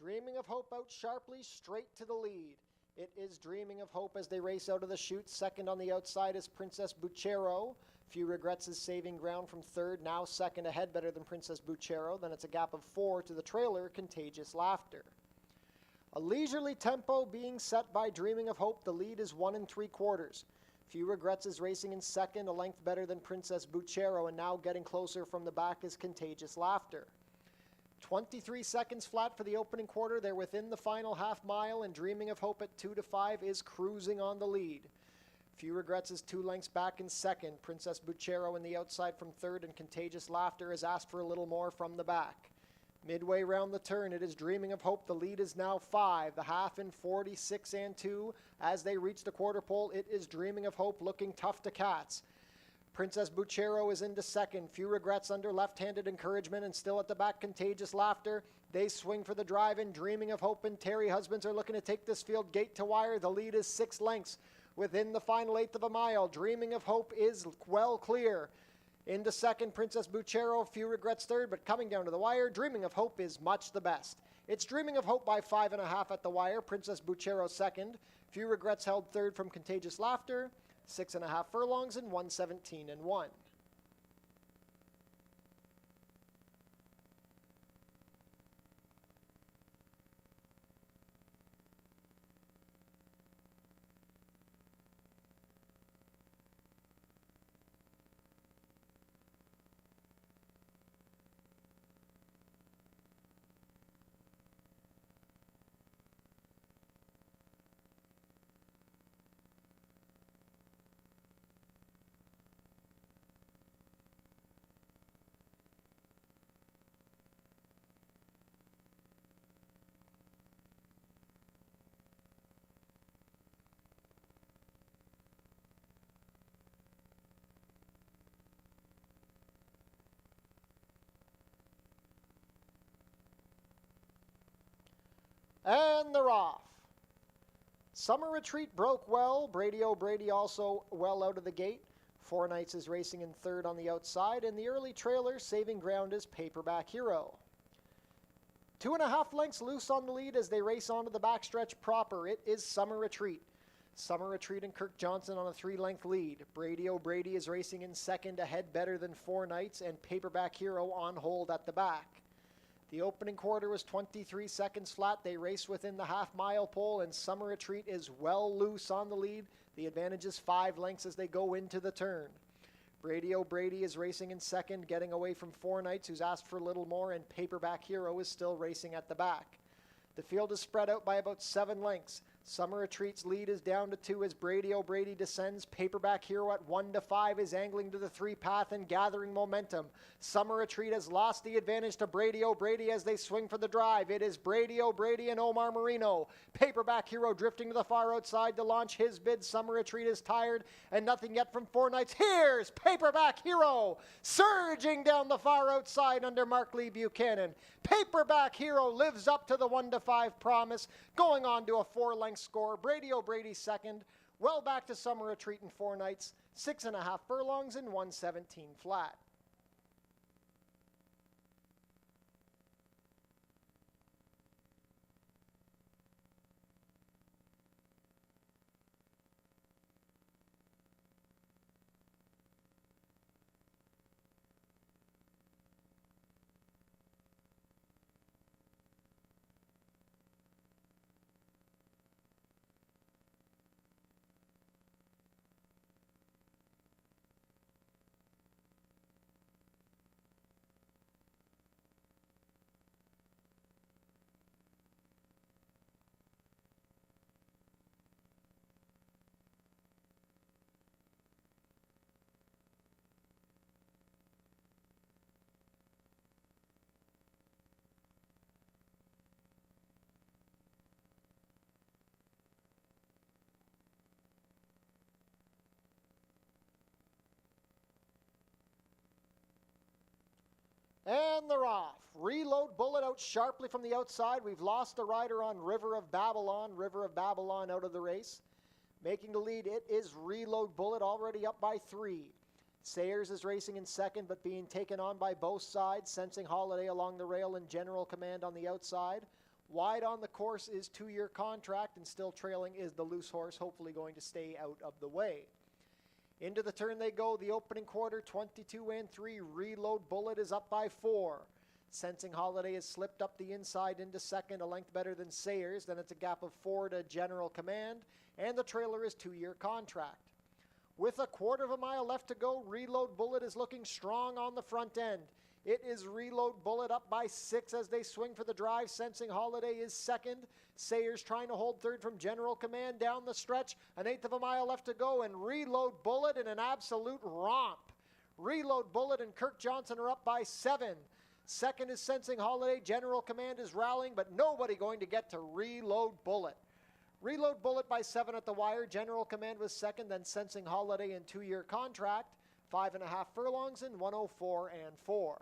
Dreaming of Hope out sharply, straight to the lead. It is Dreaming of Hope as they race out of the chute. Second on the outside is Princess Buchero. Few Regrets is saving ground from third. Now second ahead, better than Princess Buchero. Then it's a gap of 4 to the trailer, Contagious Laughter. A leisurely tempo being set by Dreaming of Hope. The lead is 1 3/4. Few Regrets is racing in second, a length better than Princess Buchero, and now getting closer from the back is Contagious Laughter. 23 seconds flat for the opening quarter. They're within the final half mile, and Dreaming of Hope at 2 to 5 is cruising on the lead. Few Regrets is 2 lengths back in second. Princess Buchero in the outside from third, and Contagious Laughter has asked for a little more from the back. Midway round the turn, it is Dreaming of Hope. The lead is now 5. The half in 46 and 2. As they reach the quarter pole, it is Dreaming of Hope looking tough to cats. Princess Buchero is into second. Few Regrets under left-handed encouragement, and still at the back, Contagious Laughter. They swing for the drive-in. Dreaming of Hope and Terry Husbands are looking to take this field gate to wire. The lead is 6 lengths within the final 1/8 of a mile. Dreaming of Hope is well clear. Into second, Princess Buchero. Few Regrets third, but coming down to the wire, Dreaming of Hope is much the best. It's Dreaming of Hope by 5.5 at the wire. Princess Buchero second. Few Regrets held third from Contagious Laughter. 6.5 furlongs and 1:17 and 1. And they're off. Summer Retreat broke well. Brady O'Brady also well out of the gate. Four Nights is racing in third on the outside, and the early trailer saving ground is Paperback Hero. 2.5 lengths loose on the lead as they race onto the backstretch proper. It is Summer Retreat. Summer Retreat and Kirk Johnson on a 3-length lead. Brady O'Brady is racing in second, ahead better than Four Nights, and Paperback Hero on hold at the back. The opening quarter was 23 seconds flat. They race within the half-mile pole, and Summer Retreat is well loose on the lead. The advantage is 5 lengths as they go into the turn. Brady O'Brady is racing in second, getting away from Four Nights, who's asked for a little more, and Paperback Hero is still racing at the back. The field is spread out by about 7 lengths. Summer Retreat's lead is down to 2 as Brady O'Brady descends. Paperback Hero at 1 to 5 is angling to the 3 path and gathering momentum. Summer Retreat has lost the advantage to Brady O'Brady as they swing for the drive. It is Brady O'Brady and Omar Marino. Paperback Hero drifting to the far outside to launch his bid. Summer Retreat is tired and nothing yet from Four Nights. Here's Paperback Hero surging down the far outside under Mark Lee Buchanan. Paperback Hero lives up to the 1 to 5 promise, going on to a 4-length score. Brady O'Brady second, well back to Summer Retreat and Four Nights, 6.5 furlongs and 1:17 flat. And they're off. Reload Bullet out sharply from the outside. We've lost the rider on River of Babylon. River of Babylon out of the race. Making the lead, it is Reload Bullet, already up by 3. Sayers is racing in second, but being taken on by both sides. Sensing Holiday along the rail and General Command on the outside. Wide on the course is 2-year contract, and still trailing is the loose horse, hopefully going to stay out of the way. Into the turn they go, the opening quarter, 22-3. Reload Bullet is up by 4. Sensing Holiday has slipped up the inside into second, a length better than Sayers. Then it's a gap of 4 to General Command, and the trailer is 2-year contract. With a quarter of a mile left to go, Reload Bullet is looking strong on the front end. It is Reload Bullet up by 6 as they swing for the drive. Sensing Holiday is second. Sayers trying to hold third from General Command down the stretch. An eighth of a mile left to go, and Reload Bullet in an absolute romp. Reload Bullet and Kirk Johnson are up by 7. Second is Sensing Holiday. General Command is rallying, but nobody going to get to Reload Bullet. Reload Bullet by 7 at the wire. General Command was second, then Sensing Holiday in 2-year contract. 5.5 furlongs in 104.4.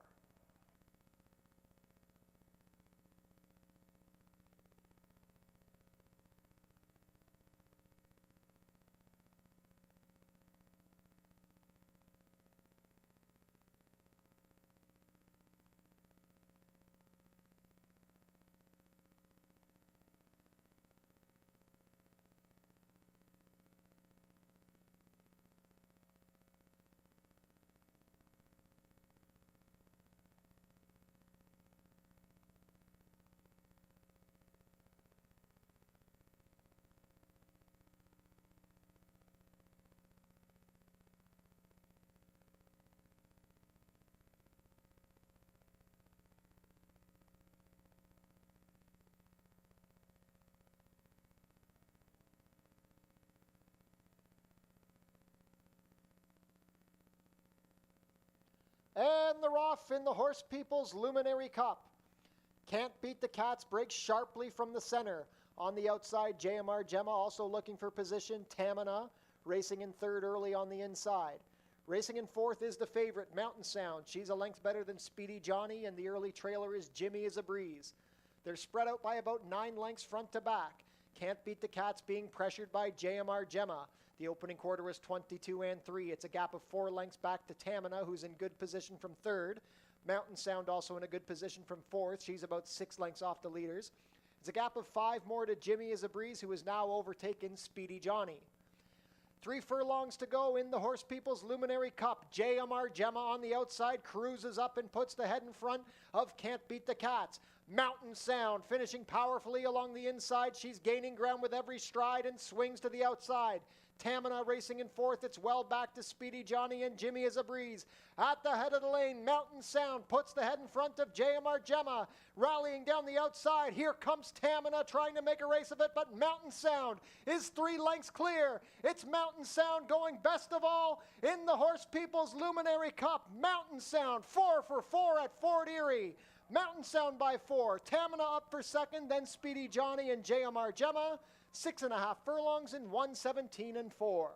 And they're off in the Horse People's Luminary Cup. Can't Beat the Cats breaks sharply from the center. On the outside, JMR Gemma also looking for position. Tamina racing in third early on the inside. Racing in fourth is the favorite, Mountain Sound. She's a length better than Speedy Johnny, and the early trailer is Jimmy is a Breeze. They're spread out by about 9 lengths front to back. Can't Beat the Cats being pressured by JMR Gemma. The opening quarter was 22-3. It's a gap of 4 lengths back to Tamina, who's in good position from third. Mountain Sound also in a good position from fourth. She's about 6 lengths off the leaders. It's a gap of 5 more to Jimmy is a Breeze, who has now overtaken Speedy Johnny. 3 furlongs to go in the Horse People's Luminary Cup. JMR Gemma on the outside cruises up and puts the head in front of Can't Beat the Cats. Mountain Sound finishing powerfully along the inside. She's gaining ground with every stride and swings to the outside. Tamina racing in fourth. It's well back to Speedy Johnny, and Jimmy is a Breeze. At the head of the lane, Mountain Sound puts the head in front of JMR Gemma. Rallying down the outside, here comes Tamina trying to make a race of it, but Mountain Sound is 3 lengths clear. It's Mountain Sound going best of all in the Horse People's Luminary Cup. Mountain Sound 4 for 4 at Fort Erie. Mountain Sound by 4. Tamina up for second, then Speedy Johnny and JMR Gemma. 6.5 furlongs in 117.4.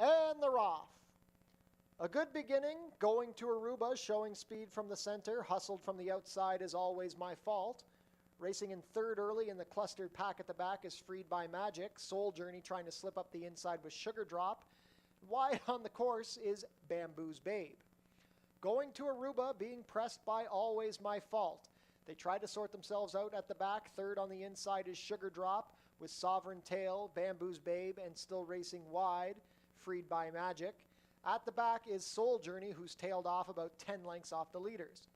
And they're off. A good beginning, going to Aruba, showing speed from the center, hustled from the outside is always my fault. Racing in third early in the clustered pack at the back is Freed by Magic. Soul Journey trying to slip up the inside with Sugar Drop. Wide on the course is Bamboo's Babe. Going to Aruba, being pressed by Always My Fault. They tried to sort themselves out at the back. Third on the inside is Sugar Drop with Sovereign Tail, Bamboo's Babe, and still racing wide, Freed by Magic. At the back is Soul Journey, who's tailed off about 10 lengths off the leaders.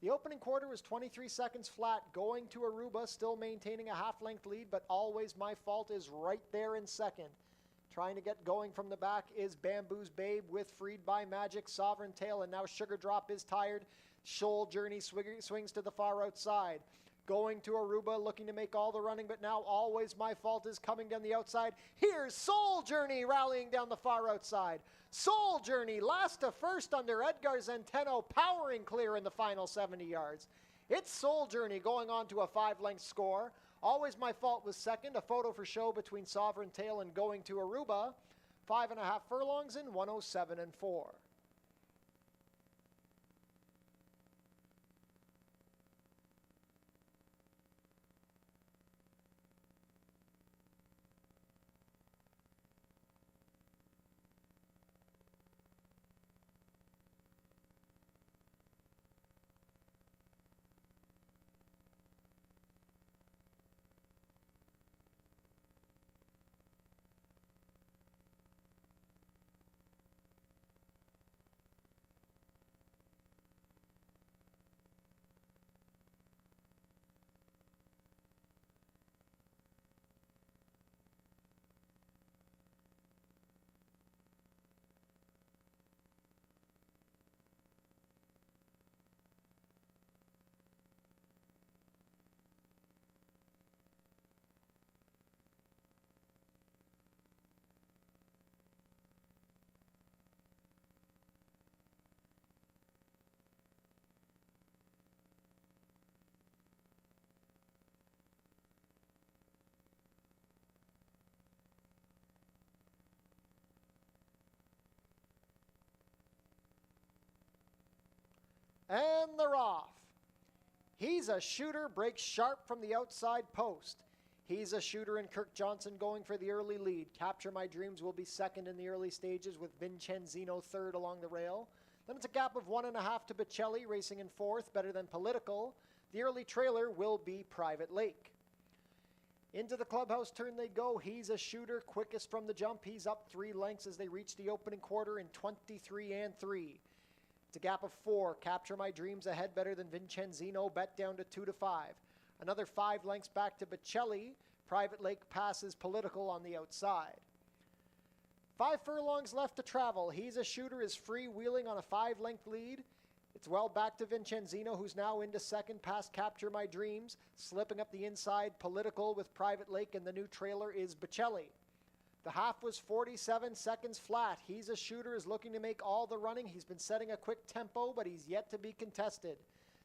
The opening quarter was 23 seconds flat, going to Aruba, still maintaining a half-length lead, but Always My Fault is right there in second. Trying to get going from the back is Bamboo's Babe with Freed by Magic, Sovereign Tail, and now Sugar Drop is tired. Shoal Journey swings to the far outside. Going to Aruba, looking to make all the running, but now Always My Fault is coming down the outside. Here's Soul Journey rallying down the far outside. Soul Journey, last to first under Edgar Zenteno, powering clear in the final 70 yards. It's Soul Journey going on to a 5-length score. Always My Fault was second, a photo for show between Sovereign Tail and Going to Aruba. 5.5 furlongs in 107 and 4. And they're off. He's a Shooter breaks sharp from the outside post. He's a Shooter and Kirk Johnson going for the early lead. Capture My Dreams will be second in the early stages with Vincenzino third along the rail. Then it's a gap of 1.5 to Bocelli racing in fourth, better than Political. The early trailer will be Private Lake. Into the clubhouse turn they go. He's a Shooter, quickest from the jump. He's up 3 lengths as they reach the opening quarter in 23 and 3. It's a gap of 4. Capture My Dreams ahead, better than Vincenzino, bet down to 2 to 5. Another 5 lengths back to Bocelli. Private Lake passes Political on the outside. 5 furlongs left to travel. He's a Shooter is freewheeling on a 5-length lead. It's well back to Vincenzino, who's now into second past Capture My Dreams. Slipping up the inside, Political with Private Lake, and the new trailer is Bocelli. The half was 47 seconds flat. He's a Shooter is looking to make all the running. He's been setting a quick tempo, but he's yet to be contested.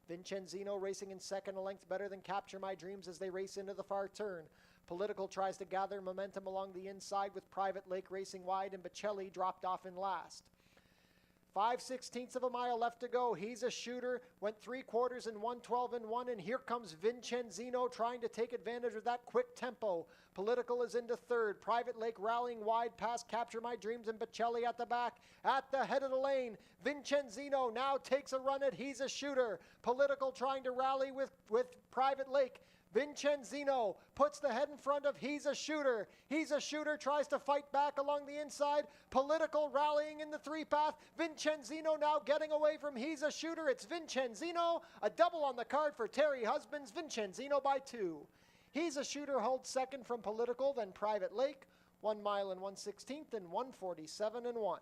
Vincenzino racing in second, a length better than Capture My Dreams as they race into the far turn. Political tries to gather momentum along the inside with Private Lake racing wide, and Bocelli dropped off in last. 5/16 of a mile left to go. He's a Shooter, went 3/4 in 1:12 and 1, and here comes Vincenzino trying to take advantage of that quick tempo. Political is into third. Private Lake rallying wide past Capture My Dreams, and Bocelli at the back. At the head of the lane, Vincenzino now takes a run at He's a Shooter. Political trying to rally with Private Lake. Vincenzino puts the head in front of He's a Shooter. He's a Shooter tries to fight back along the inside. Political rallying in the 3-path. Vincenzino now getting away from He's a Shooter. It's Vincenzino. A double on the card for Terry Husbands. Vincenzino by 2. He's a Shooter holds second from Political, then Private Lake. 1 mile and 1/16 and 147 and 1.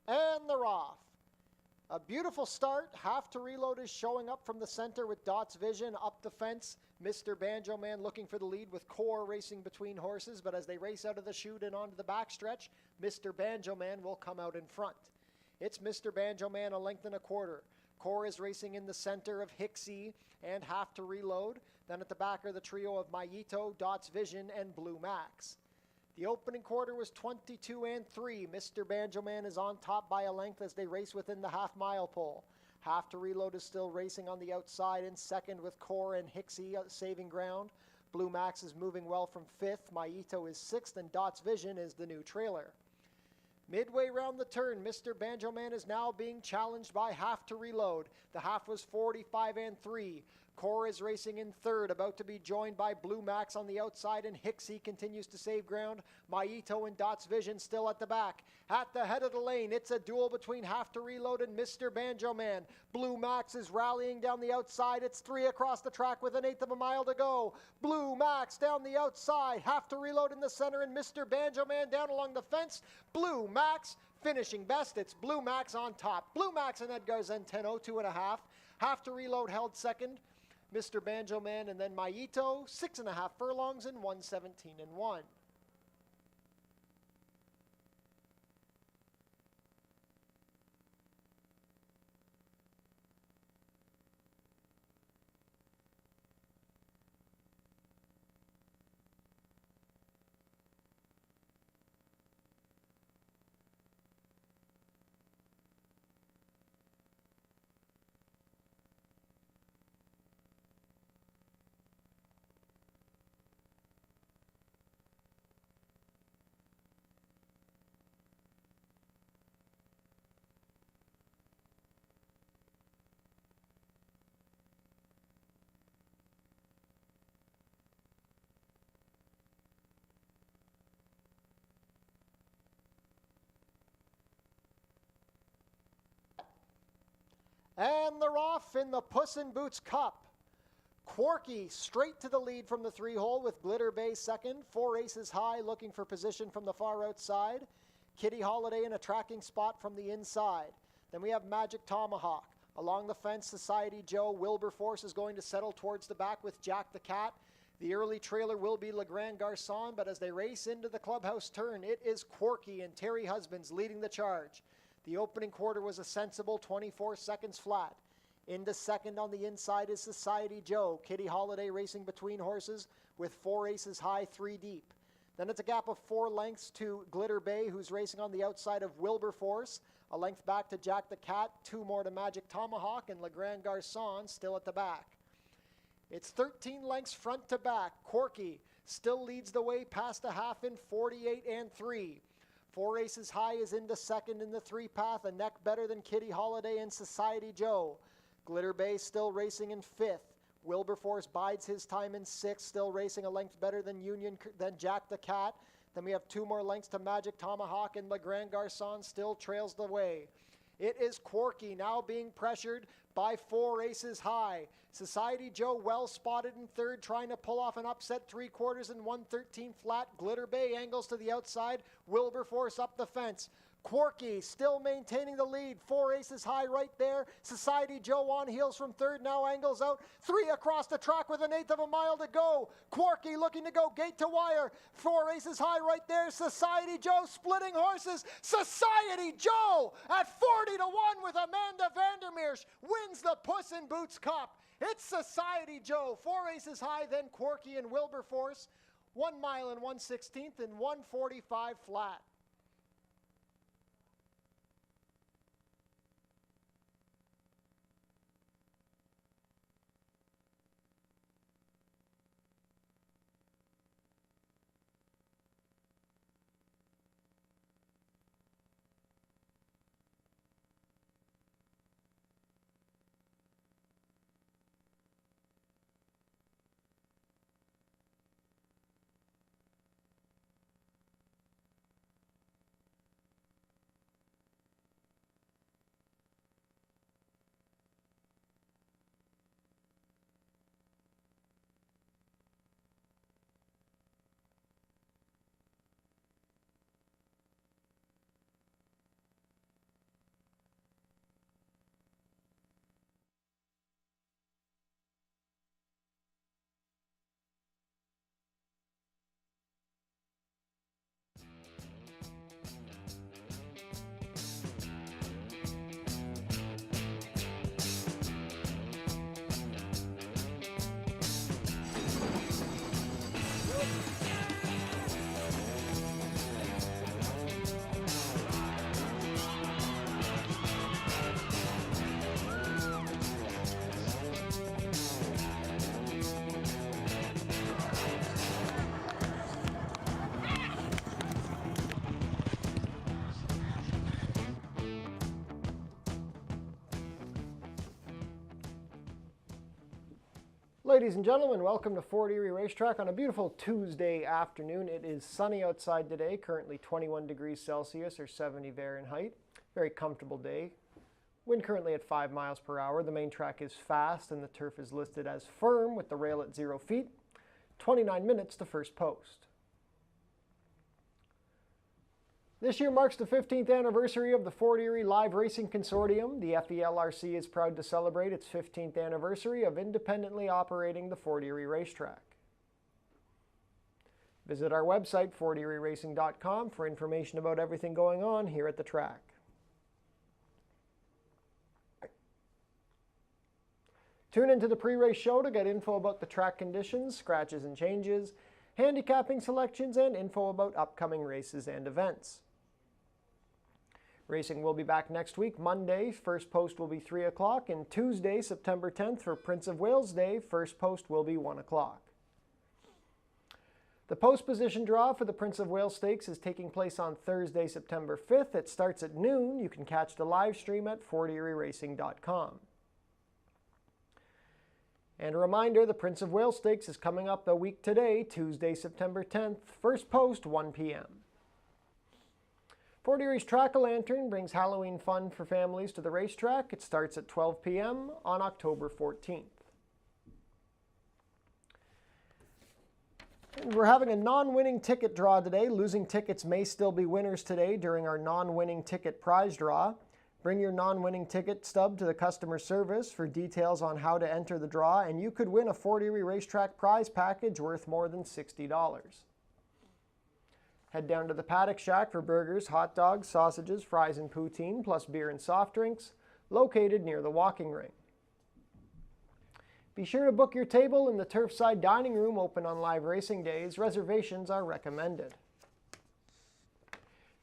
And they're off. A beautiful start. Have to Reload is showing up from the center with Dot's Vision up the fence. Mr. Banjo Man looking for the lead with Core racing between horses, but as they race out of the chute and onto the backstretch, Mr. Banjo Man will come out in front. It's Mr. Banjo Man a length and a quarter. Core is racing in the center of Hixie and Have to Reload. Then at the back are the trio of Mayito, Dot's Vision, and Blue Max. The opening quarter was 22-3. Mr. Banjo Man is on top by a length as they race within the half-mile pole. Have to Reload is still racing on the outside in second with Core and Hixie saving ground. Blue Max is moving well from fifth. Mayito is sixth, and Dot's Vision is the new trailer. Midway round the turn, Mr. Banjo Man is now being challenged by Have to Reload. The half was 45-3. Core is racing in third, about to be joined by Blue Max on the outside, and Hixie continues to save ground. Mayito and Dot's Vision still at the back. At the head of the lane, it's a duel between Have to Reload and Mr. Banjo Man. Blue Max is rallying down the outside. It's 3 across the track with 1/8 of a mile to go. Blue Max down the outside. Have to Reload in the center, and Mr. Banjo Man down along the fence. Blue Max finishing best. It's Blue Max on top. Blue Max and Edgar Zenteno, 2.5. Have to Reload held second. Mr. Banjo Man and then Mayito, 6.5 furlongs and 1:17-1. And they're off in the Puss in Boots Cup. Quirky straight to the lead from the 3-hole with Glitter Bay second. 4 aces high looking for position from the far outside. Kitty Holiday in a tracking spot from the inside. Then we have Magic Tomahawk. Along the fence, Society Joe. Wilberforce is going to settle towards the back with Jack the Cat. The early trailer will be Le Grand Garçon, but as they race into the clubhouse turn, it is Quirky and Terry Husbands leading the charge. The opening quarter was a sensible 24 seconds flat. Into second on the inside is Society Joe. Kitty Holiday racing between horses with 4 aces high, 3 deep. Then it's a gap of 4 lengths to Glitter Bay, who's racing on the outside of Wilberforce. A length back to Jack the Cat, 2 more to Magic Tomahawk, and Le Grand Garçon still at the back. It's 13 lengths front to back. Quirky still leads the way past a half in 48-3. 4 aces high is into second in the 3 path, a neck better than Kitty Holiday and Society Joe. Glitter Bay still racing in 5th. Wilberforce bides his time in 6th, still racing a length better than Jack the Cat. Then we have 2 more lengths to Magic Tomahawk, and Le Grand Garçon still trails the way. It is Quirky now being pressured by 4 aces high. Society Joe well spotted in third, trying to pull off an upset 3/4 and 113 flat. Glitter Bay angles to the outside. Wilberforce up the fence. Quirky still maintaining the lead. 4 aces high right there. Society Joe on heels from third, now angles out. 3 across the track with 1/8 of a mile to go. Quirky looking to go gate to wire. 4 aces high right there. Society Joe splitting horses. Society Joe at 40-1 with Amanda Vandermeersch wins the Puss in Boots Cup. It's Society Joe. 4 aces high, then Quirky and Wilberforce. 1 mile and 1/16 and 145 flat. Ladies and gentlemen, welcome to Fort Erie Racetrack on a beautiful Tuesday afternoon. It is sunny outside today, currently 21 degrees Celsius or 70 Fahrenheit. Very comfortable day. Wind currently at 5 miles per hour. The main track is fast and the turf is listed as firm with the rail at 0 feet. 29 minutes to first post. This year marks the 15th anniversary of the Fort Erie Live Racing Consortium. The FELRC is proud to celebrate its 15th anniversary of independently operating the Fort Erie Racetrack. Visit our website, forterieracing.com, for information about everything going on here at the track. Tune into the pre-race show to get info about the track conditions, scratches and changes, handicapping selections, and info about upcoming races and events. Racing will be back next week, Monday. First post will be 3 o'clock, and Tuesday, September 10th, for Prince of Wales Day, first post will be 1 o'clock. The post position draw for the Prince of Wales Stakes is taking place on Thursday, September 5th. It starts at noon. You can catch the live stream at forterieracing.com. And a reminder, the Prince of Wales Stakes is coming up a week today, Tuesday, September 10th. First post, 1 p.m. Fort Erie's Track-A-Lantern brings Halloween fun for families to the racetrack. It starts at 12 p.m. on October 14th. And we're having a non-winning ticket draw today. Losing tickets may still be winners today during our non-winning ticket prize draw. Bring your non-winning ticket stub to the customer service for details on how to enter the draw, and you could win a Fort Erie Racetrack prize package worth more than $60. Head down to the Paddock Shack for burgers, hot dogs, sausages, fries, and poutine, plus beer and soft drinks, located near the walking ring. Be sure to book your table in the Turfside Dining Room, open on live racing days. Reservations are recommended.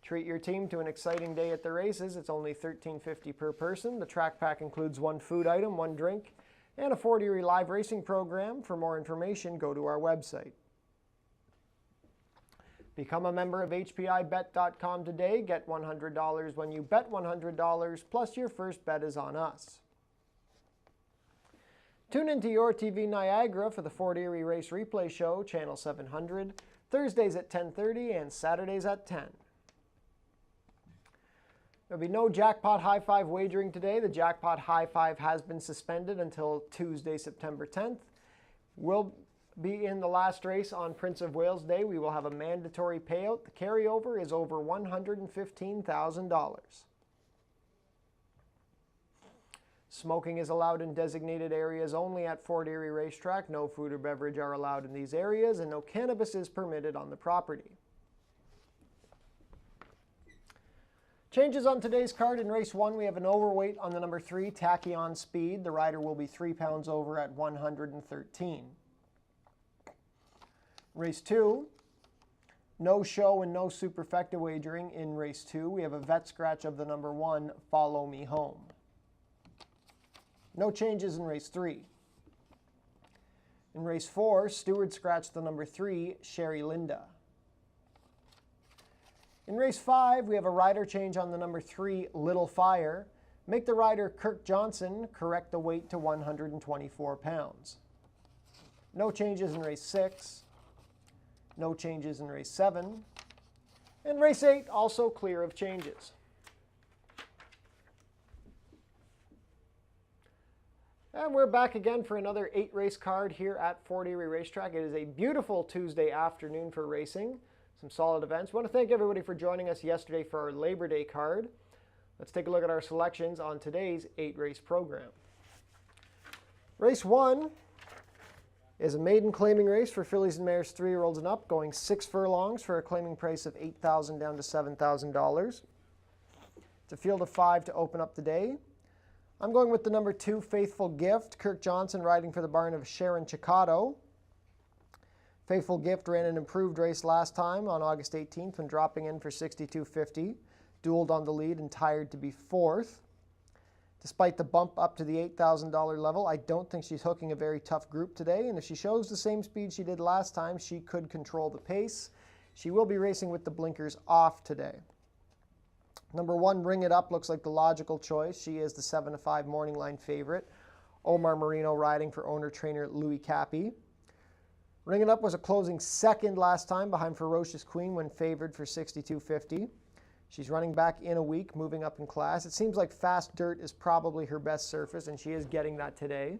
Treat your team to an exciting day at the races. It's only $13.50 per person. The track pack includes 1 food item, 1 drink, and a Fort Erie live racing program. For more information, go to our website. Become a member of HPIBet.com today. Get $100 when you bet $100, plus your first bet is on us. Tune into Your TV Niagara for the Fort Erie Race Replay Show, Channel 700, Thursdays at 10:30 and Saturdays at 10. There'll be no Jackpot High Five wagering today. The Jackpot High Five has been suspended until Tuesday, September 10th. We'll be in the last race on Prince of Wales Day. We will have a mandatory payout. The carryover is over $115,000. Smoking is allowed in designated areas only at Fort Erie Racetrack. No food or beverage are allowed in these areas, and no cannabis is permitted on the property. Changes on today's card. In race 1, we have an overweight on the number 3, Tachyon Speed. The rider will be 3 pounds over at 113. Race 2, no show and no superfecta wagering in race 2. We have a vet scratch of the number 1, Follow Me Home. No changes in race 3. In race 4, Stewart scratched the number 3, Sherry Linda. In race 5, we have a rider change on the number 3, Little Fire. Make the rider Kirk Johnson correct the weight to 124 pounds. No changes in race 6. No changes in race 7. And race 8 also clear of changes. And we're back again for another 8-race card here at Fort Erie Racetrack. It is a beautiful Tuesday afternoon for racing. Some solid events. I want to thank everybody for joining us yesterday for our Labor Day card. Let's take a look at our selections on today's 8-race program. Race 1 is a maiden claiming race for fillies and mares 3-year-olds and up, going 6 furlongs for a claiming price of $8,000 down to $7,000. It's a field of 5 to open up the day. I'm going with the number 2, Faithful Gift. Kirk Johnson riding for the barn of Sharon Chicotto. Faithful Gift ran an improved race last time on August 18th when dropping in for $62.50. Dueled on the lead and tired to be 4th. Despite the bump up to the $8,000 level, I don't think she's hooking a very tough group today, and if she shows the same speed she did last time, she could control the pace. She will be racing with the blinkers off today. Number 1, Ring It Up, looks like the logical choice. She is the 7-5 morning line favorite. Omar Marino riding for owner-trainer Louis Cappy. Ringing Up was a closing second last time behind Ferocious Queen when favored for $62.50. She's running back in a week, moving up in class. It seems like fast dirt is probably her best surface, and she is getting that today.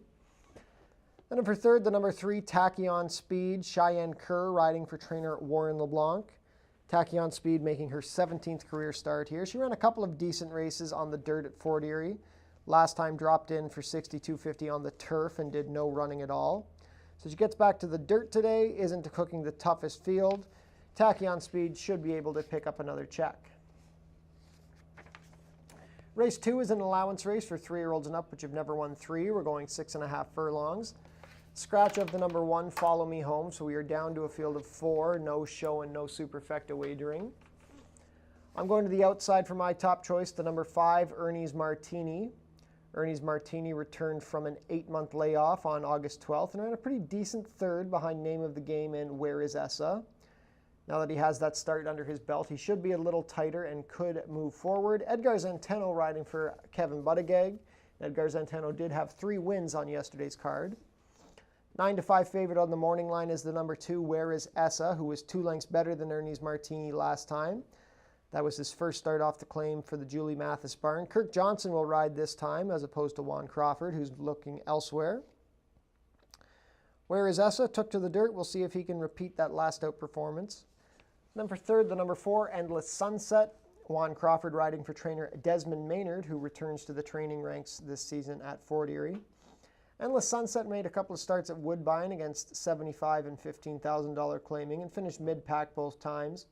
Then in for third, the number 3, Tachyon Speed, Cheyenne Kerr riding for trainer Warren LeBlanc. Tachyon Speed making her 17th career start here. She ran a couple of decent races on the dirt at Fort Erie. Last time dropped in for $62.50 on the turf and did no running at all. So she gets back to the dirt today, isn't cooking the toughest field. Tachyon Speed should be able to pick up another check. Race 2 is an allowance race for 3-year-olds and up, which have never won 3. We're going 6.5 furlongs. Scratch of the number 1, Follow Me Home. So we are down to a field of 4, no show and no superfecta wagering. I'm going to the outside for my top choice, the number 5, Ernie's Martini. Ernie's Martini returned from an 8-month layoff on August 12th and ran a pretty decent third behind Name of the Game and Where Is Essa. Now that he has that start under his belt, he should be a little tighter and could move forward. Edgar Zanteno riding for Kevin Buttigieg. Edgar Zanteno did have 3 wins on yesterday's card. 9-5 favorite on the morning line is the number 2, Where Is Essa, who was 2 lengths better than Ernie's Martini last time. That was his first start off the claim for the Julie Mathis barn. Kirk Johnson will ride this time as opposed to Juan Crawford, who's looking elsewhere. Where Is Essa took to the dirt. We'll see if he can repeat that last out performance. Then for third, the number 4, Endless Sunset. Juan Crawford riding for trainer Desmond Maynard, who returns to the training ranks this season at Fort Erie. Endless Sunset made a couple of starts at Woodbine against $75,000 and $15,000 claiming and finished mid-pack both times.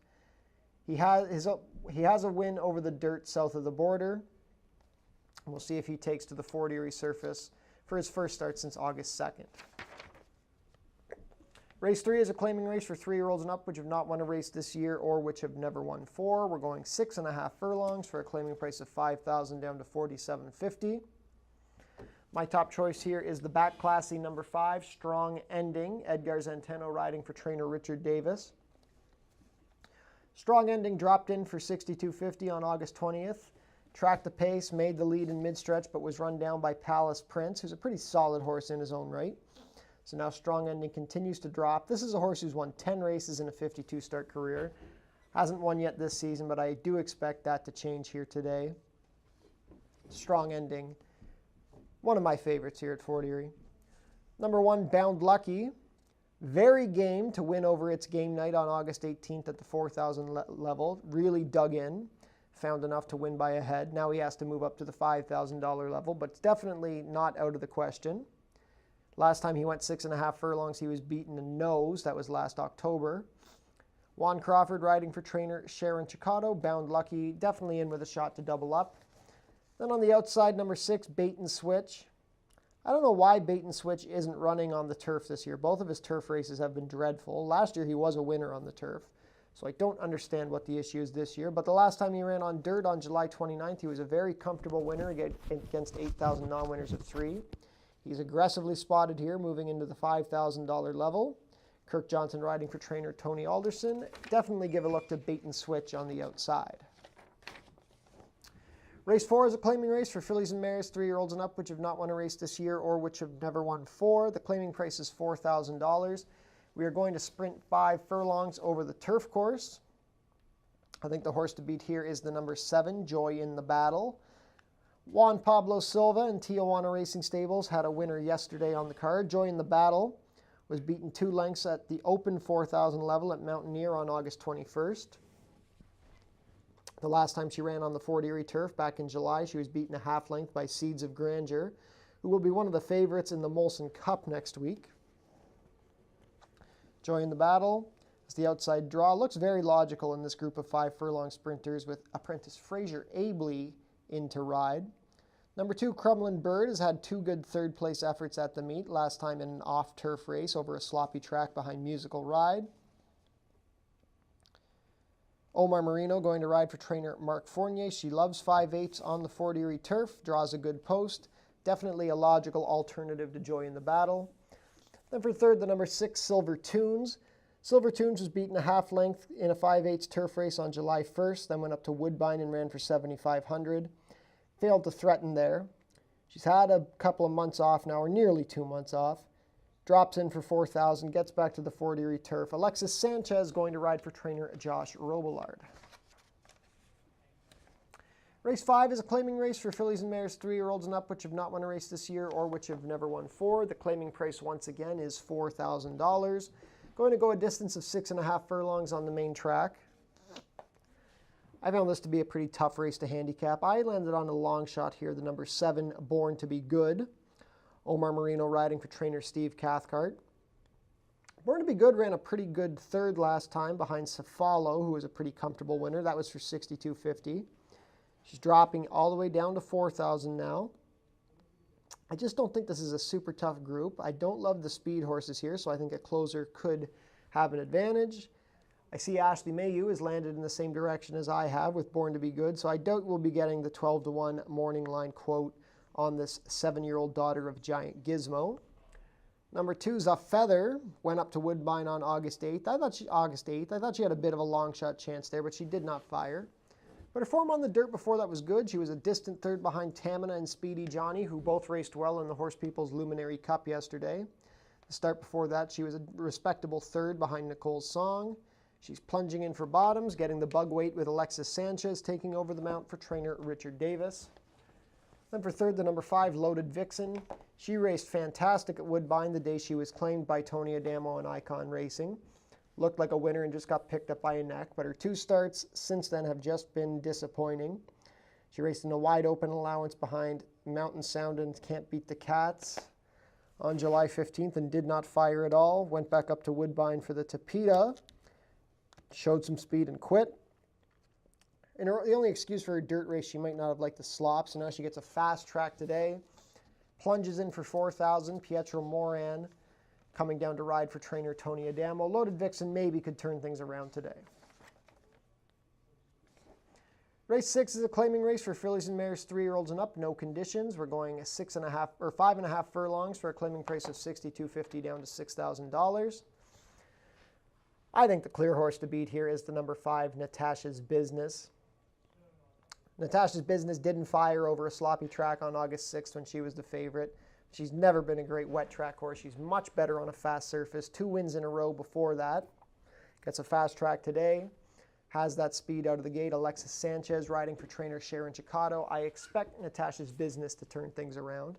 He has a win over the dirt south of the border. We'll see if he takes to the Fort Erie surface for his first start since August 2nd. Race 3 is a claiming race for 3-year-olds and up, which have not won a race this year or which have never won 4. We're going 6.5 furlongs for a claiming price of $5,000 down to $47.50. My top choice here is the back classy number 5, Strong Ending. Edgar Zanteno riding for trainer Richard Davis. Strong Ending dropped in for $62.50 on August 20th. Tracked the pace, made the lead in mid-stretch, but was run down by Palace Prince, who's a pretty solid horse in his own right. So now Strong Ending continues to drop. This is a horse who's won 10 races in a 52-start career. Hasn't won yet this season, but I do expect that to change here today. Strong Ending, one of my favorites here at Fort Erie. Number 1, Bound Lucky. Very game to win over its game night on August 18th at the 4,000 level. Really dug in. Found enough to win by a head. Now he has to move up to the $5,000 level, but it's definitely not out of the question. Last time he went 6.5 furlongs, he was beaten in nose. That was last October. Juan Crawford riding for trainer Sharon Chicotto. Bound Lucky, definitely in with a shot to double up. Then on the outside, number 6, Bait and Switch. I don't know why Bait and Switch isn't running on the turf this year. Both of his turf races have been dreadful. Last year he was a winner on the turf, so I don't understand what the issue is this year. But the last time he ran on dirt on July 29th, he was a very comfortable winner against 8,000 non-winners of 3. He's aggressively spotted here, moving into the $5,000 level. Kirk Johnson riding for trainer Tony Alderson. Definitely give a look to Bait and Switch on the outside. Race 4 is a claiming race for fillies and mares, 3-year-olds and up, which have not won a race this year or which have never won 4. The claiming price is $4,000. We are going to sprint 5 furlongs over the turf course. I think the horse to beat here is the number 7, Joy in the Battle. Juan Pablo Silva and Tijuana Racing Stables had a winner yesterday on the card. Joy in the Battle was beaten 2 lengths at the open 4,000 level at Mountaineer on August 21st. The last time she ran on the Fort Erie turf back in July, she was beaten a half length by Seeds of Grandeur, who will be one of the favorites in the Molson Cup next week. Joy in the Battle is the outside draw. Looks very logical in this group of 5 furlong sprinters with apprentice Fraser Abley in to ride. Number 2, Crumlin Bird has had 2 good third-place efforts at the meet, last time in an off-turf race over a sloppy track behind Musical Ride. Omar Marino going to ride for trainer Mark Fournier. She loves 5/8 on the Fort Erie turf, draws a good post. Definitely a logical alternative to Joy in the Battle. Then for third, the number 6, Silver Tunes. Silver Tunes was beaten a half length in a 5/8 turf race on July 1st, then went up to Woodbine and ran for $7,500. Failed to threaten there. She's had a couple of months off now, or nearly 2 months off. Drops in for 4,000, gets back to the Fort Erie turf. Alexis Sanchez going to ride for trainer Josh Robillard. Race 5 is a claiming race for fillies and mares 3-year-olds and up, which have not won a race this year or which have never won 4. The claiming price once again is $4,000. Going to go a distance of 6.5 furlongs on the main track. I found this to be a pretty tough race to handicap. I landed on a long shot here, the number 7, Born to Be Good. Omar Marino riding for trainer Steve Cathcart. Born to Be Good ran a pretty good third last time behind Cefalo, who was a pretty comfortable winner. That was for $6,250. She's dropping all the way down to 4,000 now. I just don't think this is a super tough group. I don't love the speed horses here, so I think a closer could have an advantage. I see Ashley Mayhew has landed in the same direction as I have with Born to Be Good, so I doubt we'll be getting the 12-1 morning line quote on this 7-year-old daughter of Giant Gizmo. Number 2 is A Feather, went up to Woodbine on August 8th. I thought she had a bit of a long shot chance there, but she did not fire. But her form on the dirt before that was good. She was a distant third behind Tamina and Speedy Johnny, who both raced well in the Horse People's Luminary Cup yesterday. The start before that, she was a respectable third behind Nicole's Song. She's plunging in for bottoms, getting the bug weight with Alexis Sanchez taking over the mount for trainer Richard Davis. Then for third, the number 5, Loaded Vixen. She raced fantastic at Woodbine the day she was claimed by Tony Adamo and Icon Racing. Looked like a winner and just got picked up by a neck, but her 2 starts since then have just been disappointing. She raced in a wide open allowance behind Mountain Sound and Can't Beat the Cats on July 15th and did not fire at all. Went back up to Woodbine for the Tapeta, showed some speed and quit. And the only excuse for her dirt race, she might not have liked the slop, so now she gets a fast track today. Plunges in for 4,000, Pietro Moran coming down to ride for trainer Tony Adamo. Loaded Vixen maybe could turn things around today. Race 6 is a claiming race for fillies and mares 3-year-olds and up, no conditions. We're going 5.5 furlongs for a claiming price of $6,250 down to $6,000. I think the clear horse to beat here is the number 5, Natasha's Business. Natasha's Business didn't fire over a sloppy track on August 6th when she was the favorite. She's never been a great wet track horse. She's much better on a fast surface. 2 wins in a row before that. Gets a fast track today. Has that speed out of the gate. Alexis Sanchez riding for trainer Sharon Chicotto. I expect Natasha's Business to turn things around.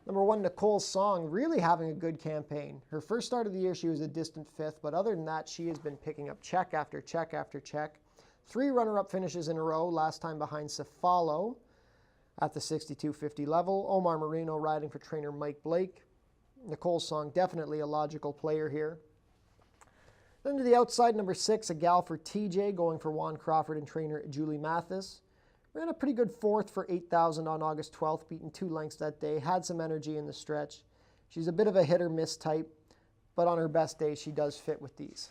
Number 1, Nicole's Song, really having a good campaign. Her first start of the year, she was a distant 5th, but other than that, she has been picking up check after check after check. 3 runner-up finishes in a row, last time behind Cefalo at the $6,250 level. Omar Marino riding for trainer Mike Blake. Nicole's Song, definitely a logical player here. Then to the outside, number 6, A Gal for TJ, going for Juan Crawford and trainer Julie Mathis. Ran a pretty good 4th for 8,000 on August 12th, beaten 2 lengths that day. Had some energy in the stretch. She's a bit of a hit-or-miss type, but on her best day, she does fit with these.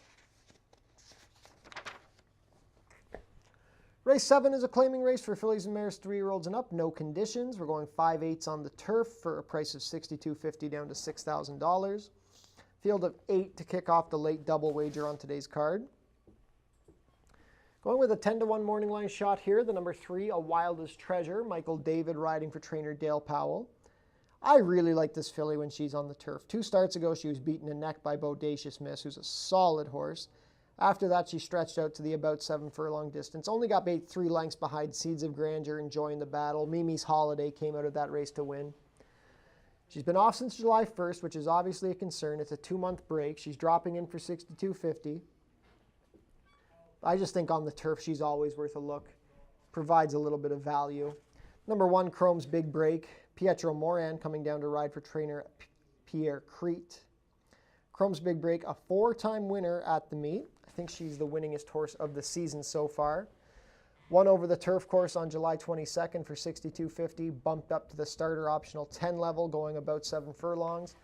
Race 7 is a claiming race for fillies and mares 3-year-olds and up, no conditions. We're going 5/8 on the turf for a price of $6,250 down to $6,000. Field of 8 to kick off the late double wager on today's card. Going with a 10-1 morning line shot here, the number 3, A Wildest Treasure, Michael David riding for trainer Dale Powell. I really like this filly when she's on the turf. 2 starts ago, she was beaten a neck by Bodacious Miss, who's a solid horse. After that, she stretched out to the about 7 furlong distance. Only got bait 3 lengths behind Seeds of Grandeur, enjoying the battle. Mimi's Holiday came out of that race to win. She's been off since July 1st, which is obviously a concern. It's a 2-month break. She's dropping in for $6,250. I just think on the turf, she's always worth a look. Provides a little bit of value. Number 1, Chrome's Big Break. Pietro Moran coming down to ride for trainer Pierre Crete. Chrome's Big Break, a 4-time winner at the meet. I think she's the winningest horse of the season so far. Won over the turf course on July 22nd for $6,250. Bumped up to the starter optional 10 level, going about 7 furlongs.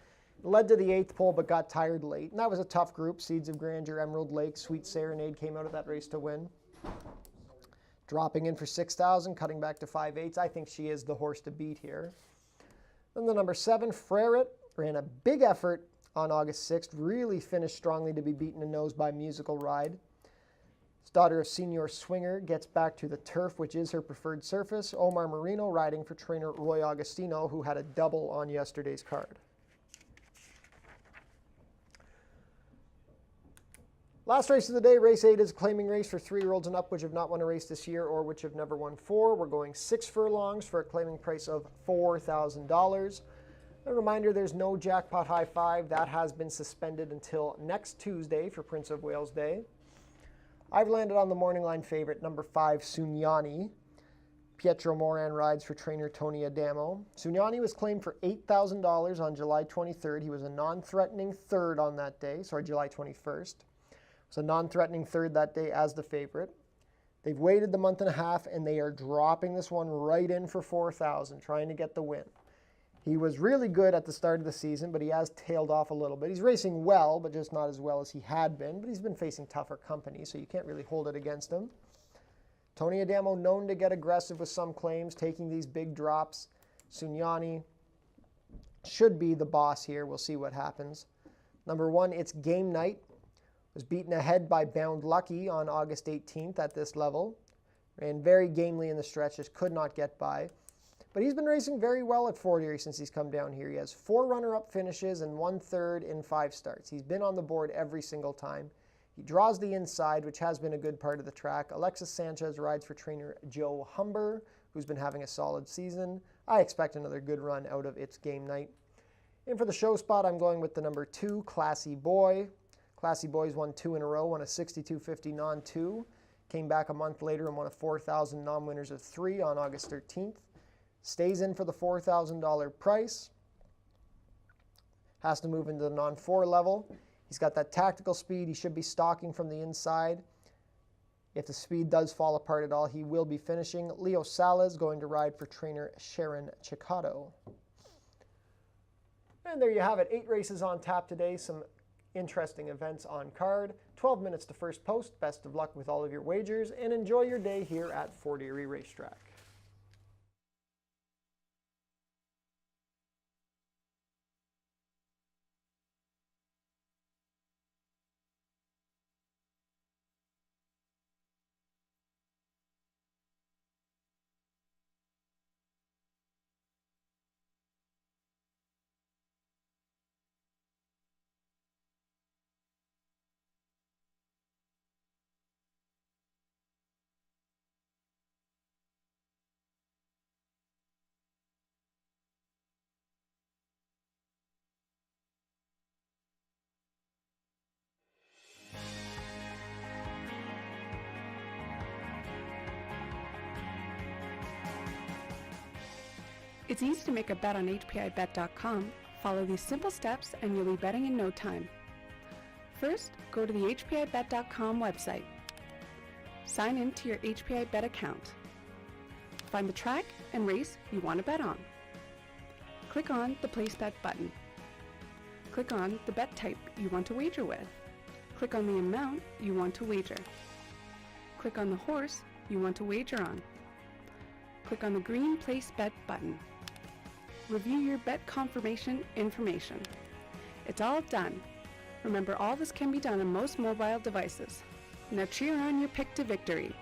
Led to the 8th pole, but got tired late. And that was a tough group. Seeds of Grandeur, Emerald Lake, Sweet Serenade came out of that race to win. Dropping in for 6,000, cutting back to 5/8. I think she is the horse to beat here. Then the number 7, Freret, ran a big effort on August 6th. Really finished strongly to be beaten a nose by Musical Ride. Daughter of Senior Swinger gets back to the turf, which is her preferred surface. Omar Marino riding for trainer Roy Augustino, who had a double on yesterday's card. Last race of the day, race 8 is a claiming race for 3-year-olds and up, which have not won a race this year or which have never won 4. We're going 6 furlongs for a claiming price of $4,000. A reminder, there's no jackpot high five. That has been suspended until next Tuesday for Prince of Wales Day. I've landed on the morning line favorite, number 5, Sunyani. Pietro Moran rides for trainer Tony Adamo. Sunyani was claimed for $8,000 on July 23rd. He was a non-threatening third on that day. July 21st. So non-threatening third that day as the favorite. They've waited the month and a half, and they are dropping this one right in for $4,000, trying to get the win. He was really good at the start of the season, but he has tailed off a little bit. He's racing well, but just not as well as he had been. But he's been facing tougher company, so you can't really hold it against him. Tony Adamo known to get aggressive with some claims, taking these big drops. Sunyani should be the boss here. We'll see what happens. Number 1, it's Game Night. Was beaten ahead by Bound Lucky on August 18th at this level. Ran very gamely in the stretch, just could not get by. But he's been racing very well at Fort Erie since he's come down here. He has 4 runner-up finishes and 1/3 in 5 starts. He's been on the board every single time. He draws the inside, which has been a good part of the track. Alexis Sanchez rides for trainer Joe Humber, who's been having a solid season. I expect another good run out of It's Game Night. And for the show spot, I'm going with the number 2, Classy Boy. Classy Boy's won 2 in a row, won a 62.50 non-2. Came back a month later and won a 4,000 non-winners of 3 on August 13th. Stays in for the $4,000 price. Has to move into the non-4 level. He's got that tactical speed. He should be stalking from the inside. If the speed does fall apart at all, he will be finishing. Leo Salas going to ride for trainer Sharon Chicato. And there you have it. 8 races on tap today. Some interesting events on card. 12 minutes to first post. Best of luck with all of your wagers, and enjoy your day here at Fort Erie Racetrack. It's easy to make a bet on HPIBet.com. Follow these simple steps and you'll be betting in no time. First, go to the HPIBet.com website. Sign in to your HPIBet account. Find the track and race you want to bet on. Click on the Place Bet button. Click on the bet type you want to wager with. Click on the amount you want to wager. Click on the horse you want to wager on. Click on the green Place Bet button. Review your bet confirmation information. It's all done. Remember, all this can be done on most mobile devices. Now cheer on your pick to victory.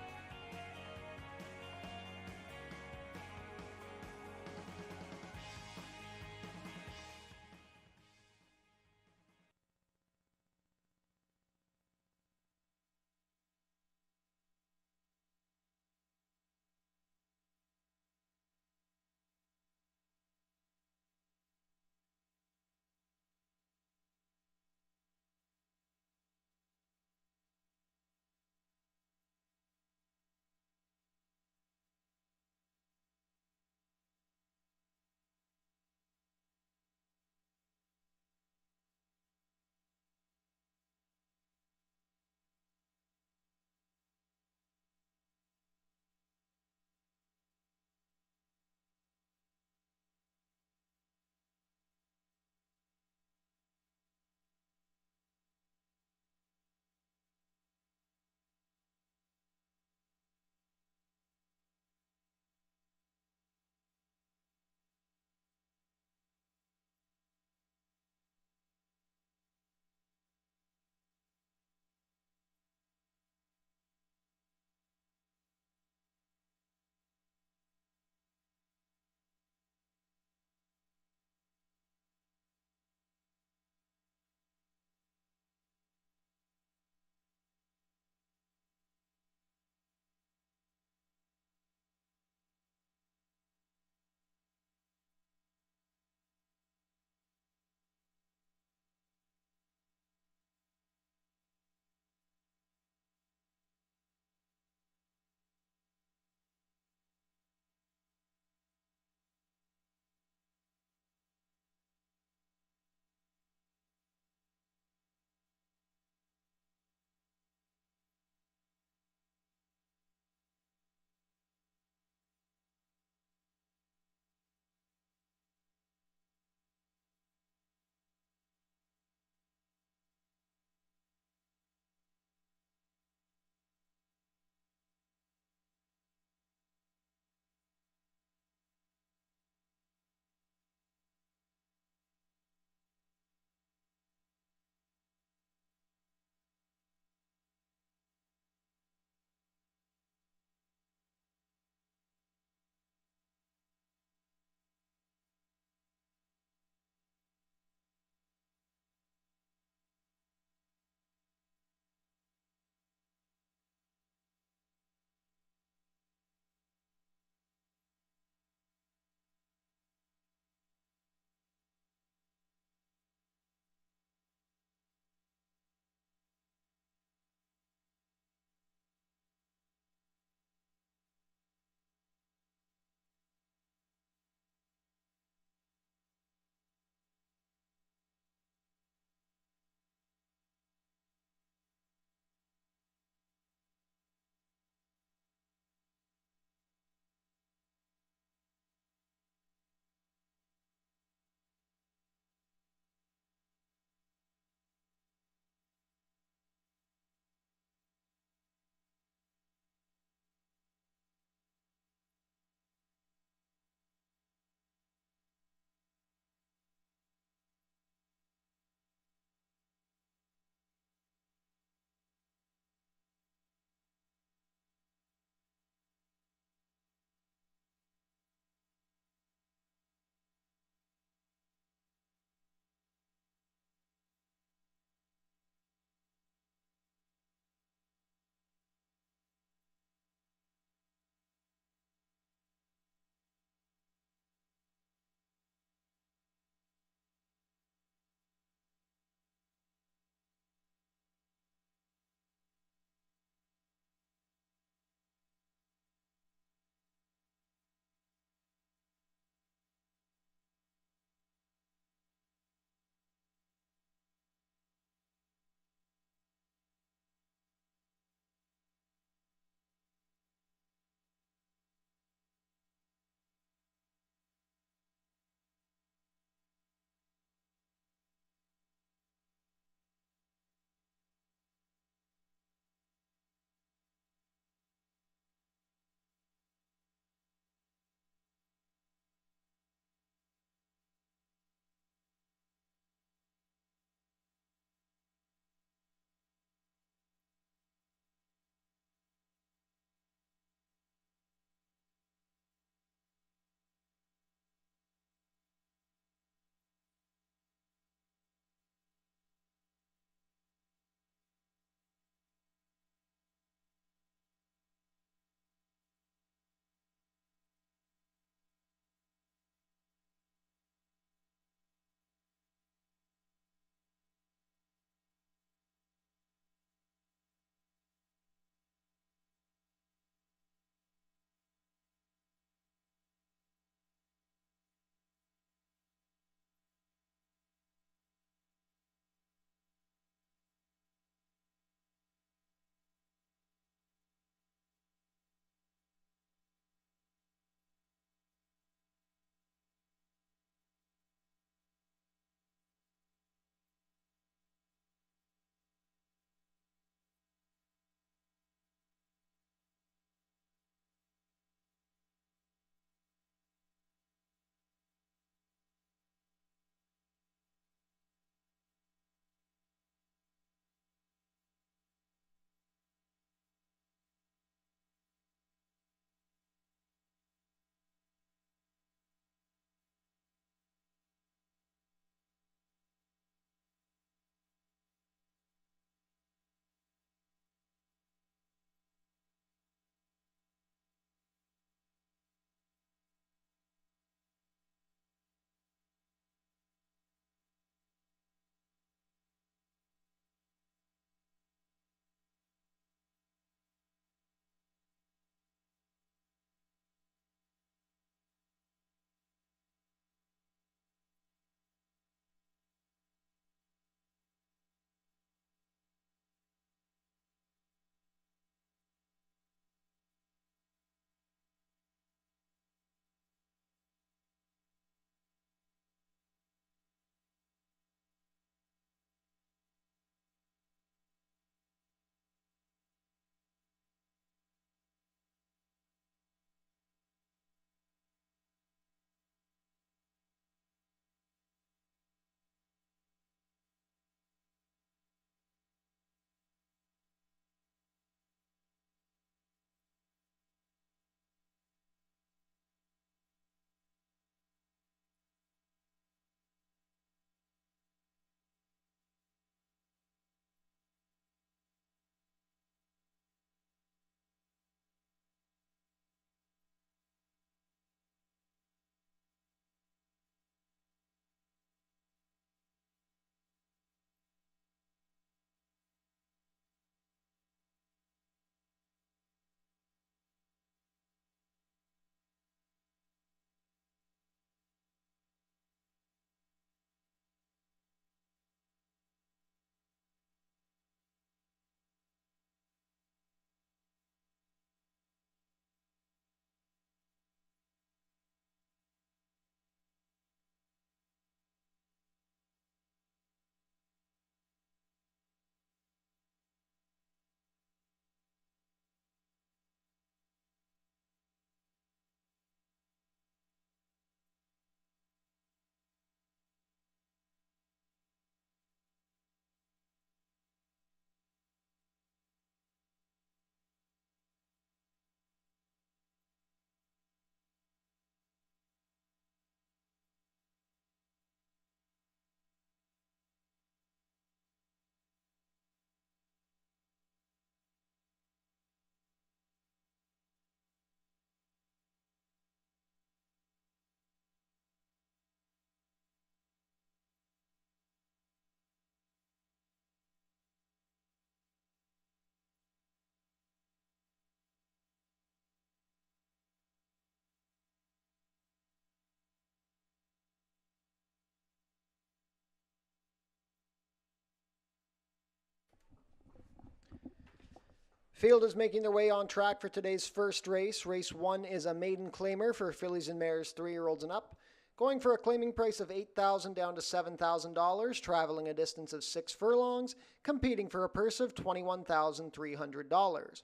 Field is making their way on track for today's first race. Race 1 is a maiden claimer for fillies and mares 3-year-olds and up, going for a claiming price of $8,000 down to $7,000, traveling a distance of 6 furlongs, competing for a purse of $21,300.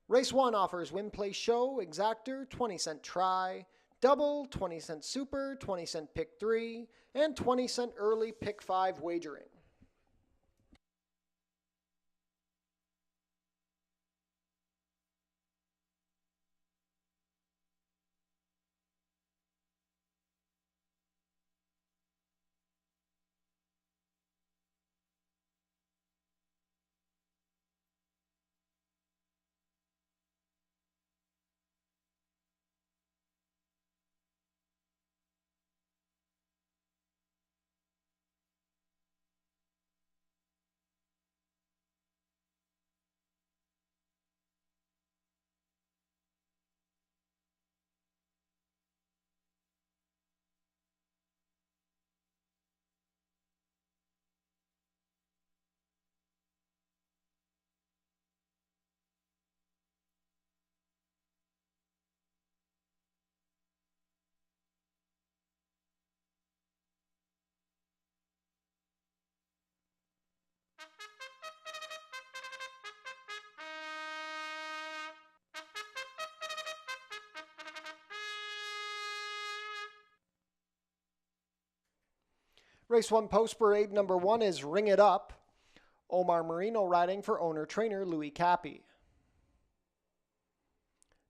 Race 1 offers win, play, show, exactor, 20-cent try, double, 20-cent super, 20-cent pick 3, and 20-cent early pick 5 wagering. Race 1 post parade number 1 is Ring It Up. Omar Marino riding for owner-trainer Louis Cappy.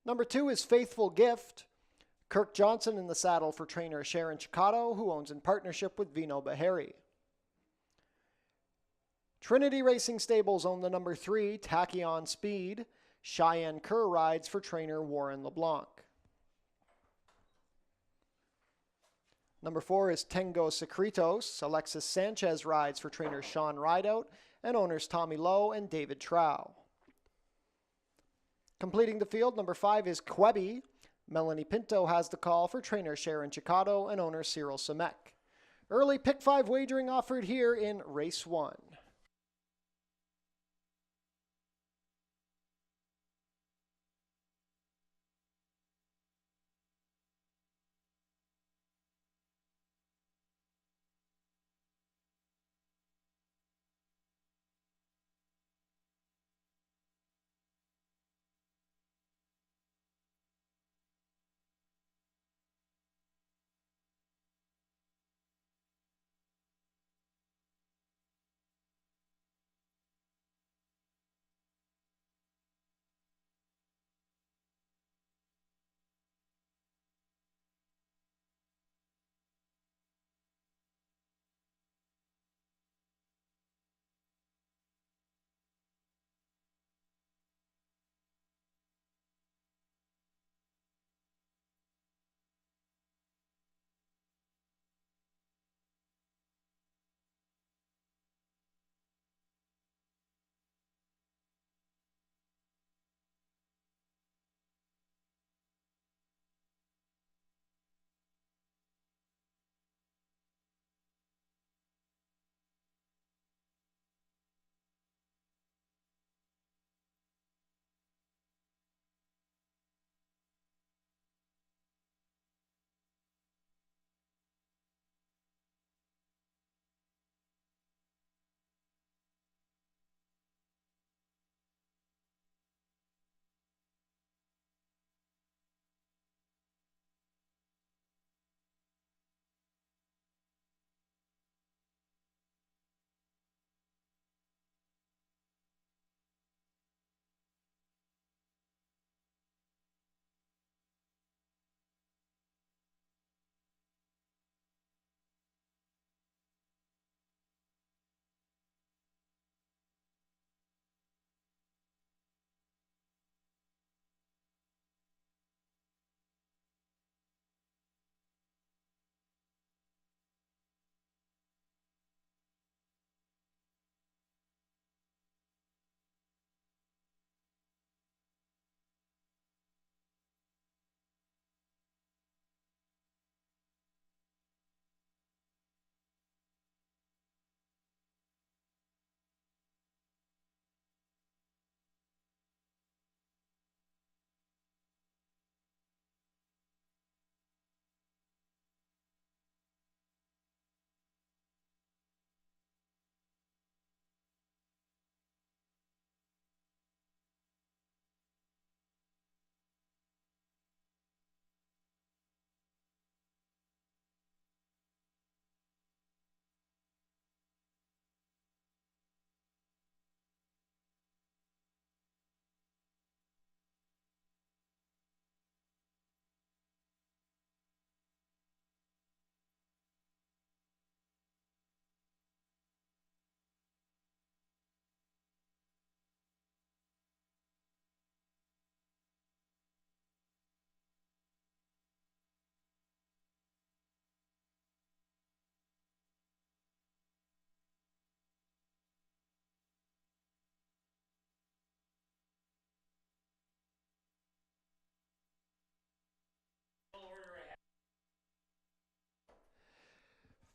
Number 2 is Faithful Gift. Kirk Johnson in the saddle for trainer Sharon Chicotto, who owns in partnership with Vino Bahari. Trinity Racing Stables own the number 3, Tachyon Speed. Cheyenne Kerr rides for trainer Warren LeBlanc. Number 4 is Tengo Secretos. Alexis Sanchez rides for trainer Sean Rideout and owners Tommy Lowe and David Trow. Completing the field, number 5 is Quebby. Melanie Pinto has the call for trainer Sharon Chicotto and owner Cyril Samek. Early pick 5 wagering offered here in race 1.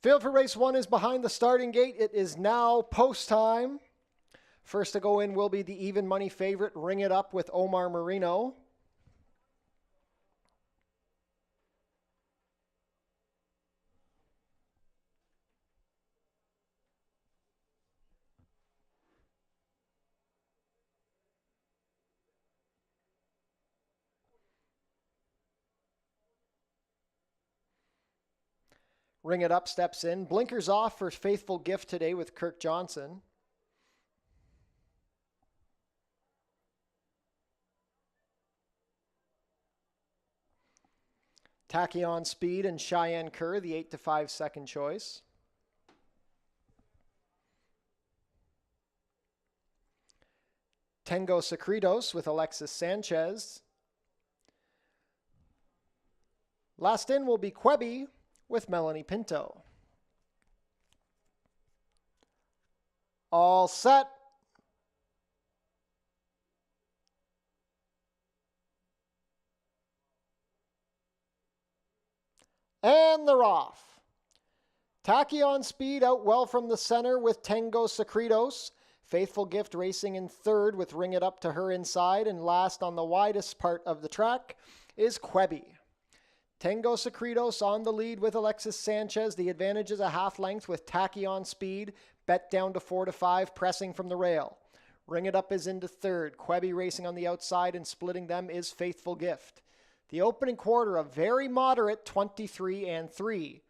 Field for race 1 is behind the starting gate. It is now post time. First to go in will be the even money favorite, Ring It Up with Omar Marino. Ring It Up steps in. Blinkers off for Faithful Gift today with Kirk Johnson. Tachyon Speed and Cheyenne Kerr, the 8 to 5 second choice. Tango Secretos with Alexis Sanchez. Last in will be Quebby with Melanie Pinto. All set. And they're off. Tachyon Speed out well from the center with Tango Secretos. Faithful Gift racing in third with Ring It Up to her inside. And last on the widest part of the track is Quebby. Tango Secretos on the lead with Alexis Sanchez. The advantage is a half length with Tachyon Speed. Bet down to 4 to 5, pressing from the rail. Ring It Up is into third. Quebby racing on the outside, and splitting them is Faithful Gift. The opening quarter, a very moderate 23 and 3.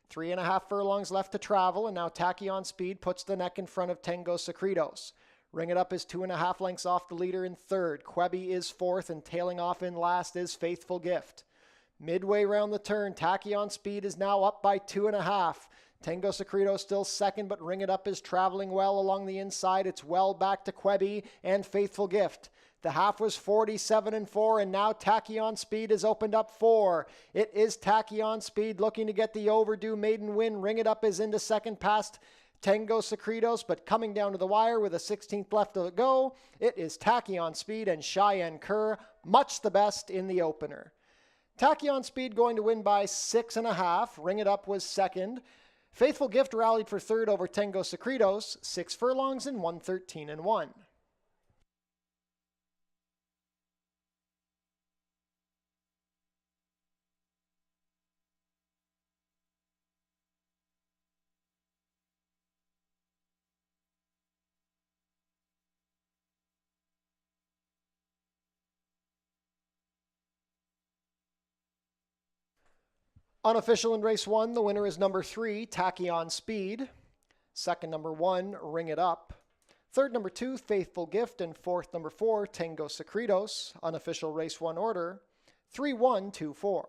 3.5 furlongs left to travel, and now Tachyon Speed puts the neck in front of Tango Secretos. Ring It Up is 2.5 lengths off the leader in third. Quebby is fourth, and tailing off in last is Faithful Gift. Midway round the turn, Tachyon Speed is now up by 2.5. Tango Secretos still second, but Ring It Up is traveling well along the inside. It's well back to Quebby and Faithful Gift. The half was 47 and 4, and now Tachyon Speed has opened up 4. It is Tachyon Speed looking to get the overdue maiden win. Ring It Up is into second past Tango Secretos, but coming down to the wire with a 16th left to go, it is Tachyon Speed and Cheyenne Kerr, much the best in the opener. Tachyon Speed going to win by 6.5. Ring It Up was second. Faithful Gift rallied for third over Tango Secretos, 6 furlongs and 113 and 1. Unofficial in race 1, the winner is number 3, Tachyon Speed. Second, number 1, Ring It Up. Third, number 2, Faithful Gift. And fourth, number 4, Tango Secretos. Unofficial race 1 order, 3-1-2-4.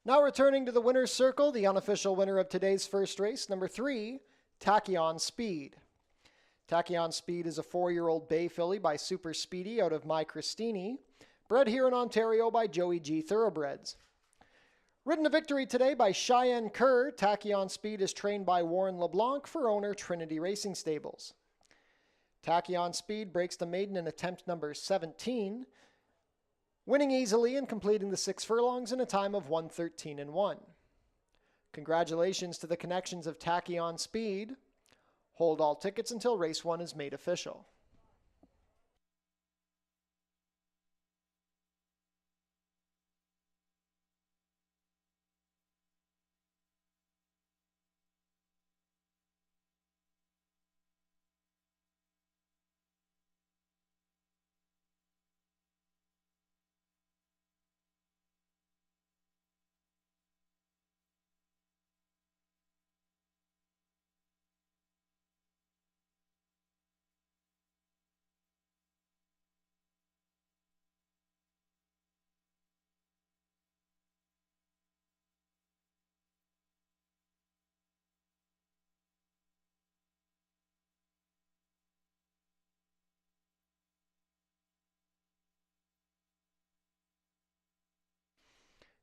Now returning to the winner's circle, the unofficial winner of today's first race, number 3, Tachyon Speed. Tachyon Speed is a 4-year-old bay filly by Super Speedy out of My Christini, bred here in Ontario by Joey G. Thoroughbreds. Ridden to victory today by Cheyenne Kerr, Tachyon Speed is trained by Warren LeBlanc for owner Trinity Racing Stables. Tachyon Speed breaks the maiden in attempt number 17, winning easily and completing the 6 furlongs in a time of 113 and 1. Congratulations to the connections of Tachyon Speed. Hold all tickets until race 1 is made official.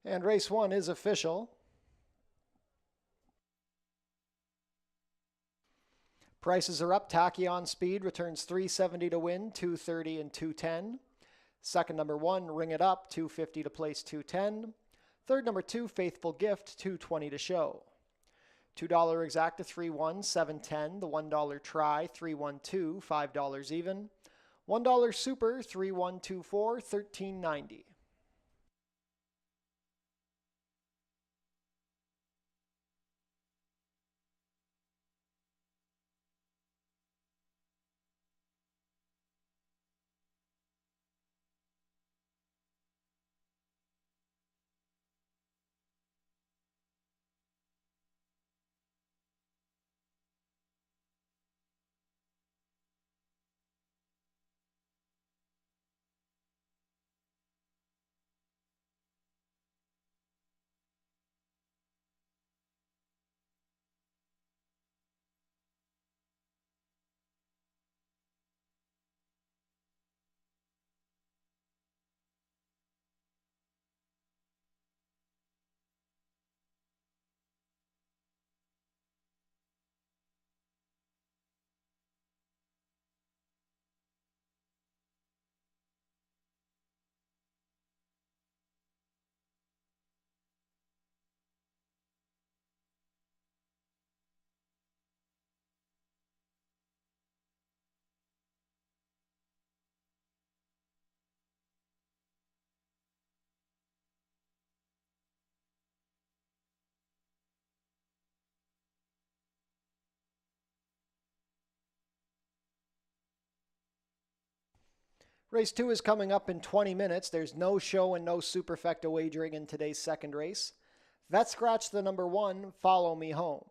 And race 1 is official. Prices are up. Tachyon Speed returns $370 to win, $230 and $210. Second, number 1, Ring It Up, $250 to place, $210. Third, number 2, Faithful Gift, $220 to show. $2 Exacta, 3-1, 710. The $1 Try, 3-1-2, $5 even. $1 Super, 3-1-2-4, $13.90. Race 2 is coming up in 20 minutes. There's no show and no superfecta wagering in today's second race. Vet Scratch the number 1, Follow Me Home.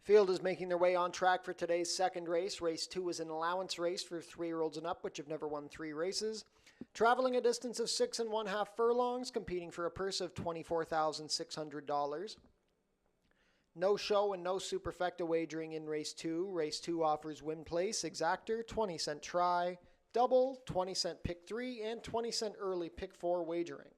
Field is making their way on track for today's second race. Race 2 is an allowance race for 3-year-olds and up, which have never won 3 races. Traveling a distance of 6 1/2 furlongs, competing for a purse of $24,600. No show and no superfecta wagering in race 2. Race 2 offers win place, exactor, 20-cent try, double, 20-cent pick 3, and 20-cent early pick 4 wagering.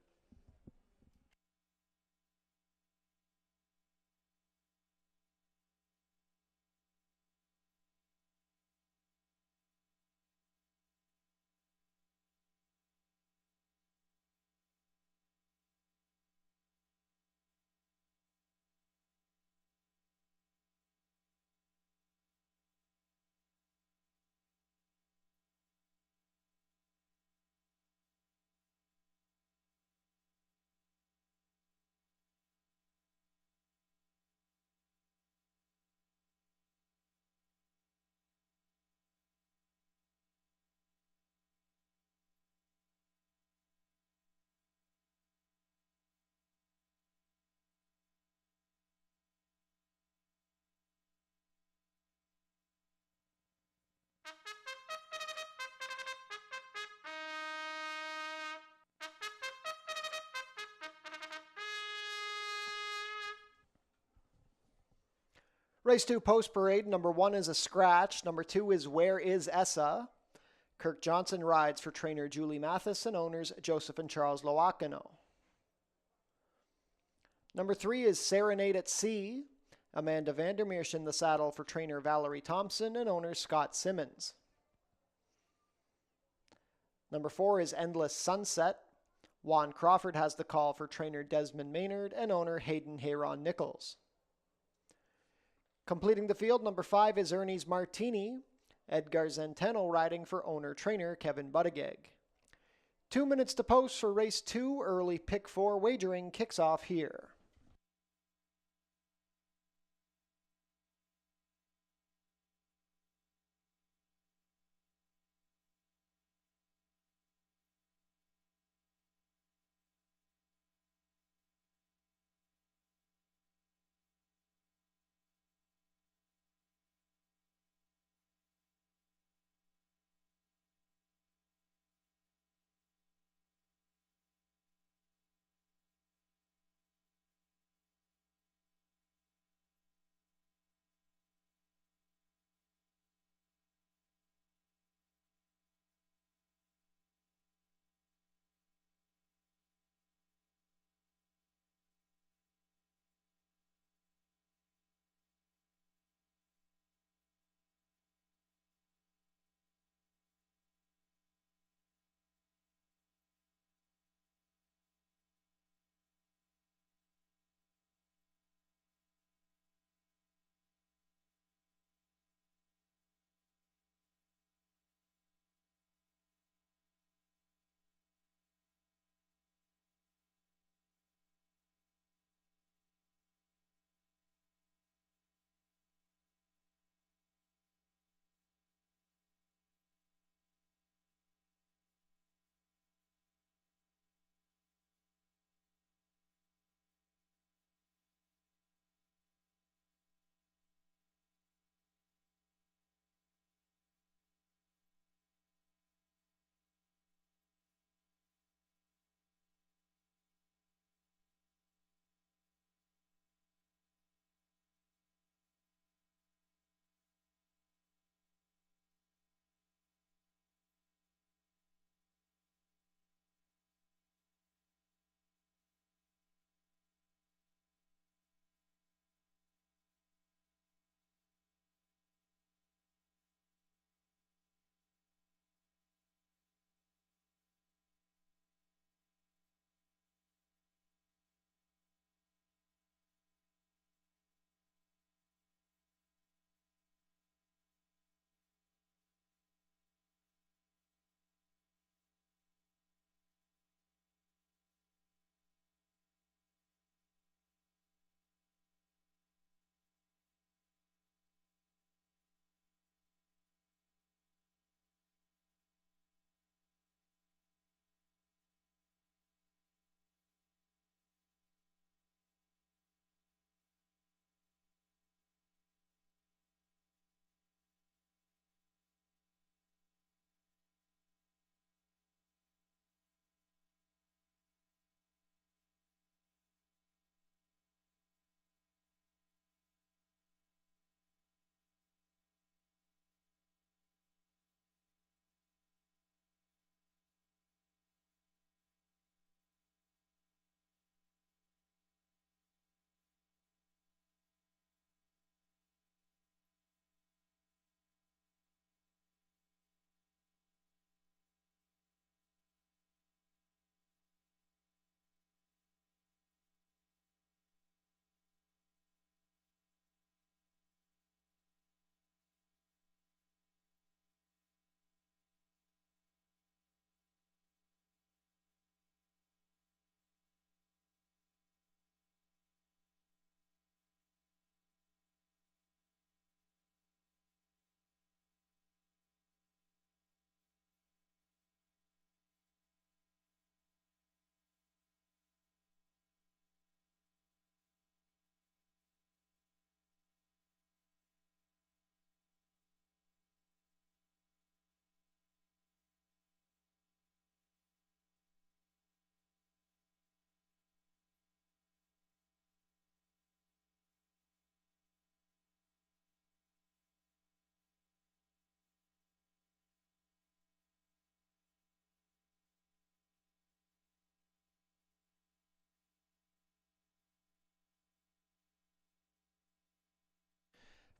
Race 2 post parade. Number 1 is a scratch. Number 2 is Where is Essa? Kirk Johnson rides for trainer Julie Mathis and owners Joseph and Charles Loacano. Number 3 is Serenade at Sea. Amanda Vandermeersch in the saddle for trainer Valerie Thompson and owner Scott Simmons. Number 4 is Endless Sunset. Juan Crawford has the call for trainer Desmond Maynard and owner Hayden Hayron Nichols. Completing the field, number 5 is Ernie's Martini. Edgar Zenteno riding for owner-trainer Kevin Buttigieg. 2 minutes to post for race 2. Early pick 4 wagering kicks off here.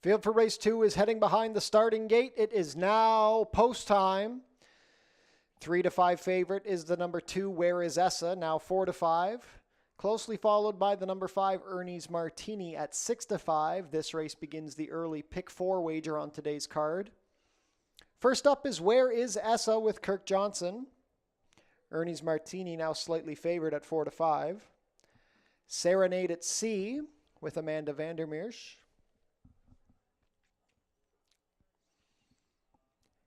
Field for race 2 is heading behind the starting gate. It is now post time. 3 to 5 favorite is the number 2, Where Is Essa, now 4 to 5. Closely followed by the number 5, Ernie's Martini at 6 to 5. This race begins the early pick 4 wager on today's card. First up is Where Is Essa with Kirk Johnson. Ernie's Martini now slightly favored at 4 to 5. Serenade at Sea with Amanda Vandermeersch.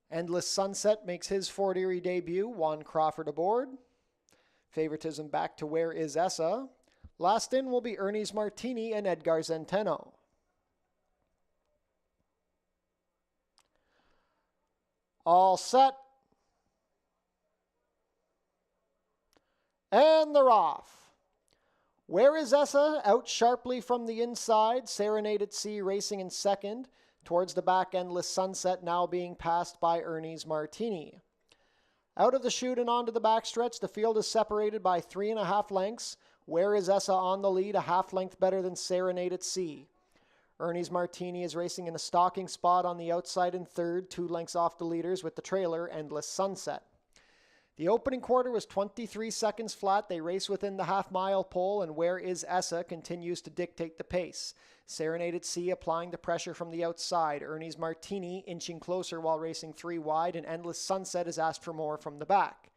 Endless Sunset makes his Fort Erie debut. Juan Crawford aboard. Favoritism back to Where Is Essa. Last in will be Ernie's Martini and Edgar Zenteno. All set. And they're off. Where Is Essa out sharply from the inside. Serenade at Sea racing in second. Towards the back, Endless Sunset now being passed by Ernie's Martini. Out of the chute and onto the backstretch, the field is separated by 3.5 lengths. Where Is Essa on the lead, a half length better than Serenade at Sea. Ernie's Martini is racing in a stalking spot on the outside in third, 2 lengths off the leaders with the trailer, Endless Sunset. The opening quarter was 23 seconds flat. They race within the half-mile pole, and Where Is Essa continues to dictate the pace. Serenade at Sea applying the pressure from the outside. Ernie's Martini inching closer while racing 3 wide, and Endless Sunset is asked for more from the back.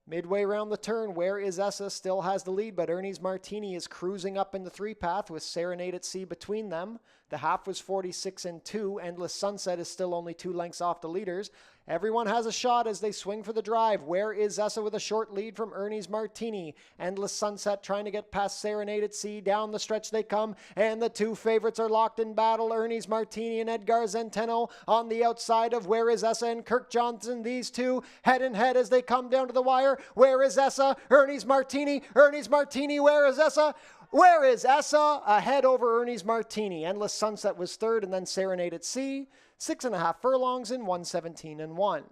Midway around the turn, Where Is Essa still has the lead, but Ernie's Martini is cruising up in the 3-path with Serenade at Sea between them. The half was 46 and 2. Endless Sunset is still only 2 lengths off the leaders. Everyone has a shot as they swing for the drive. Where Is Essa with a short lead from Ernie's Martini. Endless Sunset trying to get past Serenade at Sea. Down the stretch they come, and the 2 favorites are locked in battle. Ernie's Martini and Edgar Zenteno on the outside of Where Is Essa and Kirk Johnson. These 2 head and head as they come down to the wire. Where Is Essa? Ernie's Martini. Ernie's Martini. Where Is Essa? Where Is Essa? Ahead over Ernie's Martini. Endless Sunset was third, and then Serenade at Sea. 6.5 furlongs in 1:17 and 1.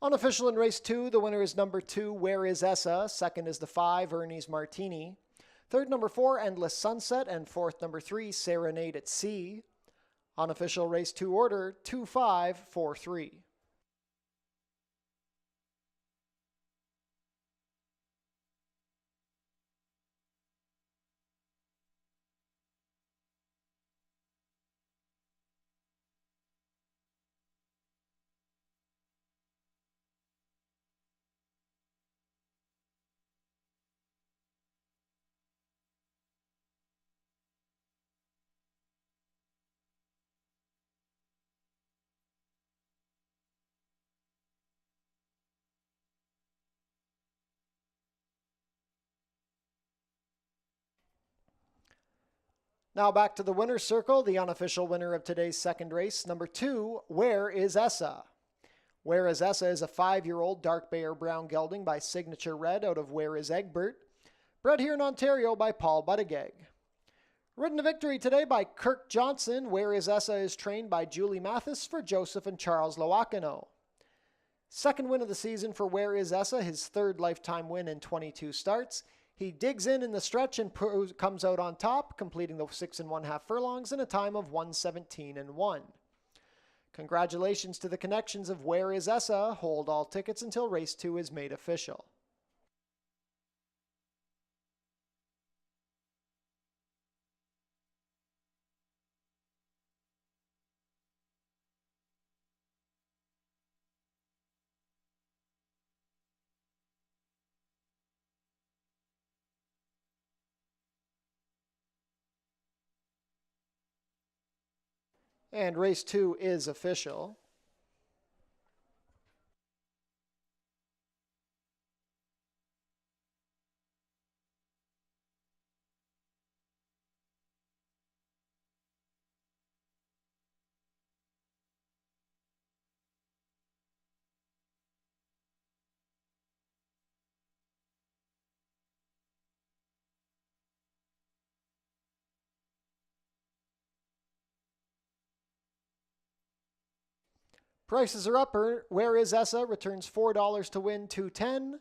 Unofficial in race 2, the winner is number 2, Where Is Essa. Second is the 5, Ernie's Martini. Third, number 4, Endless Sunset. And fourth, number 3, Serenade at Sea. Unofficial race 2 order, 2-5-4-3. Now back to the winner's circle, the unofficial winner of today's second race, number 2, Where Is Essa? Where Is Essa is a 5-year-old dark bay or brown gelding by Signature Red out of Where Is Egbert, bred here in Ontario by Paul Buttigieg. Ridden to victory today by Kirk Johnson. Where Is Essa is trained by Julie Mathis for Joseph and Charles Loakano. Second win of the season for Where Is Essa, his third lifetime win in 22 starts. He digs in the stretch and comes out on top, completing the 6 1/2 furlongs in a time of 1:17 and 1. Congratulations to the connections of Where Is Essa. Hold all tickets until race 2 is made official. And race 2 is official. Prices are up. Where is Essa? Returns $4 to win, 210.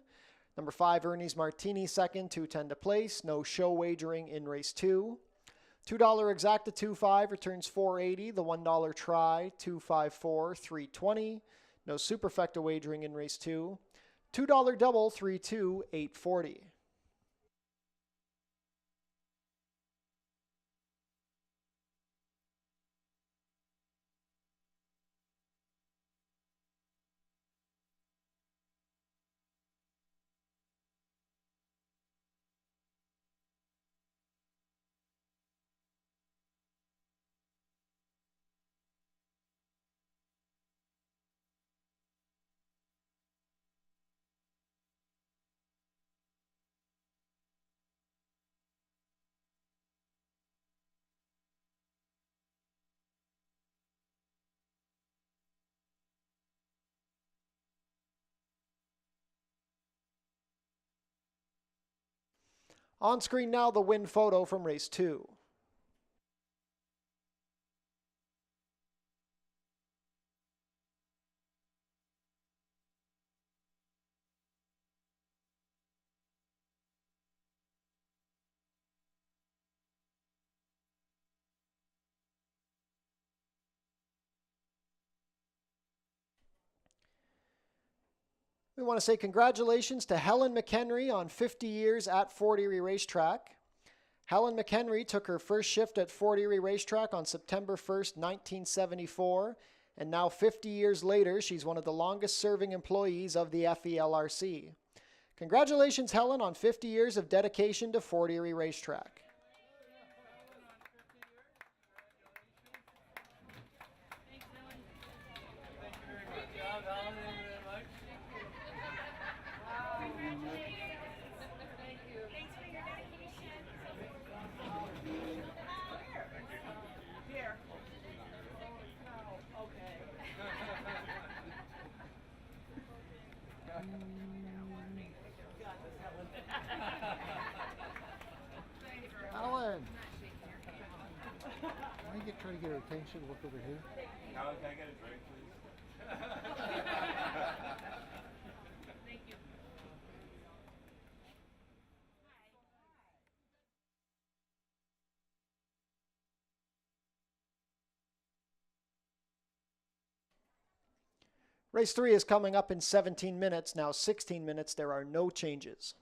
Number 5, Ernie's Martini second, 210 to place. No show wagering in race 2. $2 exacta 2.5 returns $4.80. The $1 try 2.54 $3.20. No superfecta wagering in race 2. $2 double 3.2 $8.40. On screen now, the win photo from race 2. We want to say congratulations to Helen McHenry on 50 years at Fort Erie Racetrack. Helen McHenry took her first shift at Fort Erie Racetrack on September 1st, 1974, and now 50 years later, she's one of the longest serving employees of the FELRC. Congratulations, Helen, on 50 years of dedication to Fort Erie Racetrack. Alan! Why you trying to get her attention? Look over here. Alan, can I get a drink, please? Thank you. Race 3 is coming up in 17 minutes. Now 16 minutes, there are no changes.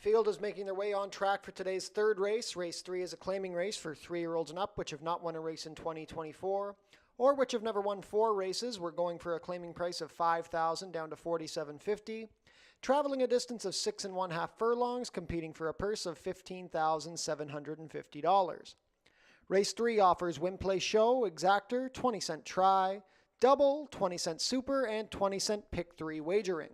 Field is making their way on track for today's third race. Race 3 is a claiming race for 3-year-olds and up, which have not won a race in 2024, or which have never won 4 races. We're going for a claiming price of $5,000 down to $4,750. Traveling a distance of 6 1/2 furlongs, competing for a purse of $15,750. Race 3 offers win, play, show, exactor, 20-cent try, double, 20-cent super, and 20-cent pick 3 wagering.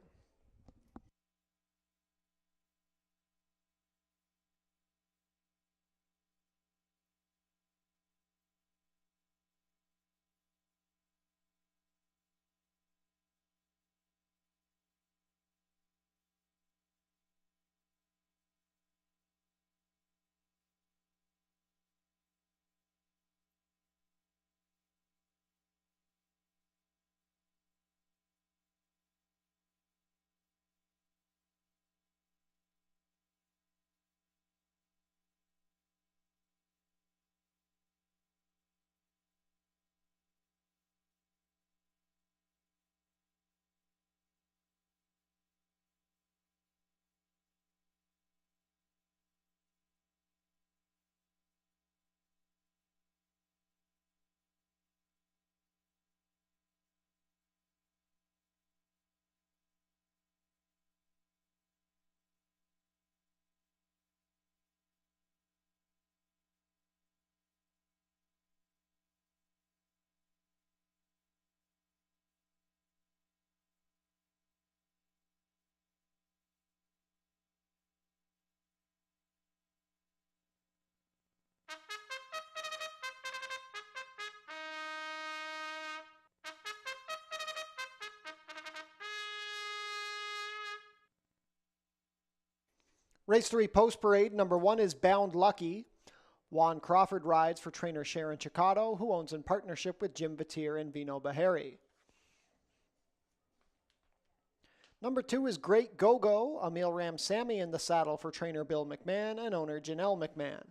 Race 3 post parade, number 1 is Bound Lucky. Juan Crawford rides for trainer Sharon Chicotto, who owns in partnership with Jim Batir and Vino Bahari. Number 2 is Great Go-Go, Emil Ramsamy in the saddle for trainer Bill McMahon and owner Janelle McMahon.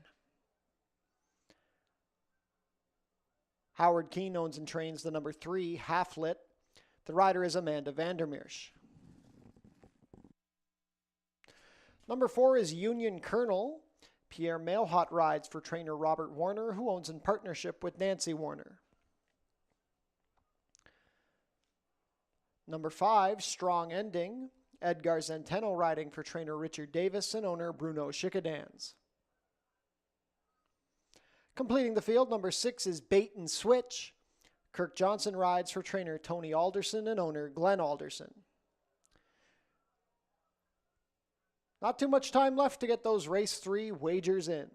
Howard Keene owns and trains the number 3, Half Lit. The rider is Amanda Vandermeersch. Number 4 is Union Colonel. Pierre Mailhot rides for trainer Robert Warner, who owns in partnership with Nancy Warner. Number 5, Strong Ending. Edgar Zenteno riding for trainer Richard Davis and owner Bruno Chickadans. Completing the field, number 6 is Bait and Switch. Kirk Johnson rides for trainer Tony Alderson and owner Glenn Alderson. Not too much time left to get those race 3 wagers in.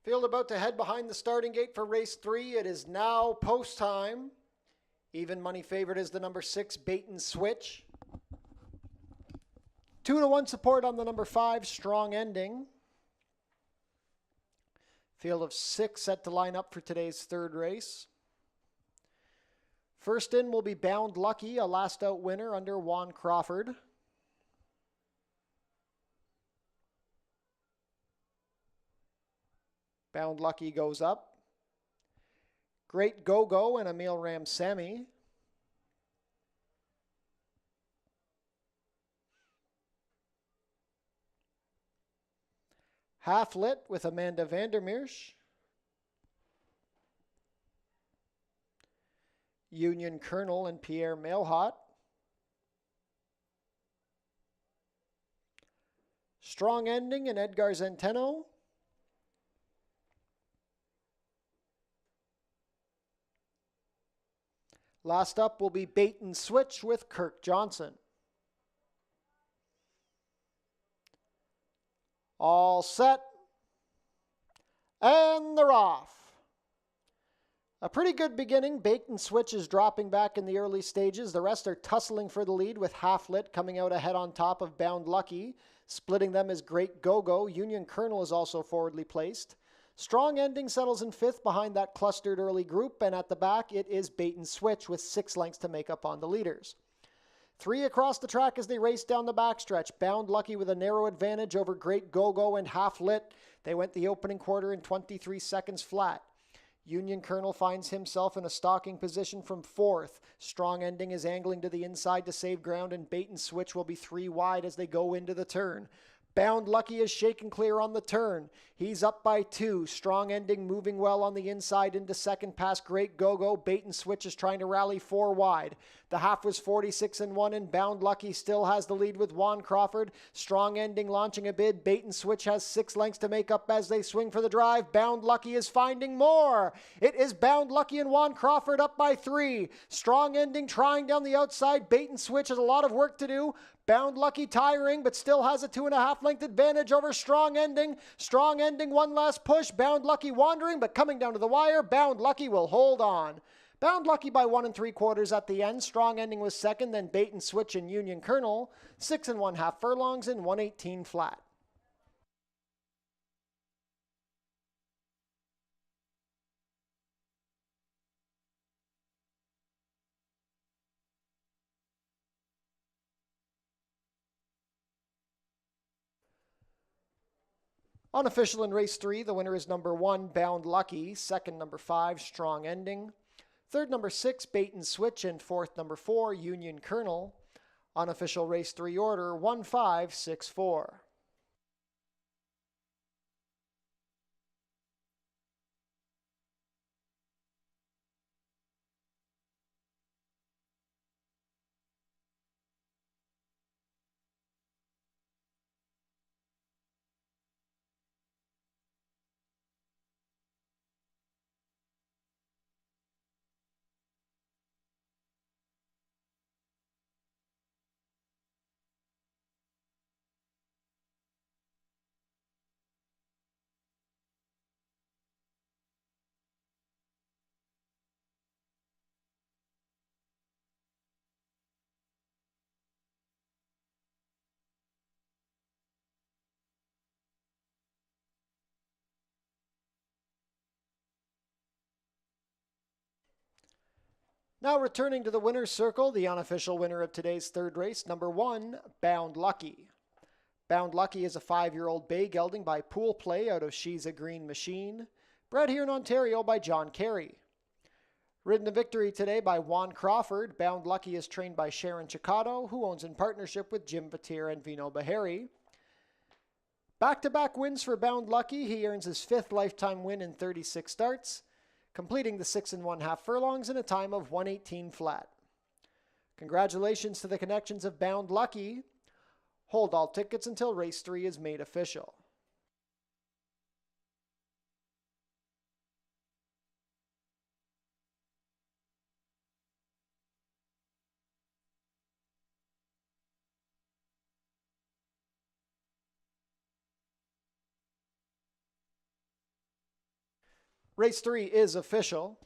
Field about to head behind the starting gate for race 3. It is now post time. Even money favorite is the number 6, Bait and Switch. 2-1 support on the number 5, Strong Ending. Field of 6 set to line up for today's third race. First in will be Bound Lucky, a last out winner under Juan Crawford. Bound Lucky goes up. Great Go-Go and Emil Ramsamy. Half Lit with Amanda Vandermeersch. Union Colonel and Pierre Mailhot. Strong Ending and Edgar Zenteno. Last up will be Bait and Switch with Kirk Johnson. All set. And they're off. A pretty good beginning. Bait and Switch is dropping back in the early stages. The rest are tussling for the lead with Half Lit coming out ahead on top of Bound Lucky. Splitting them is Great Go-Go. Union Colonel is also forwardly placed. Strong Ending settles in 5th behind that clustered early group, and at the back it is Bait and Switch with 6 lengths to make up on the leaders. 3 across the track as they race down the backstretch. Bound Lucky with a narrow advantage over Great Go-Go and Half Lit. They went the opening quarter in 23 seconds flat. Union Colonel finds himself in a stalking position from 4th. Strong Ending is angling to the inside to save ground, and Bait and Switch will be 3 wide as they go into the turn. Bound Lucky is shaken clear on the turn. He's up by 2. Strong Ending moving well on the inside into second past Great Go-Go. Bait and Switch is trying to rally 4 wide. The half was 46-1, and Bound Lucky still has the lead with Juan Crawford. Strong Ending launching a bid. Bait and Switch has 6 lengths to make up as they swing for the drive. Bound Lucky is finding more. It is Bound Lucky and Juan Crawford up by 3. Strong Ending trying down the outside. Bait and Switch has a lot of work to do. Bound Lucky tiring, but still has a 2.5 length advantage over Strong Ending. Strong Ending one last push. Bound Lucky wandering, but coming down to the wire. Bound Lucky will hold on. Bound Lucky by 1 3/4 at the end. Strong Ending was second, then Bait and Switch and Union Colonel. 6 1/2 furlongs and 118 flat. Unofficial in race 3, the winner is number 1, Bound Lucky. Second, number 5, Strong Ending. Third, number 6, Bait and Switch. And fourth, number 4, Union Colonel. Unofficial race 3 order, 1, 5, 6, 4. Now returning to the winner's circle, the unofficial winner of today's third race, number 1, Bound Lucky. Bound Lucky is a 5-year-old bay gelding by Pool Play out of She's a Green Machine, bred here in Ontario by John Carey. Ridden to victory today by Juan Crawford, Bound Lucky is trained by Sharon Chicado, who owns in partnership with Jim Vatir and Vino Bahari. Back-to-back wins for Bound Lucky. He earns his 5th lifetime win in 36 starts, completing the 6 1/2 furlongs in a time of 118 flat. Congratulations to the connections of Bound Lucky. Hold all tickets until race 3 is made official. Race 3 is official.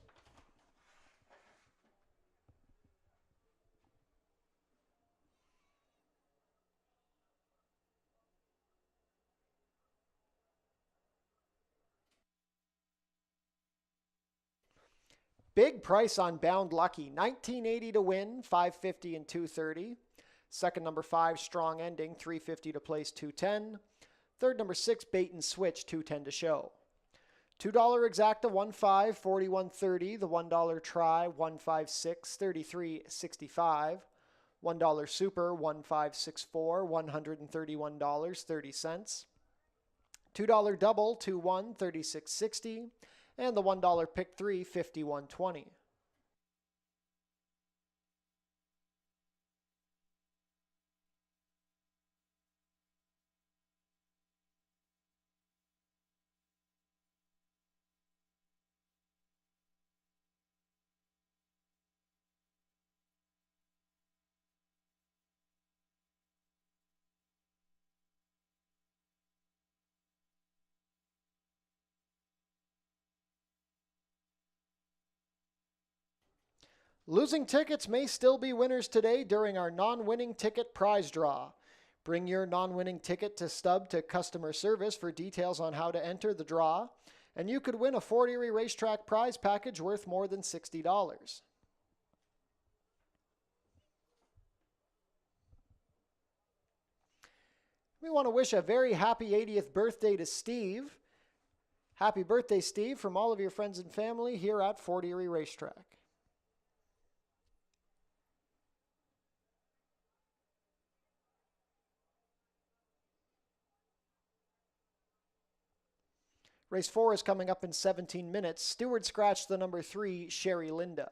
Big price on Bound Lucky, 1980 to win, 550 and 230. Second, number 5, Strong Ending, 350 to place, 210. Third, number 6, Bait and Switch, 210 to show. $2 exacta, 1.5, 41.30. The $1 try, 156, 33.65. $1 super, 1564, $131.30. $2 double, 2-1, 36.60. And the $1 pick 3, 51.20. Losing tickets may still be winners today during our non-winning ticket prize draw. Bring your non-winning ticket to Stub to customer service for details on how to enter the draw, and you could win a Fort Erie Racetrack prize package worth more than $60. We want to wish a very happy 80th birthday to Steve. Happy birthday, Steve, from all of your friends and family here at Fort Erie Racetrack. Race 4 is coming up in 17 minutes. Stewart scratched the number 3, Sherry Linda.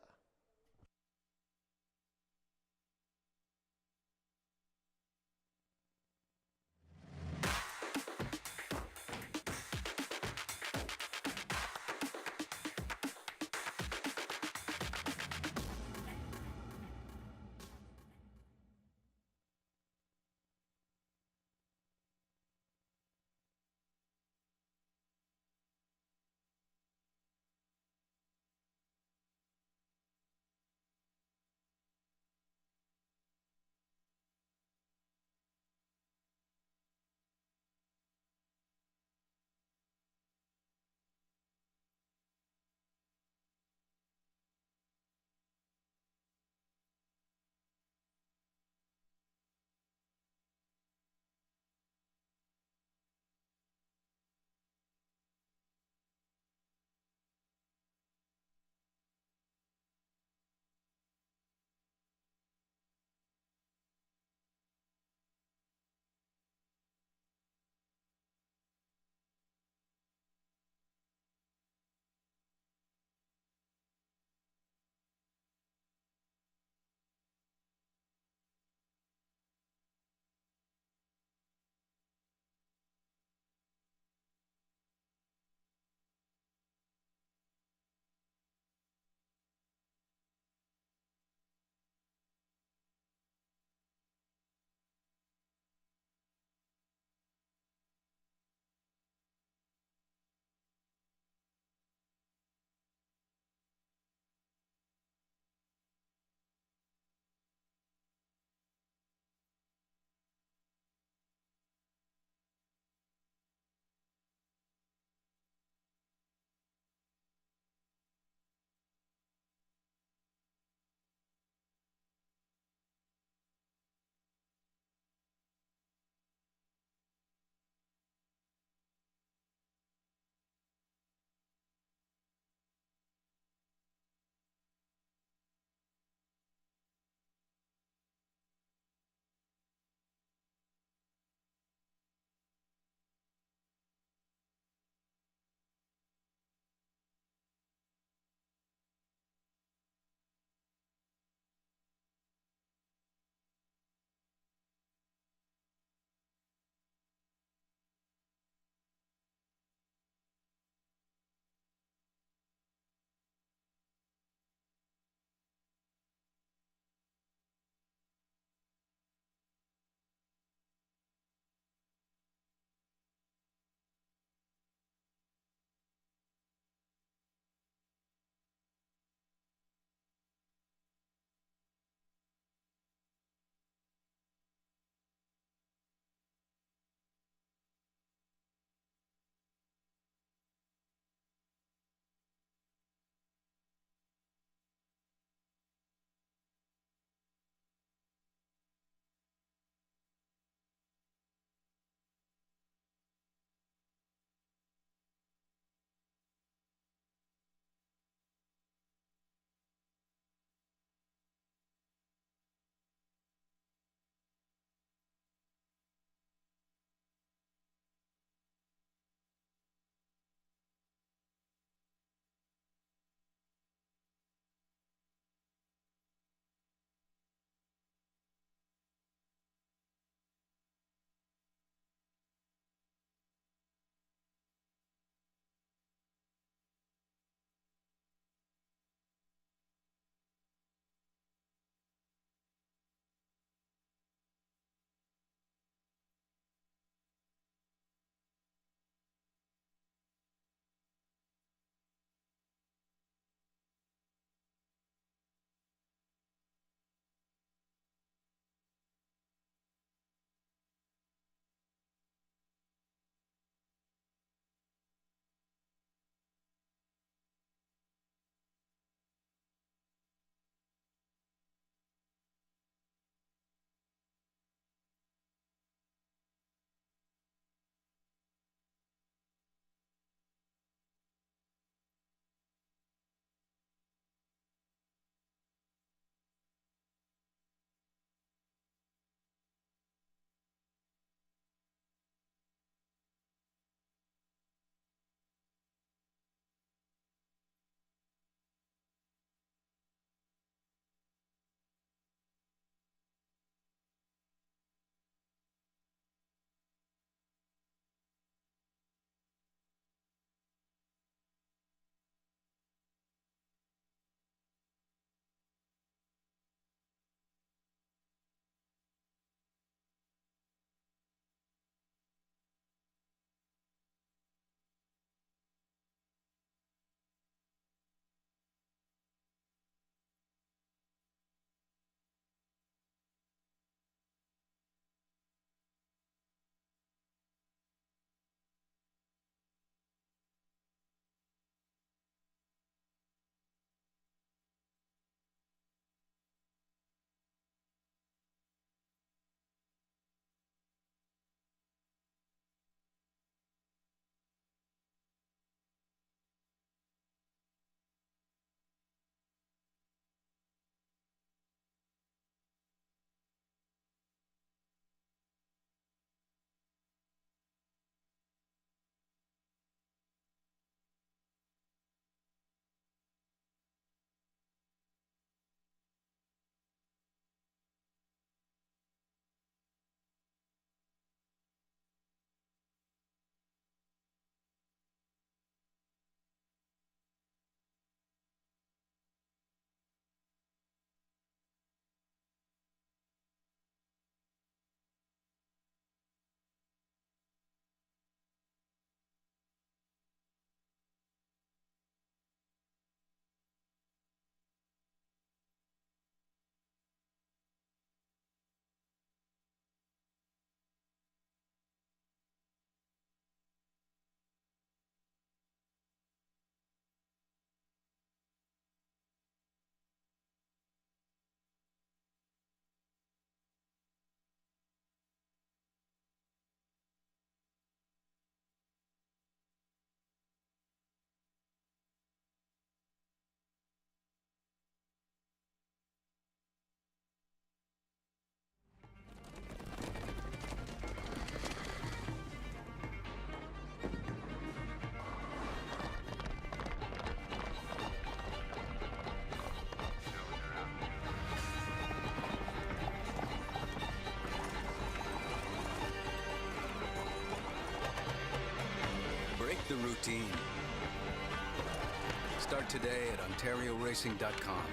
the routine. Start today at OntarioRacing.com.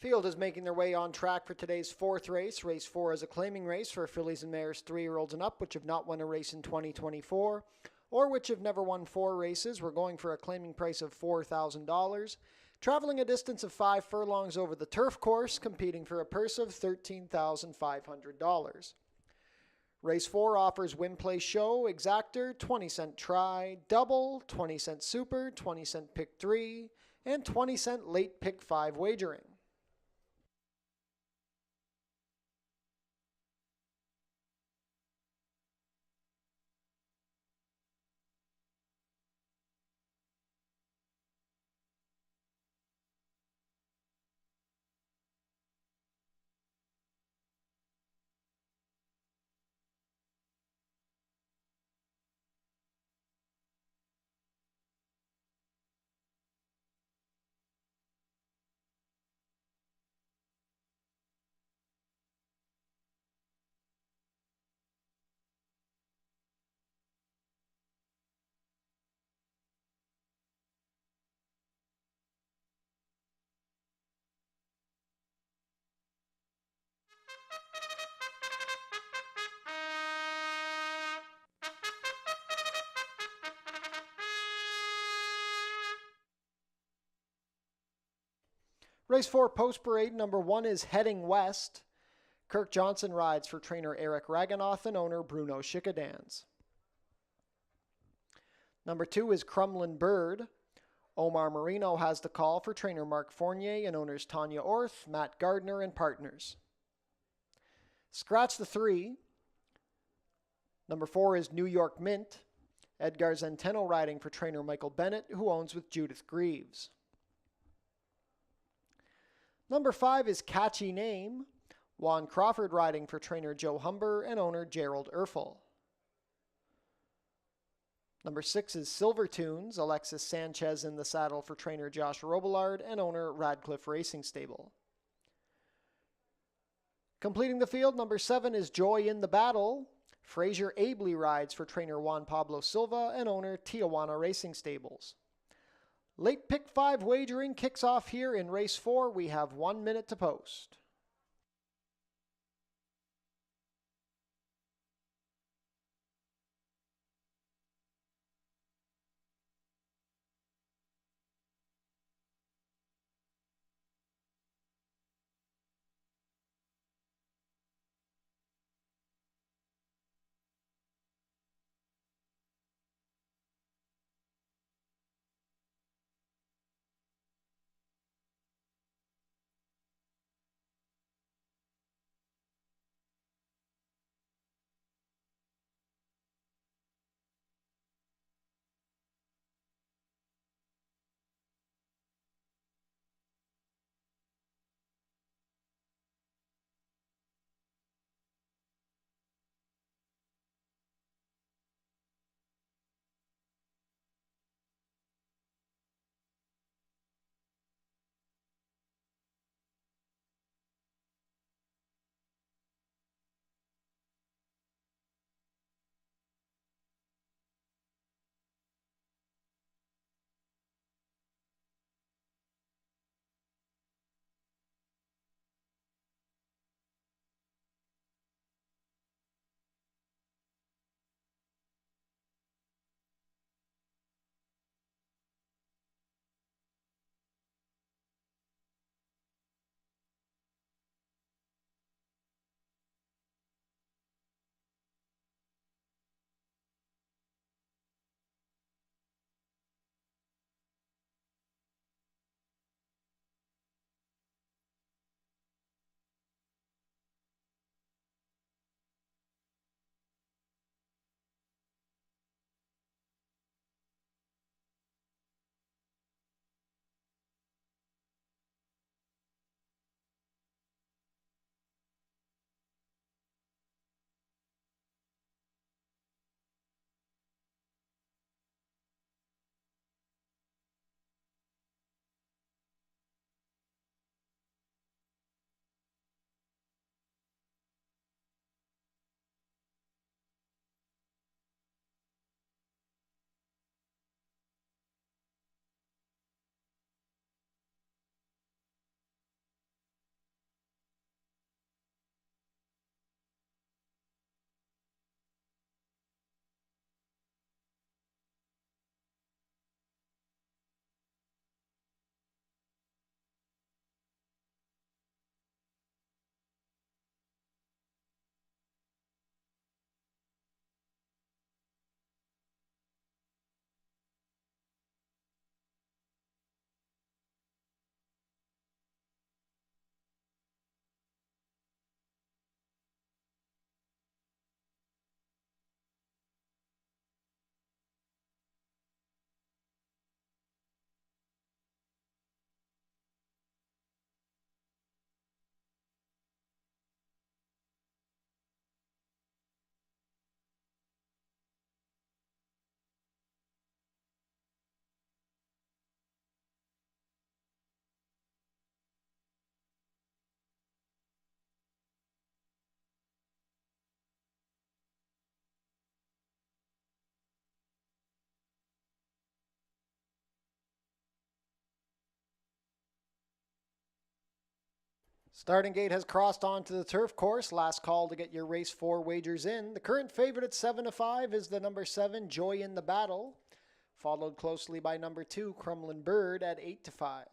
Field is making their way on track for today's fourth race. Race 4 is a claiming race for fillies and mares 3-year-olds and up, which have not won a race in 2024, or which have never won 4 races. We're going for a claiming price of $4,000. Traveling a distance of 5 furlongs over the turf course, competing for a purse of $13,500. Race 4 offers win, play, show, exactor, 20-cent try, double, 20-cent super, 20-cent pick 3, and 20-cent late pick 5 wagering. Race 4 Post Parade, number 1 is Heading West. Kirk Johnson rides for trainer Eric Raganoff and owner Bruno Schickadans. Number 2 is Crumlin Bird. Omar Marino has the call for trainer Mark Fournier and owners Tanya Orth, Matt Gardner, and partners. Scratch the 3. Number 4 is New York Mint. Edgar Zenteno riding for trainer Michael Bennett, who owns with Judith Greaves. Number 5 is Catchy Name. Juan Crawford riding for trainer Joe Humber and owner Gerald Erfel. Number 6 is Silver Tunes. Alexis Sanchez in the saddle for trainer Josh Robillard and owner Radcliffe Racing Stable. Completing the field, number 7 is Joy in the Battle. Fraser Abley rides for trainer Juan Pablo Silva and owner Tijuana Racing Stables. Late pick 5 wagering kicks off here in race 4. We have 1 minute to post. Starting gate has crossed onto the turf course. Last call to get your race 4 wagers in. The current favorite at 7-5 is the number 7, Joy in the Battle, followed closely by number 2, Crumlin Bird at 8-5.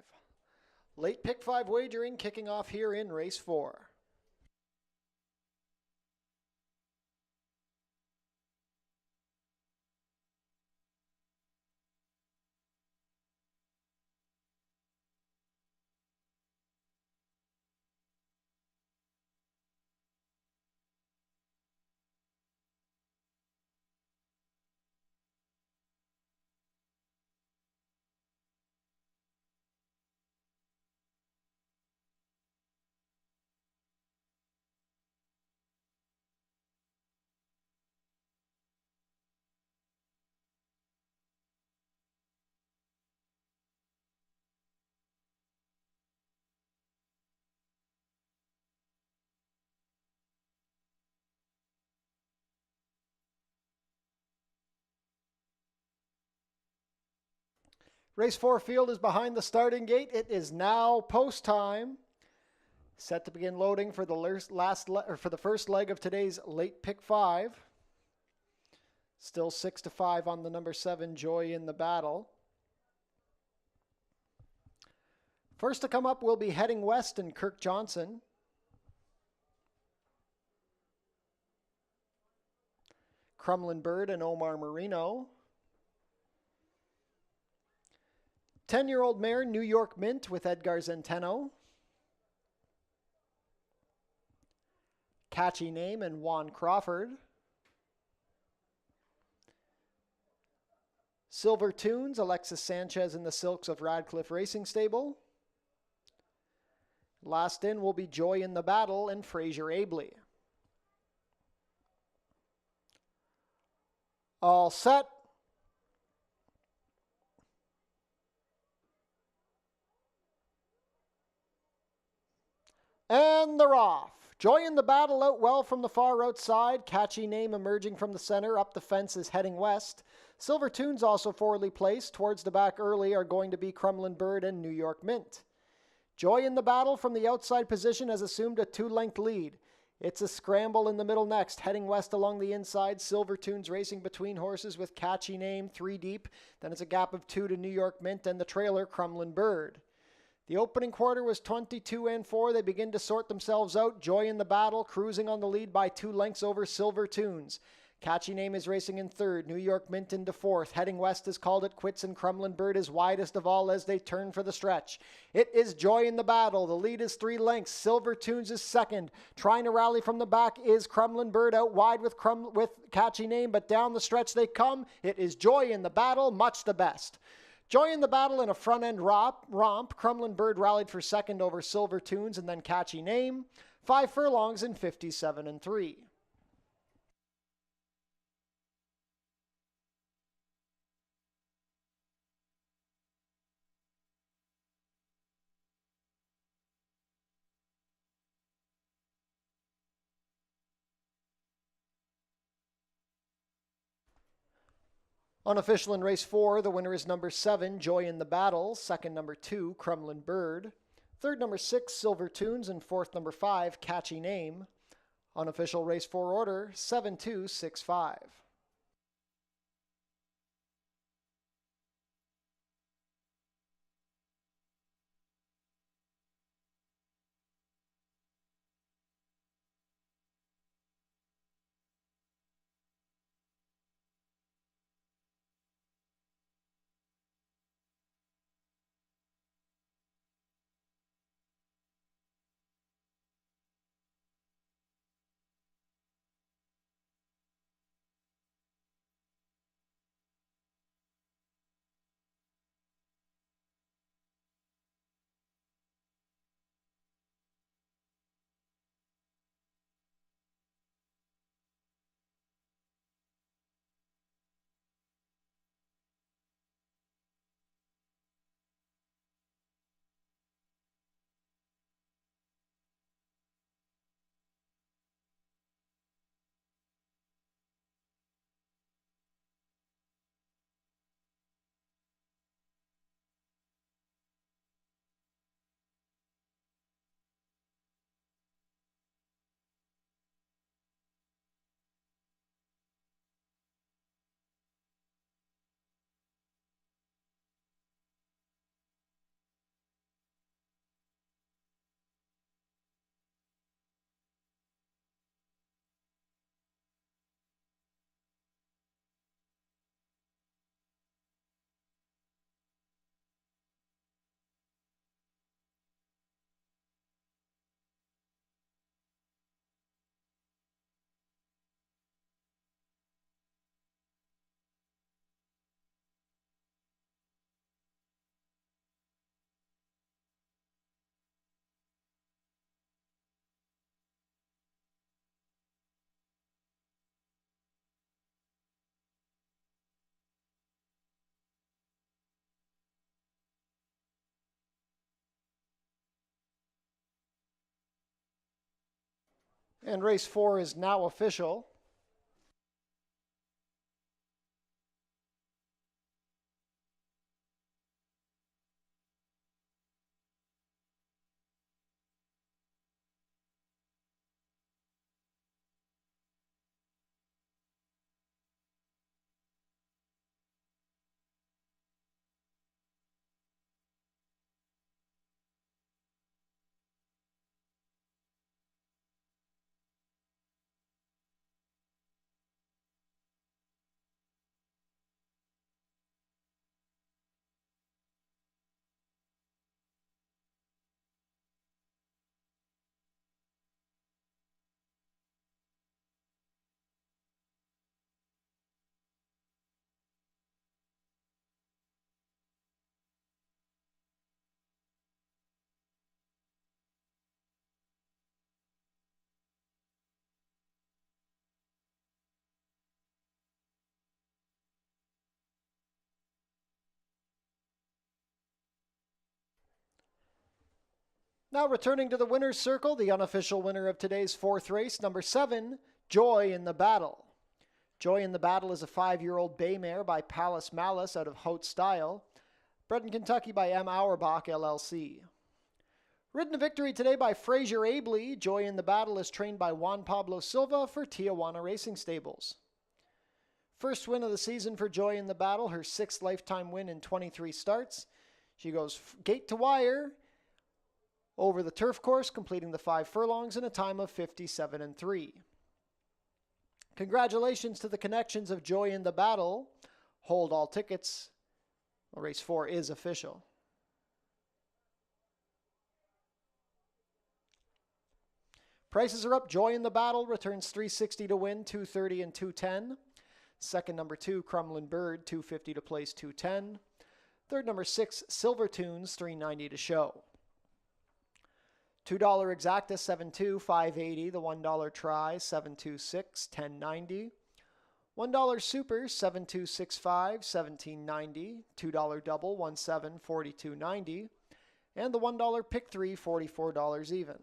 Late pick 5 wagering kicking off here in race 4. Race 4 field is behind the starting gate. It is now post time. Set to begin loading for the first leg of today's late pick 5. Still 6-5 on the number 7, Joy in the Battle. First to come up will be Heading West and Kirk Johnson. Crumlin Bird and Omar Marino. 10-year-old mare New York Mint with Edgar Zenteno. Catchy Name and Juan Crawford. Silver Tunes, Alexis Sanchez and the Silks of Radcliffe Racing Stable. Last in will be Joy in the Battle and Fraser Abley. All set. And they're off. Joy in the Battle out well from the far outside. Catchy Name emerging from the center. Up the fence is Heading West. Silver Tunes also forwardly placed. Towards the back early are going to be Crumlin Bird and New York Mint. Joy in the Battle from the outside position has assumed a 2-length lead. It's a scramble in the middle next. Heading West along the inside. Silver Tunes racing between horses with Catchy Name 3 deep. Then it's a gap of 2 to New York Mint and the trailer Crumlin Bird. The opening quarter was 22-4. They begin to sort themselves out. Joy in the Battle cruising on the lead by 2 lengths over Silver Tunes. Catchy Name is racing in third. New York Mint into fourth. Heading West has called it quits and Crumlin Bird is widest of all as they turn for the stretch. It is Joy in the Battle. The lead is 3 lengths. Silver Tunes is second. Trying to rally from the back is Crumlin Bird out wide with Catchy Name, but down the stretch they come. It is Joy in the Battle, much the best. Joy in the Battle in a front-end romp. Crumlin Bird rallied for second over Silver Tunes and then Catchy Name. 5 furlongs in 57-3. Unofficial in race 4, the winner is number 7, Joy in the Battle. Second, number 2, Crumlin Bird. Third, number 6, Silver Tunes. And fourth, number 5, Catchy Name. Unofficial race 4 order, 7-2-6-5. And race 4 is now official. Now returning to the winner's circle, the unofficial winner of today's 4th race, number 7, Joy in the Battle. Joy in the Battle is a 5-year-old bay mare by Palace Malice out of Haute Style, bred in Kentucky by M. Auerbach, LLC. Ridden to victory today by Fraser Abley, Joy in the Battle is trained by Juan Pablo Silva for Tijuana Racing Stables. First win of the season for Joy in the Battle, her 6th lifetime win in 23 starts. She goes gate to wire over the turf course, completing the 5 furlongs in a time of 57-3. Congratulations to the connections of Joy in the Battle. Hold all tickets. Well, race 4 is official. Prices are up. Joy in the Battle returns $360 to win, $230 and $210. Second, number 2, Crumlin Bird, $250 to place, $210. Third, number 6, Silver Tunes, $390 to show. $2 exacta, $7.2, $5.80. The $1 try, $7.26, $10.90. $1 super, $7.265, $17.90. $2 double, $1.7, $42.90. And the $1 pick 3, $44 even.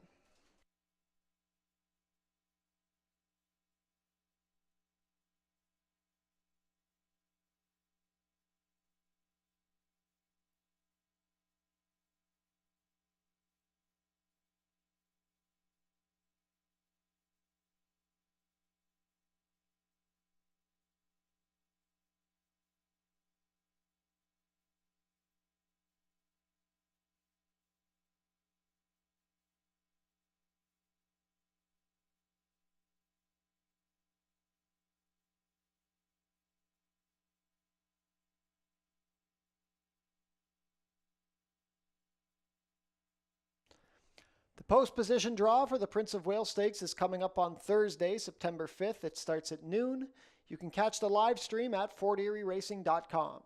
The post position draw for the Prince of Wales Stakes is coming up on Thursday, September 5th. It starts at noon. You can catch the live stream at FortErieRacing.com.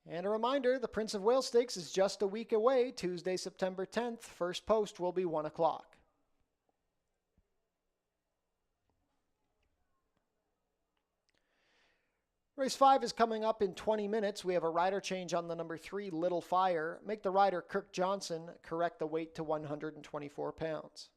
And a reminder, the Prince of Wales Stakes is just a week away, Tuesday, September 10th. First post will be 1 o'clock. Race 5 is coming up in 20 minutes. We have a rider change on the number 3, Little Fire. Make the rider Kirk Johnson correct the weight to 124 pounds.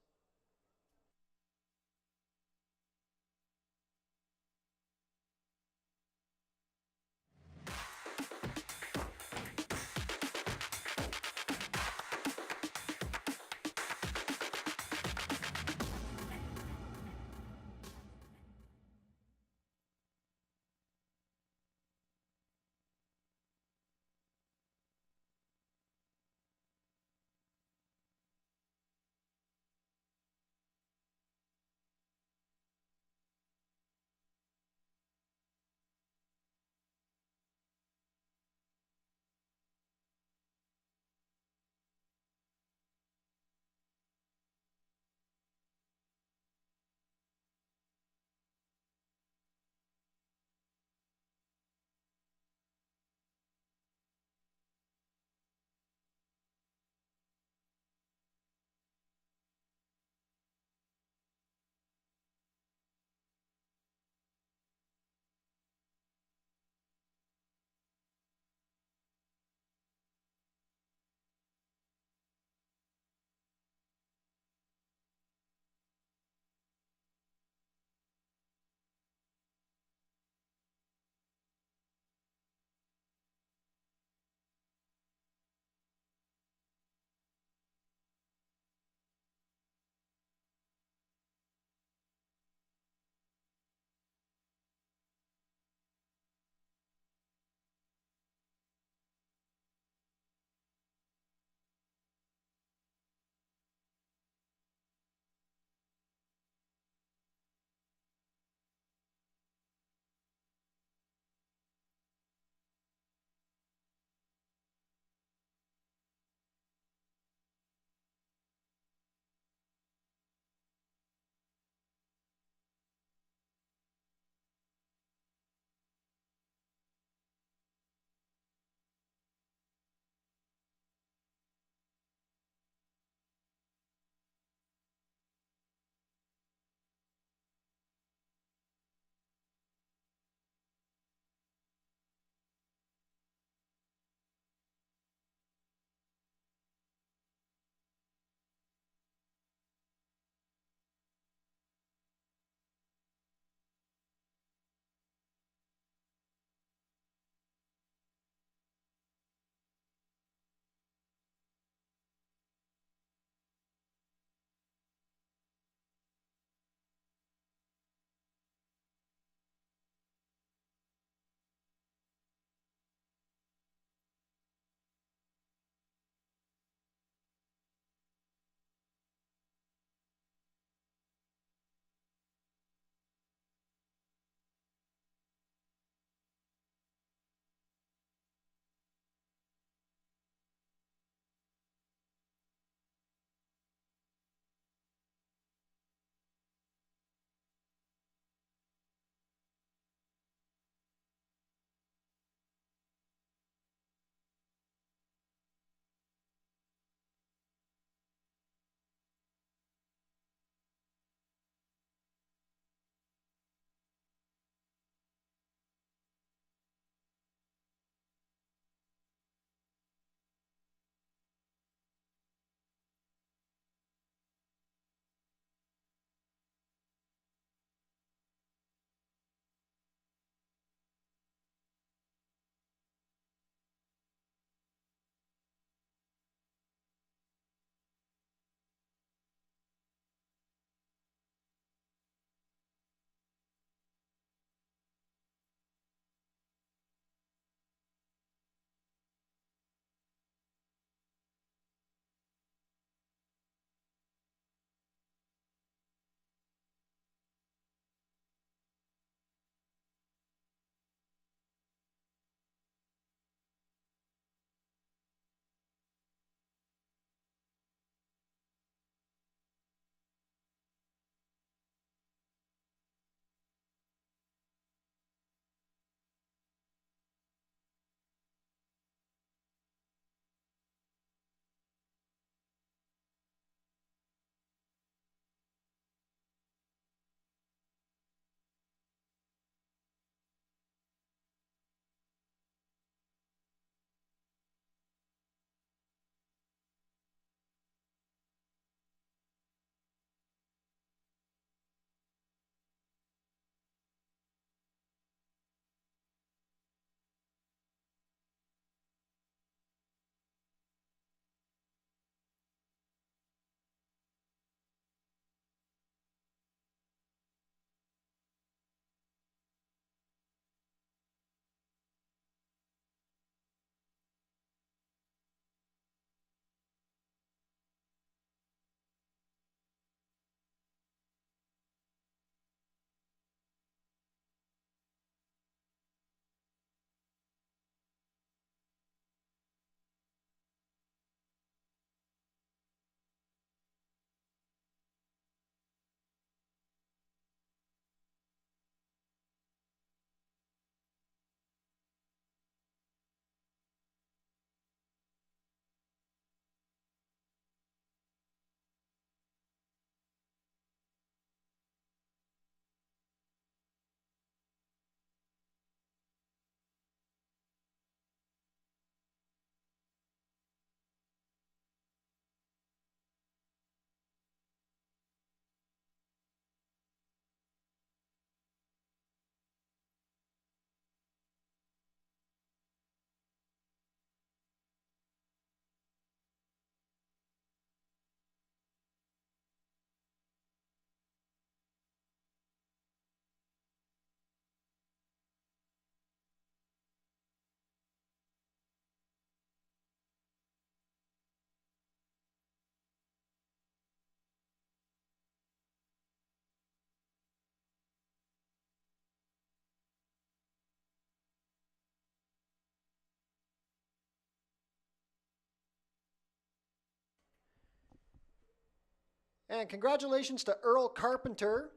And congratulations to Earl Carpenter,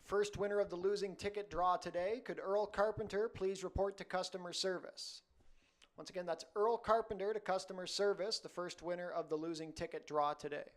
first winner of the losing ticket draw today. Could Earl Carpenter please report to customer service? Once again, that's Earl Carpenter to customer service, the first winner of the losing ticket draw today.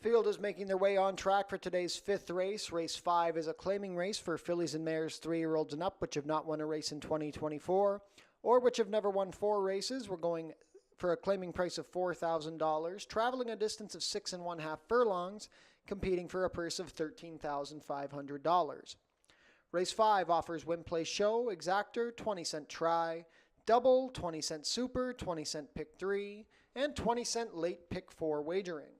Field is making their way on track for today's fifth race. Race 5 is a claiming race for fillies and mares 3-year-olds and up, which have not won a race in 2024, or which have never won 4 races. We're going for a claiming price of $4,000, traveling a distance of 6 1/2 furlongs, competing for a purse of $13,500. Race 5 offers win, play, show, exactor, 20-cent try, double, 20-cent super, 20-cent pick 3, and 20-cent late pick 4 wagering.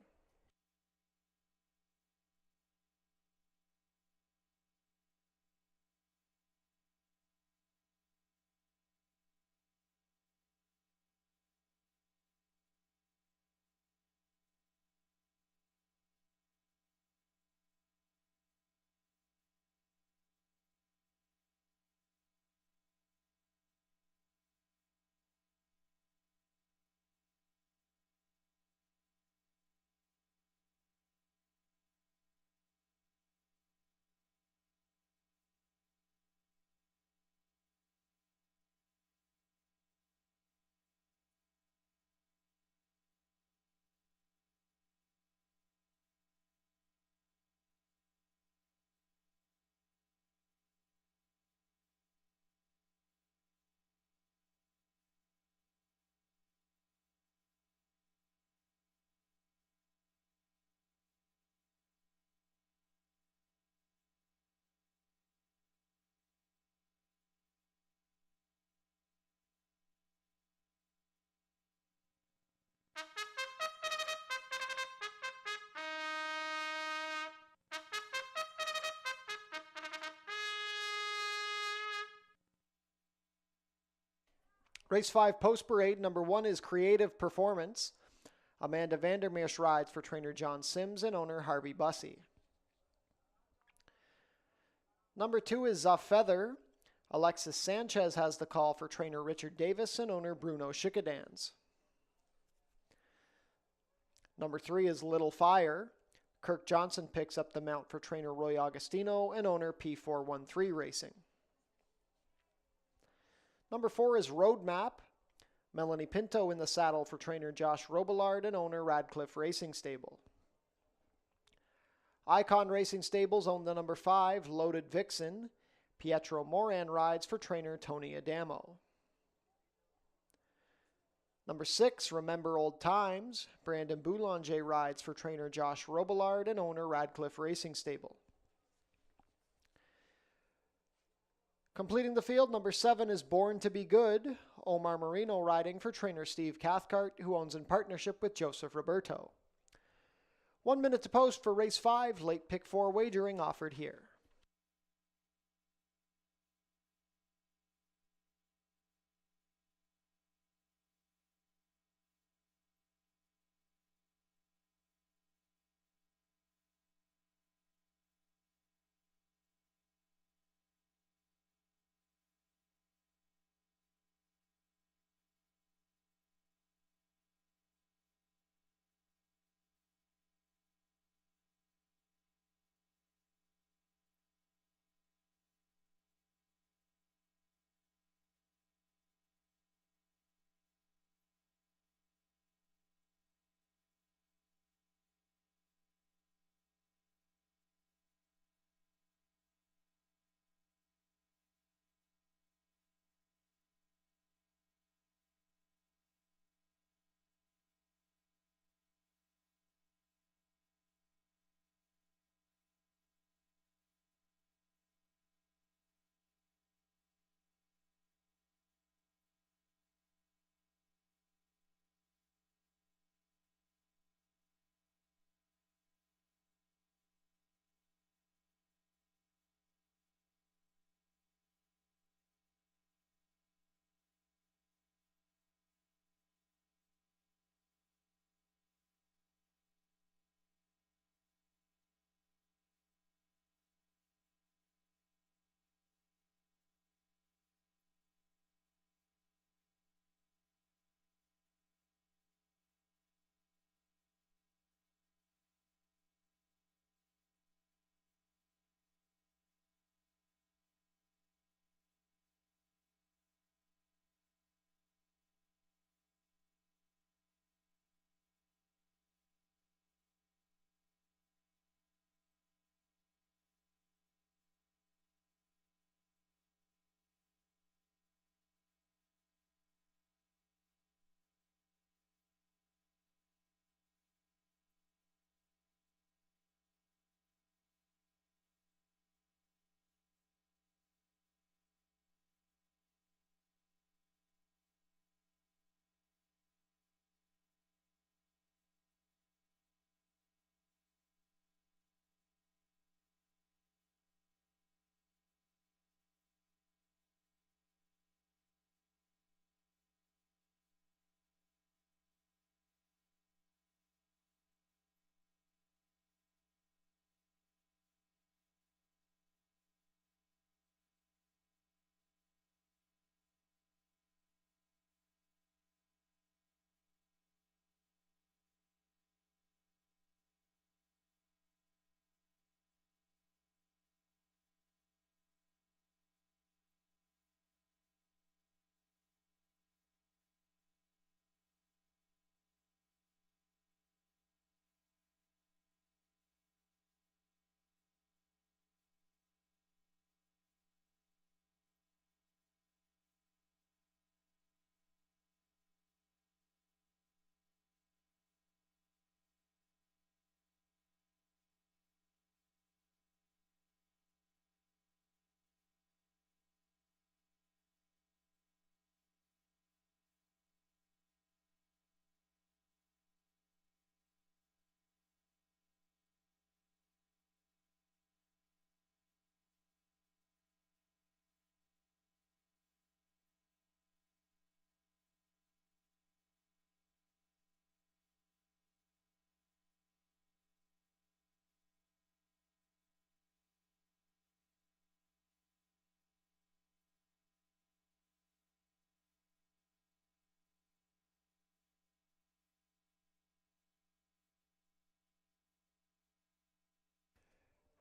Race 5 post parade, number 1 is Creative Performance. Amanda Vandermeersch rides for trainer John Sims and owner Harvey Bussey. Number 2 is Feather. Alexis Sanchez has the call for trainer Richard Davis and owner Bruno Schickadans. Number 3 is Little Fire. Kirk Johnson picks up the mount for trainer Roy Augustino and owner P413 Racing. Number 4 is Roadmap. Melanie Pinto in the saddle for trainer Josh Robillard and owner Radcliffe Racing Stable. Icon Racing Stables own the number 5, Loaded Vixen. Pietro Moran rides for trainer Tony Adamo. Number 6, Remember Old Times. Brandon Boulanger rides for trainer Josh Robillard and owner Radcliffe Racing Stable. Completing the field, number 7 is Born to Be Good. Omar Marino riding for trainer Steve Cathcart, who owns in partnership with Joseph Roberto. 1 minute to post for race 5, late pick 4 wagering offered here.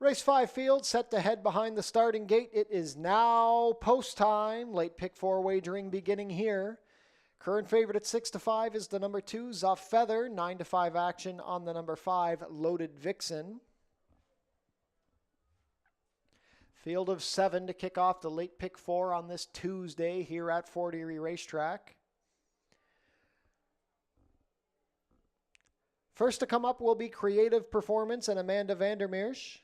Race 5 field set to head behind the starting gate. It is now post time. Late pick 4 wagering beginning here. Current favorite at 6-5 is the number 2, Zoff Feather. 9-5 action on the number 5, Loaded Vixen. Field of 7 to kick off the late pick 4 on this Tuesday here at Fort Erie Racetrack. First to come up will be Creative Performance and Amanda Vandermeersch.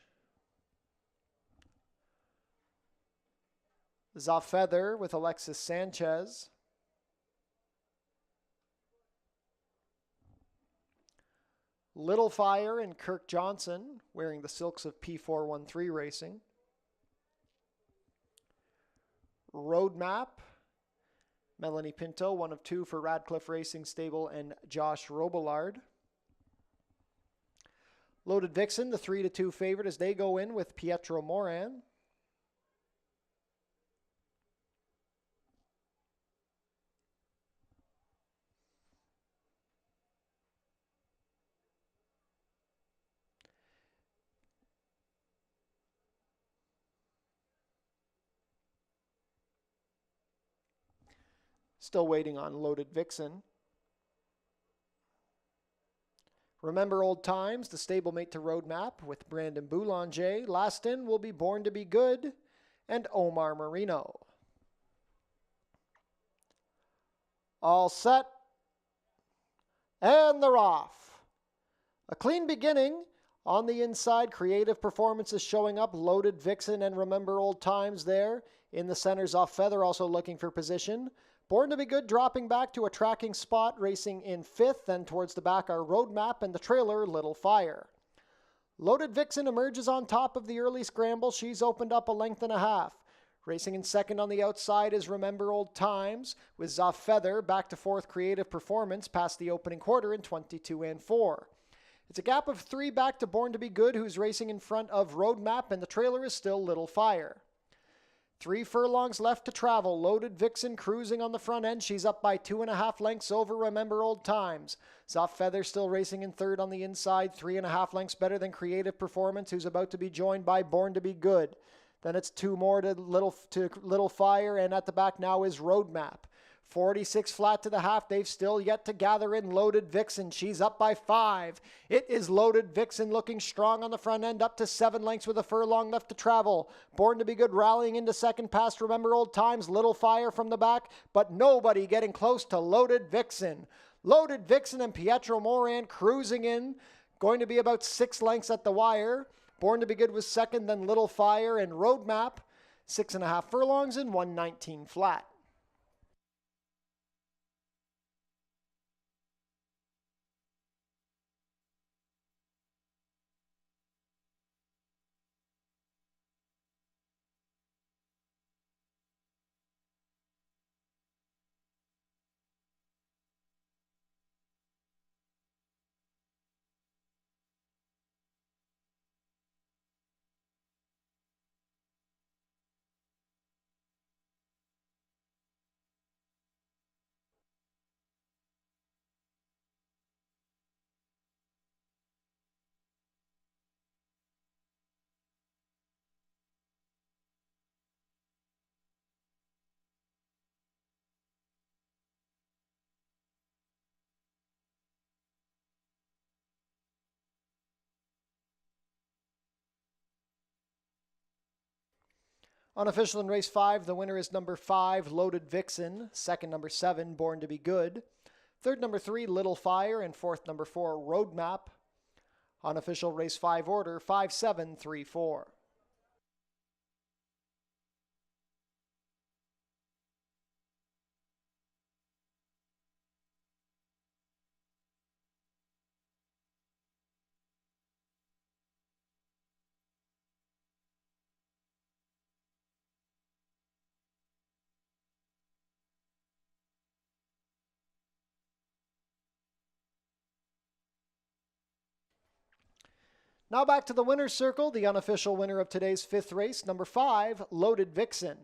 Zoff Feather with Alexis Sanchez. Little Fire and Kirk Johnson wearing the silks of P413 Racing. Roadmap, Melanie Pinto, 1 of 2 for Radcliffe Racing Stable and Josh Robillard. Loaded Vixen, the 3-2 favorite as they go in with Pietro Moran. Still waiting on Loaded Vixen. Remember Old Times, the stablemate to Roadmap with Brandon Boulanger. Last in will be Born to be Good and Omar Marino. All set. And they're off. A clean beginning. On the inside, Creative Performances showing up. Loaded Vixen and Remember Old Times there. In the center, Zoff Feather also looking for position. Born to be Good dropping back to a tracking spot, racing in 5th. Then towards the back are Roadmap and the trailer, Little Fire. Loaded Vixen emerges on top of the early scramble. She's opened up a length and a half. Racing in second on the outside is Remember Old Times, with Zoff Feather back to 4th Creative Performance past the opening quarter in 22 and 4. It's a gap of 3 back to Born to be Good, who's racing in front of Roadmap, and the trailer is still Little Fire. 3 furlongs left to travel. Loaded Vixen cruising on the front end. She's up by 2.5 lengths over Remember Old Times. Zoff Feather still racing in third on the inside. 3.5 lengths better than Creative Performance, who's about to be joined by Born to be Good. Then it's 2 more to Little Fire, and at the back now is Roadmap. 46 flat to the half. They've still yet to gather in Loaded Vixen. She's up by 5. It is Loaded Vixen looking strong on the front end, up to 7 lengths with a furlong left to travel. Born to be Good rallying into second past Remember Old Times. Little Fire from the back, but nobody getting close to Loaded Vixen. Loaded Vixen and Pietro Moran cruising in. Going to be about 6 lengths at the wire. Born to be Good was second, then Little Fire and Roadmap. 6.5 furlongs and 119 flat. Unofficial in race 5, the winner is number 5, Loaded Vixen. Second, number 7, Born to be Good. Third, number 3, Little Fire. And fourth, number 4, Roadmap. Unofficial race 5 order, 5-7-3-4. Now back to the winner's circle, the unofficial winner of today's 5th race, number 5, Loaded Vixen.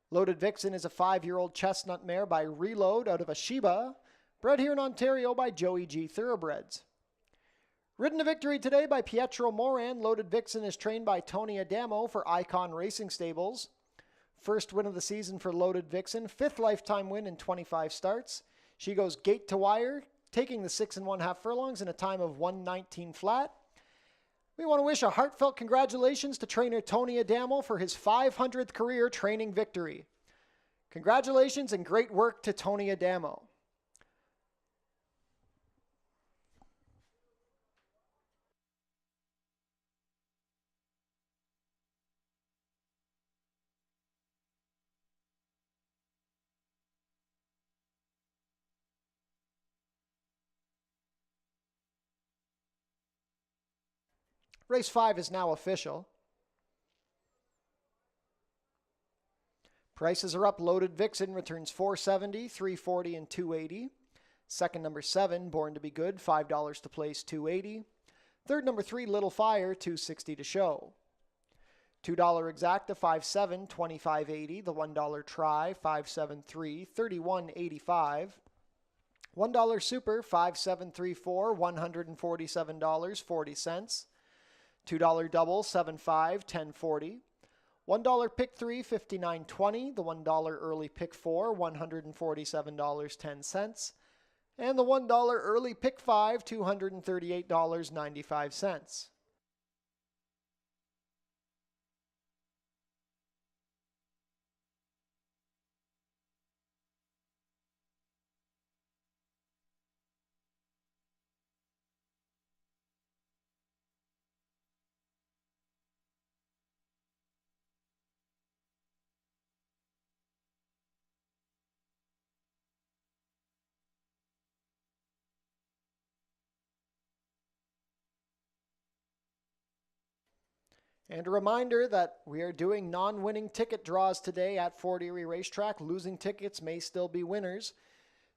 Loaded Vixen is a 5-year-old chestnut mare by Reload out of Ashiba, bred here in Ontario by Joey G. Thoroughbreds. Ridden to victory today by Pietro Moran. Loaded Vixen is trained by Tony Adamo for Icon Racing Stables. First win of the season for Loaded Vixen. 5th lifetime win in 25 starts. She goes gate to wire, taking the 6 1/2 furlongs in a time of 1:19 flat. We want to wish a heartfelt congratulations to trainer Tony Adamo for his 500th career training victory. Congratulations and great work to Tony Adamo. Race 5 is now official. Prices are up. Loaded Vixen returns $470, $340, and $280. Second, number 7, Born to Be Good, $5 to place, $280. Third, number 3, Little Fire, $260 to show. $2 Exacta, $5.7, $25.80. The $1 Try, $5.73, $31.85. $1 Super, $5.734, $147.40. $2 Double, $7.5, $10.40. $1 Pick 3, $59.20. The $1 Early Pick 4, $147.10. And the $1 Early Pick 5, $238.95. And a reminder that we are doing non-winning ticket draws today at Fort Erie Racetrack. Losing tickets may still be winners.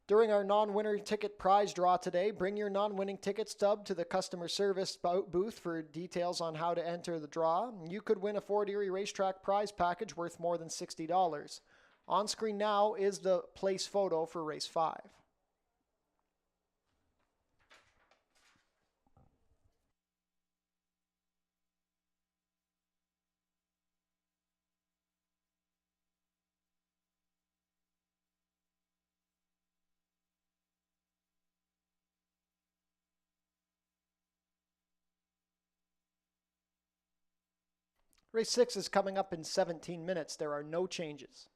During our non-winner ticket prize draw today, bring your non-winning ticket stub to the customer service booth for details on how to enter the draw. You could win a Fort Erie Racetrack prize package worth more than $60. On screen now is the place photo for race 5. Race 6 is coming up in 17 minutes. There are no changes.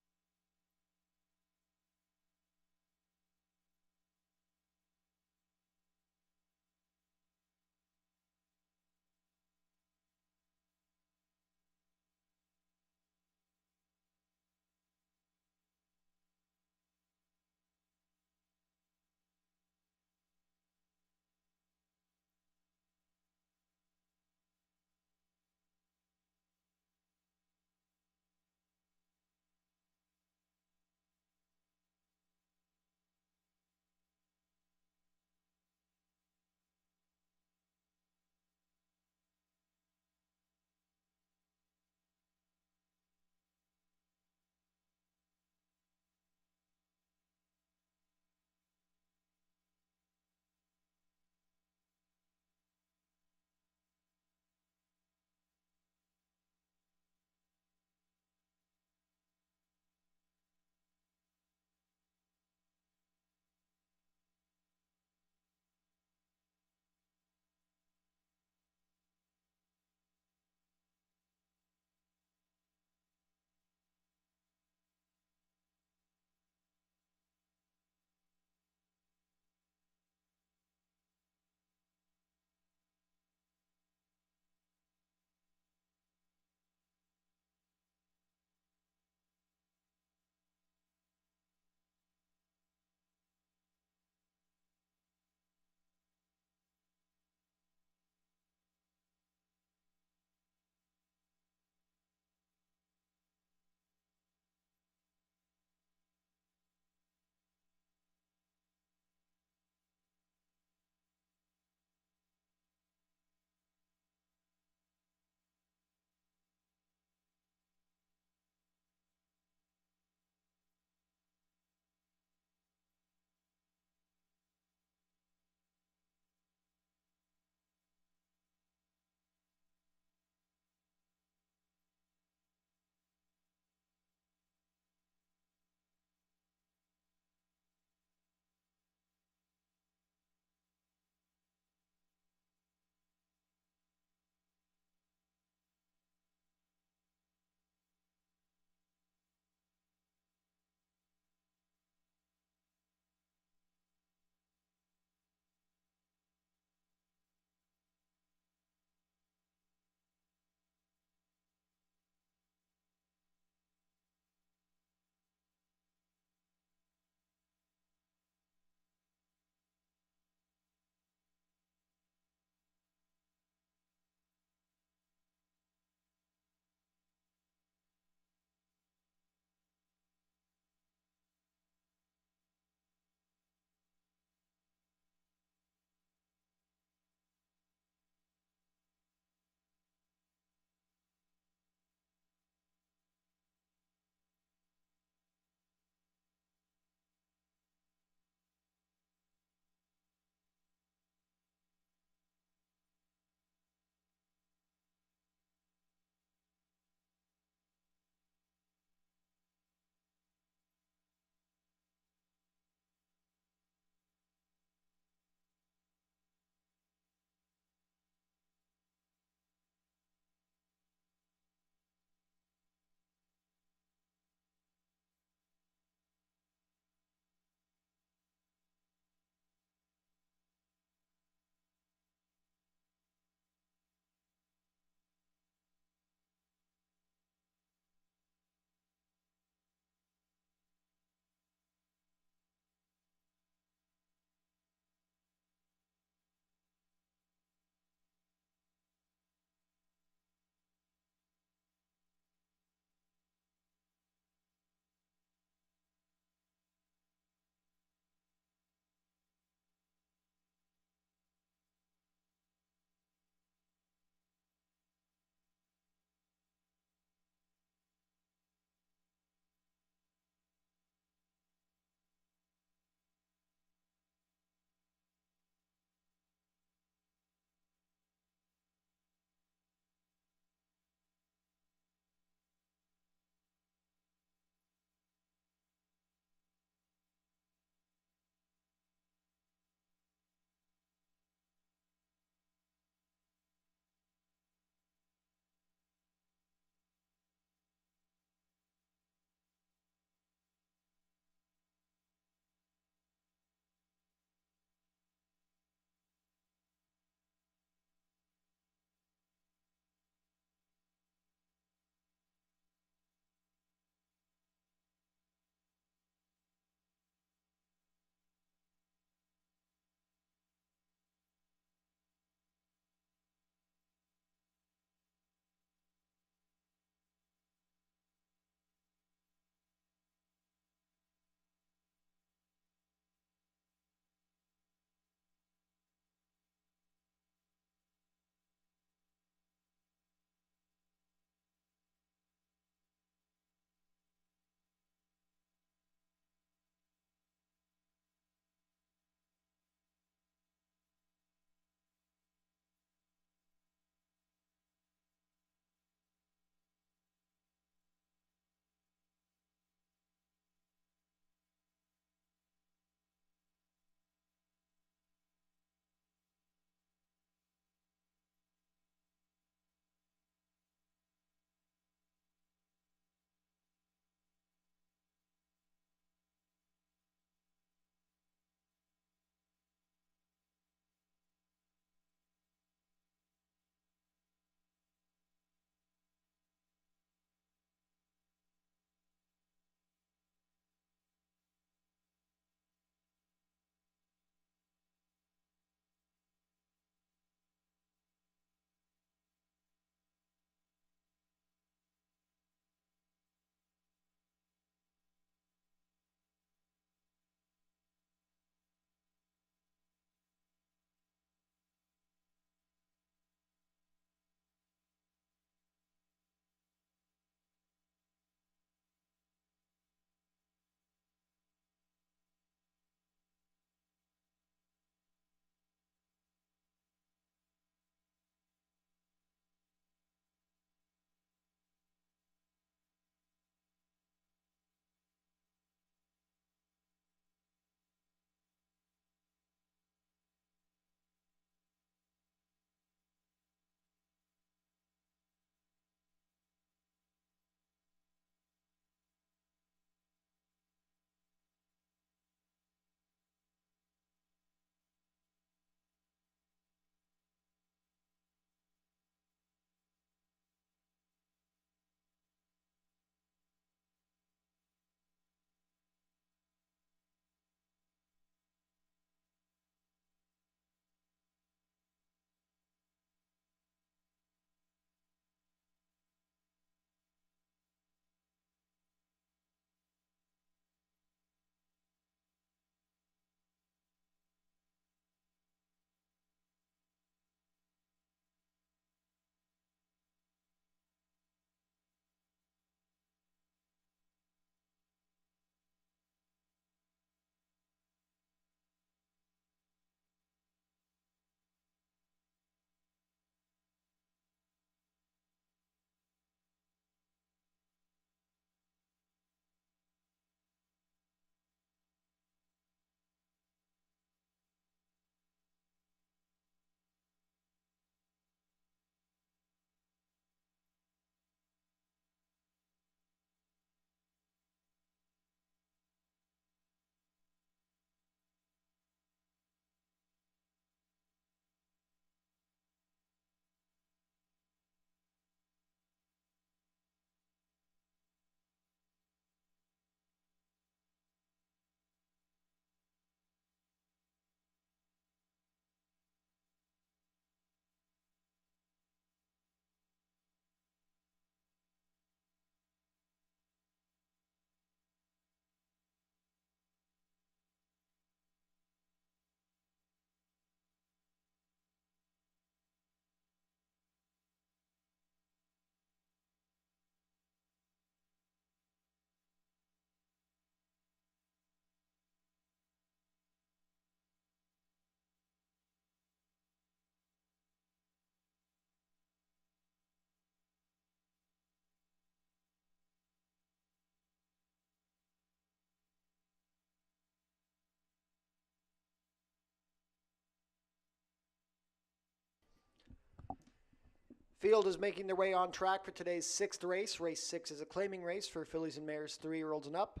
Field is making their way on track for today's sixth race. Race 6 is a claiming race for fillies and mares 3-year-olds and up.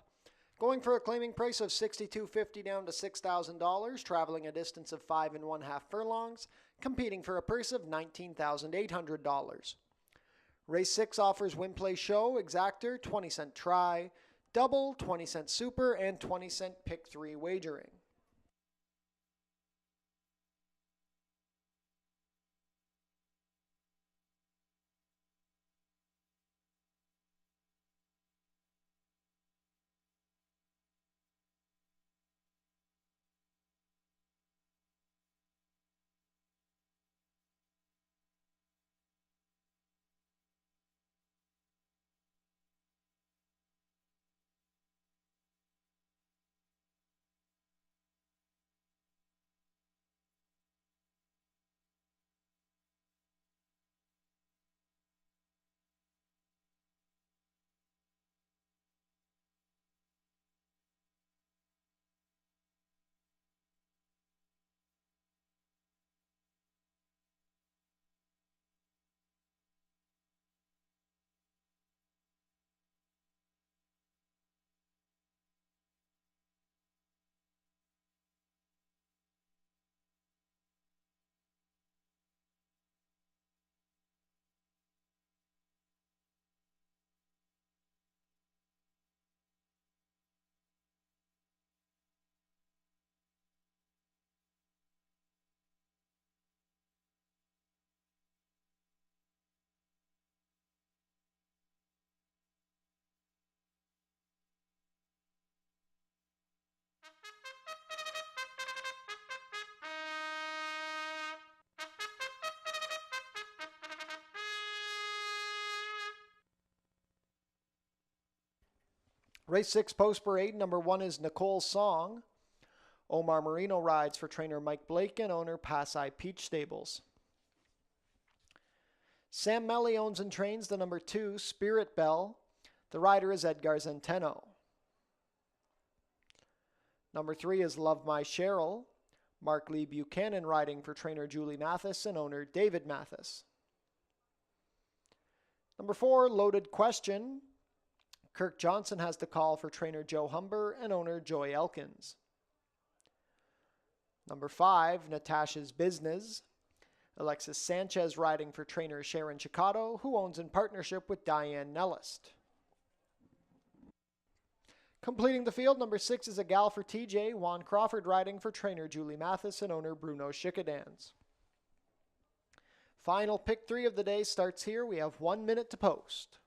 Going for a claiming price of $6,250 down to $6,000, traveling a distance of 5 1/2 furlongs, competing for a purse of $19,800. Race 6 offers win, play, show, exactor, 20-cent try, double, 20-cent super, and 20-cent pick 3 wagering. Race 6 post parade, number 1 is Nicole's Song. Omar Marino rides for trainer Mike Blake and owner Passi Peach Stables. Sam Melly owns and trains the number 2 Spirit Bell. The rider is Edgar Zenteno. Number 3 is Love My Cheryl. Mark Lee Buchanan riding for trainer Julie Mathis and owner David Mathis. Number 4, Loaded Question. Kirk Johnson has the call for trainer Joe Humber and owner Joy Elkins. Number 5, Natasha's Business. Alexis Sanchez riding for trainer Sharon Chicotto, who owns in partnership with Diane Nellist. Completing the field, number 6 is A Gal for TJ. Juan Crawford riding for trainer Julie Mathis and owner Bruno Schickadans. Final pick 3 of the day starts here. We have 1 minute to post.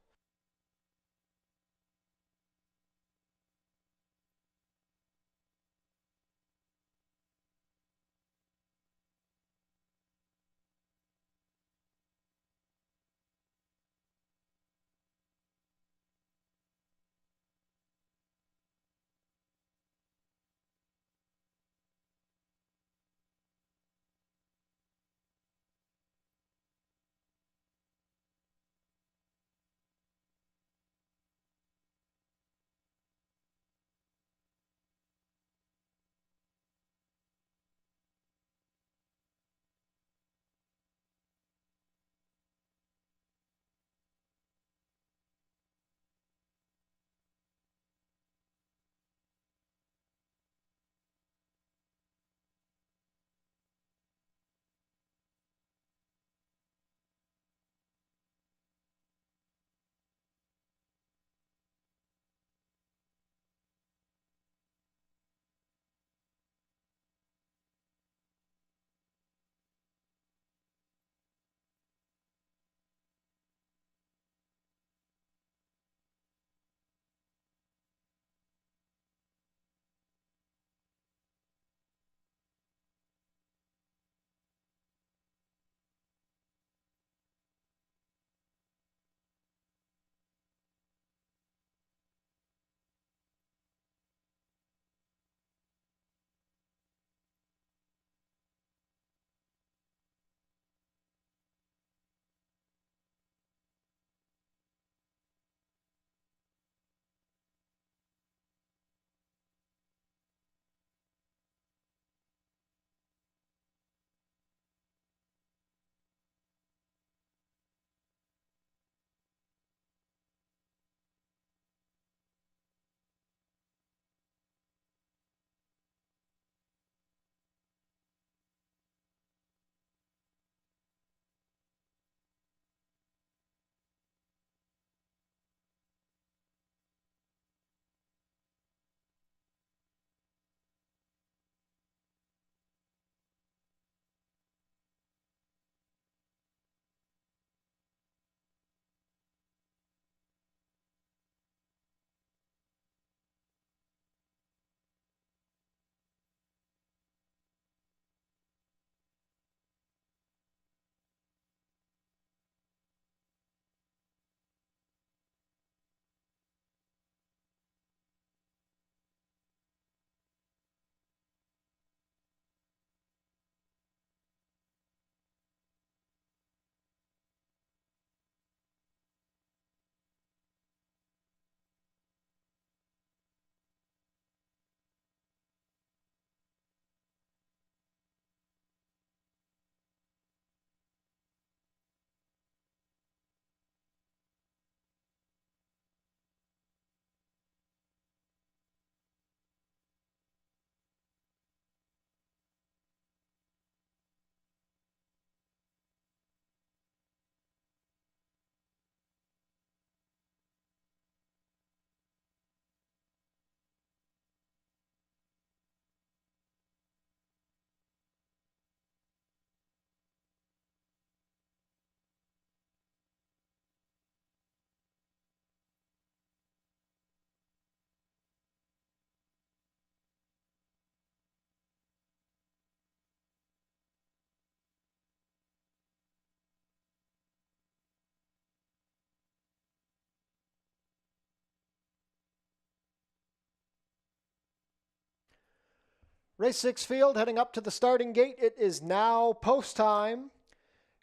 Race 6 field heading up to the starting gate. It is now post time.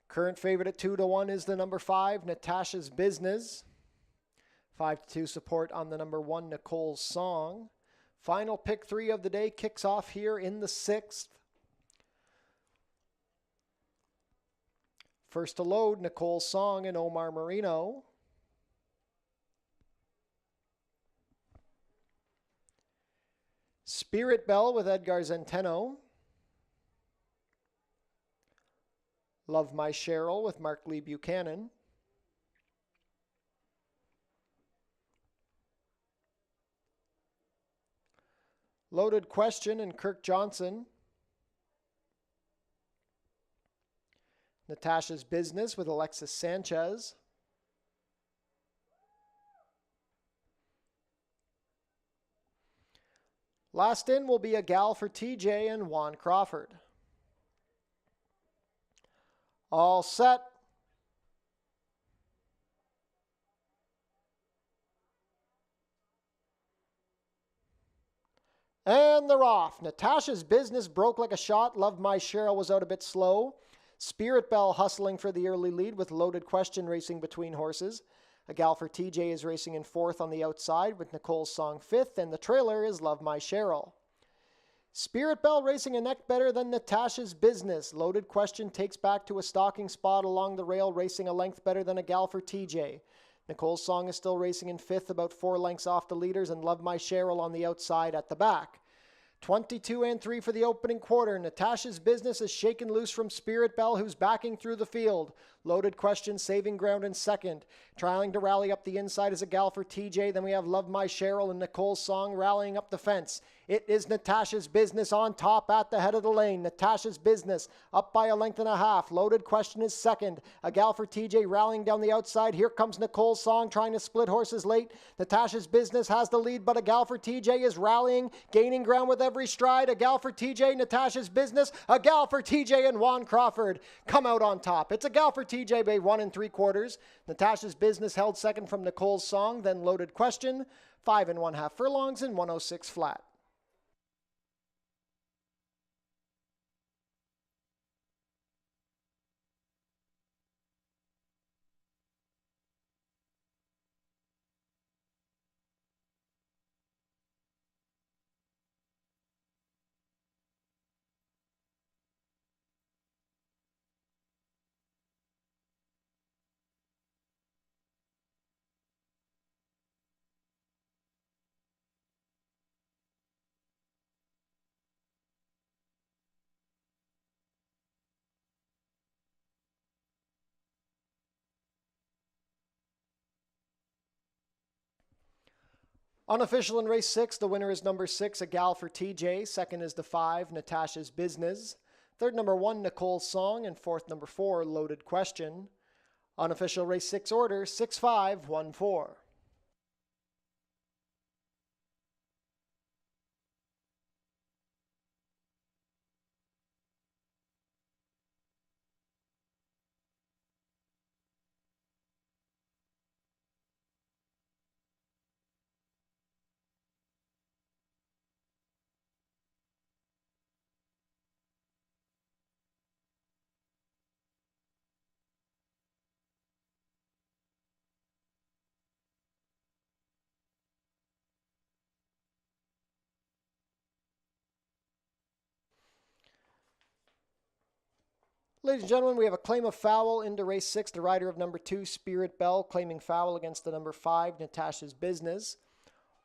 Current favorite at 2-1 is the number 5, Natasha's Business. 5-2 support on the number 1, Nicole's Song. Final pick 3 of the day kicks off here in the 6th. First to load, Nicole's Song and Omar Marino. Spirit Bell with Edgar Zenteno. Love My Cheryl with Mark Lee Buchanan. Loaded Question and Kirk Johnson. Natasha's Business with Alexis Sanchez. Last in will be A Gal for TJ and Juan Crawford. All set. And they're off. Natasha's Business broke like a shot. Love My Cheryl was out a bit slow. Spirit Bell hustling for the early lead with Loaded Question racing between horses. A Gal for TJ is racing in 4th on the outside with Nicole's Song 5th, and the trailer is Love My Cheryl. Spirit Bell racing a neck better than Natasha's Business. Loaded Question takes back to a stalking spot along the rail, racing a length better than A Gal for TJ. Nicole's Song is still racing in 5th, about 4 lengths off the leaders, and Love My Cheryl on the outside at the back. 22 and 3 for the opening quarter. Natasha's Business is shaken loose from Spirit Bell, who's backing through the field. Loaded Question saving ground in 2nd. Trying to rally up the inside is A Gal for TJ. Then we have Love My Cheryl and Nicole's Song rallying up the fence. It is Natasha's Business on top at the head of the lane. Natasha's Business up by a length and a half. Loaded Question is 2nd. A Gal for TJ rallying down the outside. Here comes Nicole's Song trying to split horses late. Natasha's Business has the lead, but A Gal for TJ is rallying, gaining ground with every stride. A Gal for TJ, Natasha's Business. A Gal for TJ and Juan Crawford come out on top. It's A Gal for TJ by 1 3/4. Natasha's Business held 2nd from Nicole's Song, then Loaded Question. 5 1/2 furlongs and 106 flat. Unofficial in race 6, the winner is number 6, A Gal for TJ. 2nd is the 5, Natasha's Business. 3rd, number 1, Nicole's Song. And 4th, number 4, Loaded Question. Unofficial race 6 order, 6-5-1-4. Ladies and gentlemen, we have a claim of foul into race 6. The rider of number 2, Spirit Bell, claiming foul against the number 5, Natasha's Business.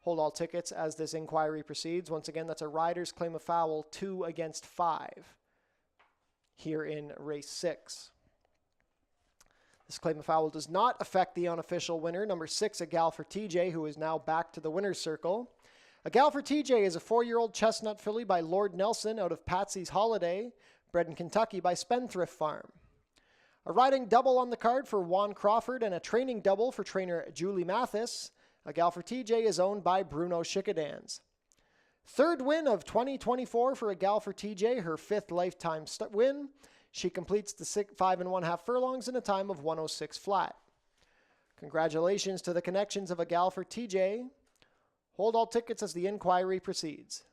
Hold all tickets as this inquiry proceeds. Once again, that's a rider's claim of foul, 2 against 5 here in race 6. This claim of foul does not affect the unofficial winner, number 6, A Gal for TJ, who is now back to the winner's circle. A Gal for TJ is a 4-year-old chestnut filly by Lord Nelson out of Patsy's Holiday, bred in Kentucky by Spendthrift Farm. A riding double on the card for Juan Crawford and a training double for trainer Julie Mathis. A Gal for TJ is owned by Bruno Schickadans. 3rd win of 2024 for A Gal for TJ, her 5th lifetime win. She completes the 5 1/2 furlongs in a time of 106 flat. Congratulations to the connections of A Gal for TJ. Hold all tickets as the inquiry proceeds.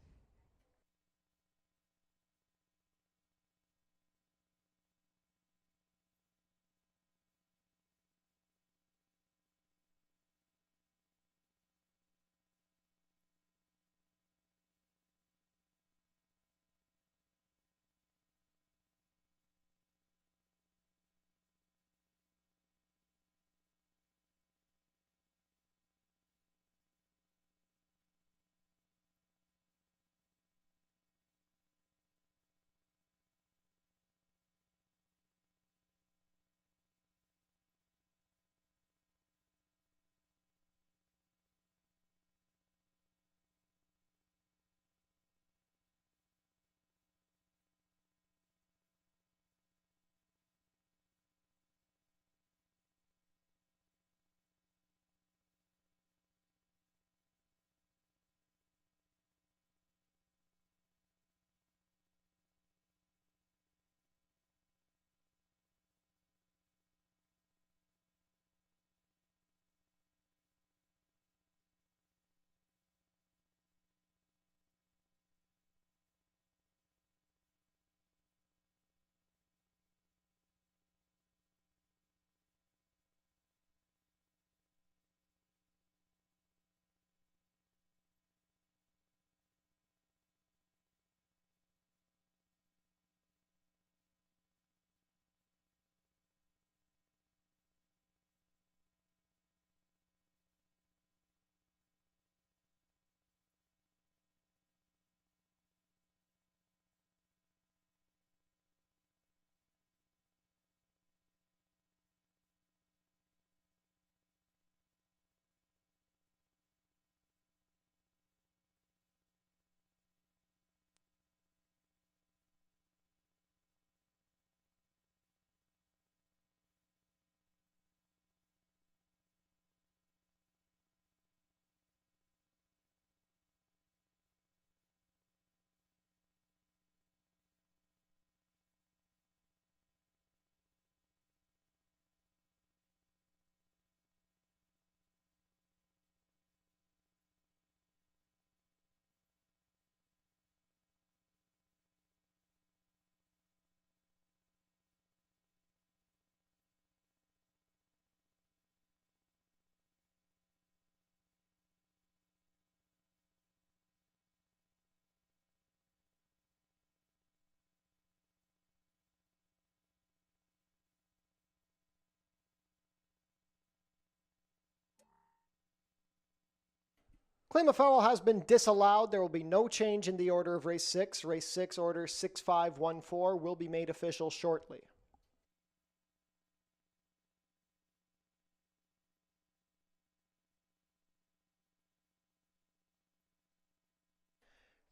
Claim of foul has been disallowed. There will be no change in the order of race 6. Race 6, order 6514, will be made official shortly.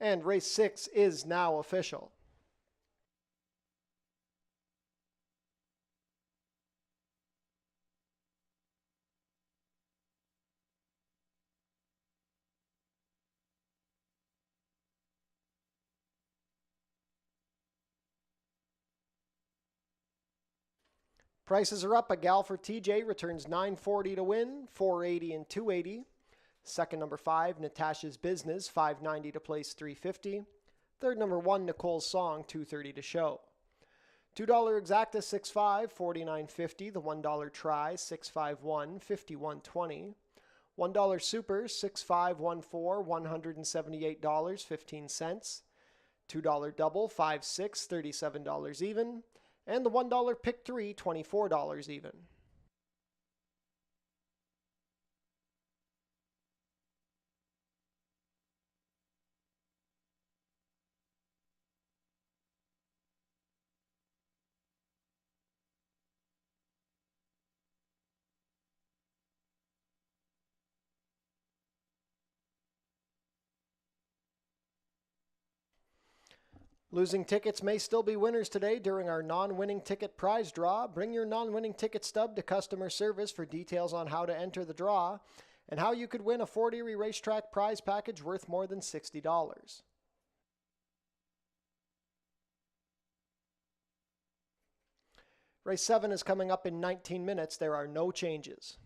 And race 6 is now official. Prices are up. A gal for TJ returns $940 to win, $480 and $280. Second, number 5, Natasha's Business, $590 to place, $350. Third, number 1, Nicole's Song, $230 to show. $2 exacta, 6.5, $49.50. The $1 try, 6.51, $51.20. $1 super, 6.514, $178.15. $2 double, 5.6, $37 even. And the $1 pick 3, $24 even. Losing tickets may still be winners today during our non-winning ticket prize draw. Bring your non-winning ticket stub to customer service for details on how to enter the draw and how you could win a Fort Erie Racetrack prize package worth more than $60. Race 7 is coming up in 19 minutes. There are no changes.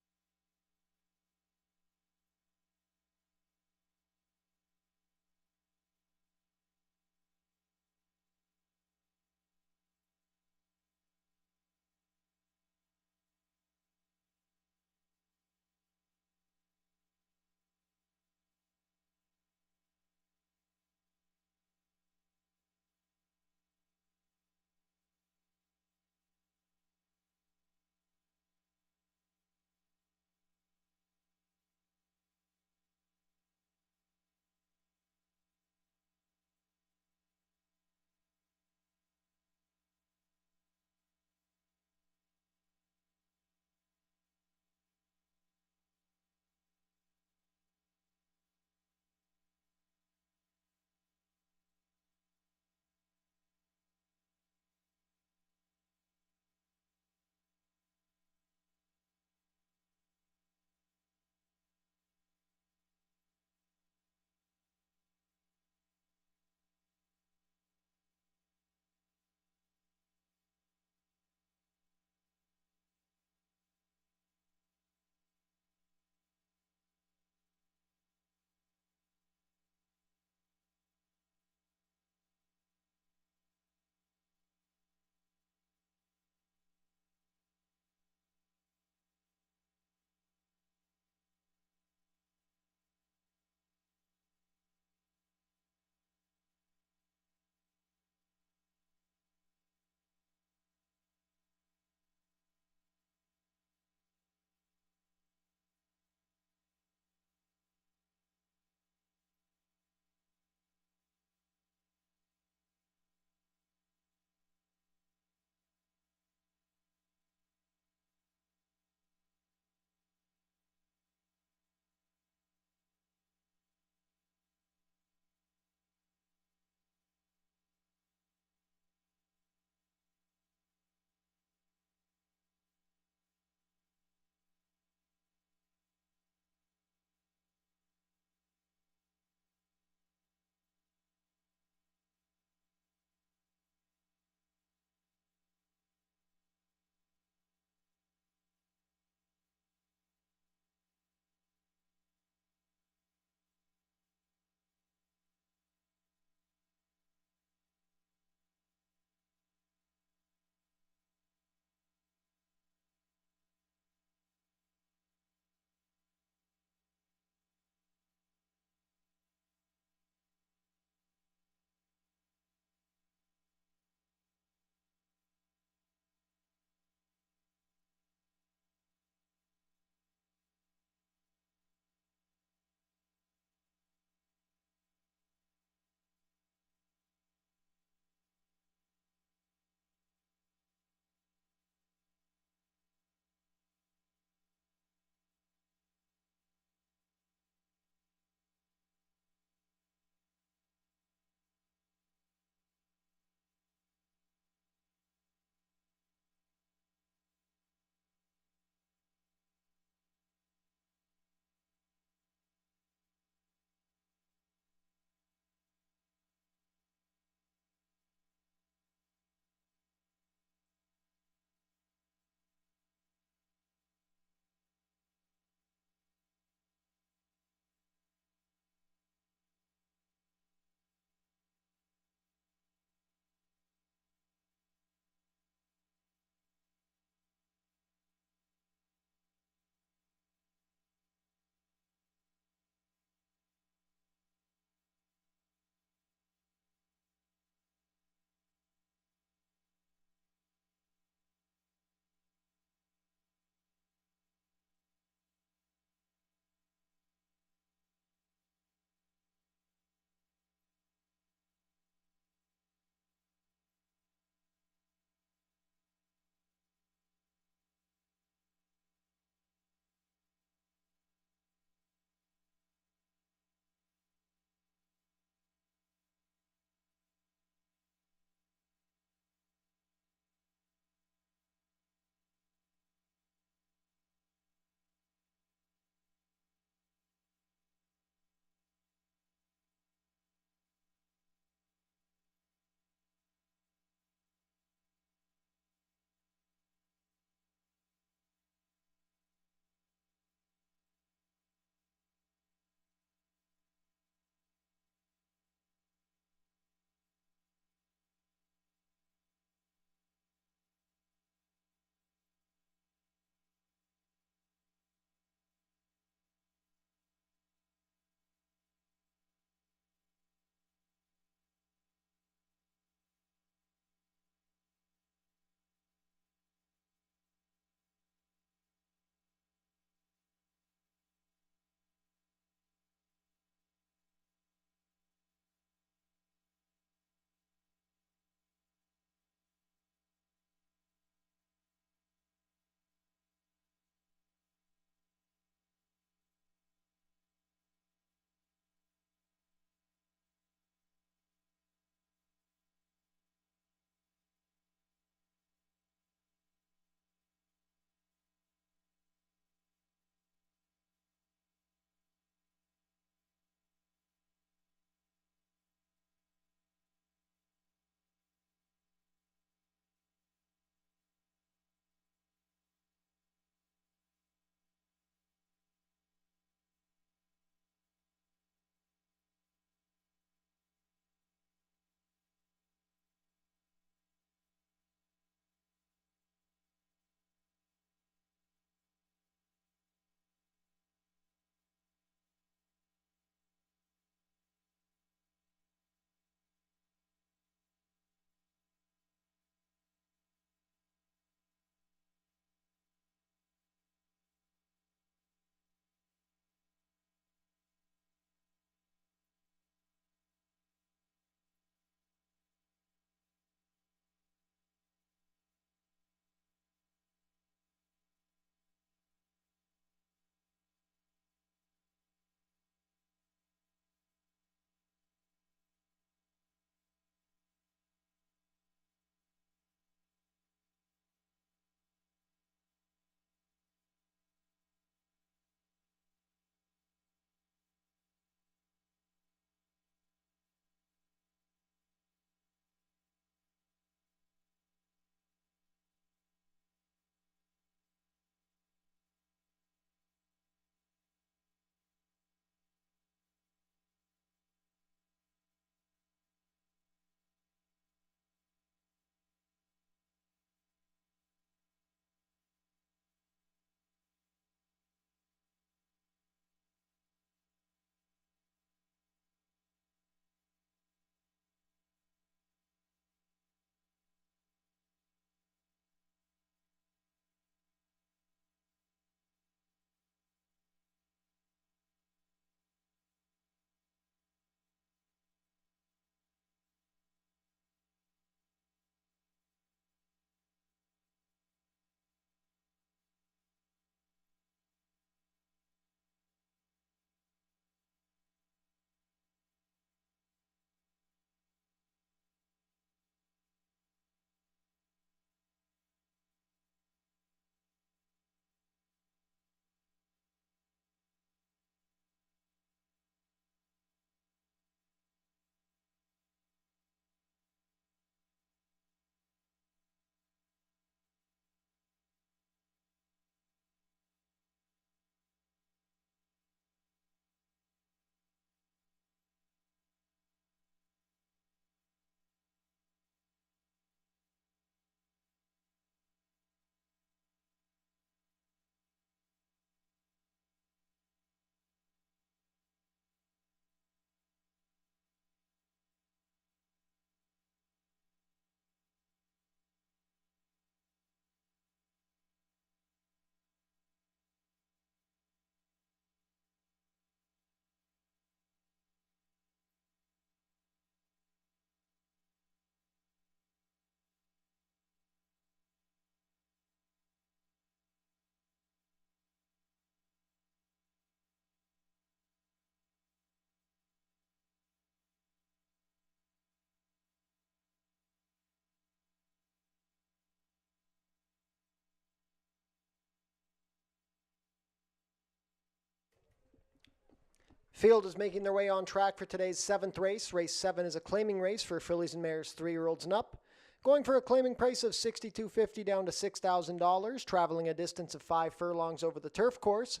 Field is making their way on track for today's 7th race. Race 7 is a claiming race for fillies and mares 3-year-olds and up. Going for a claiming price of $6,250 down to $6,000, traveling a distance of 5 furlongs over the turf course,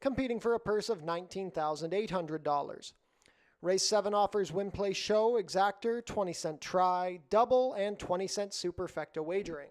competing for a purse of $19,800. Race 7 offers win, play, show, exactor, 20-cent try, double, and 20-cent superfecta wagering.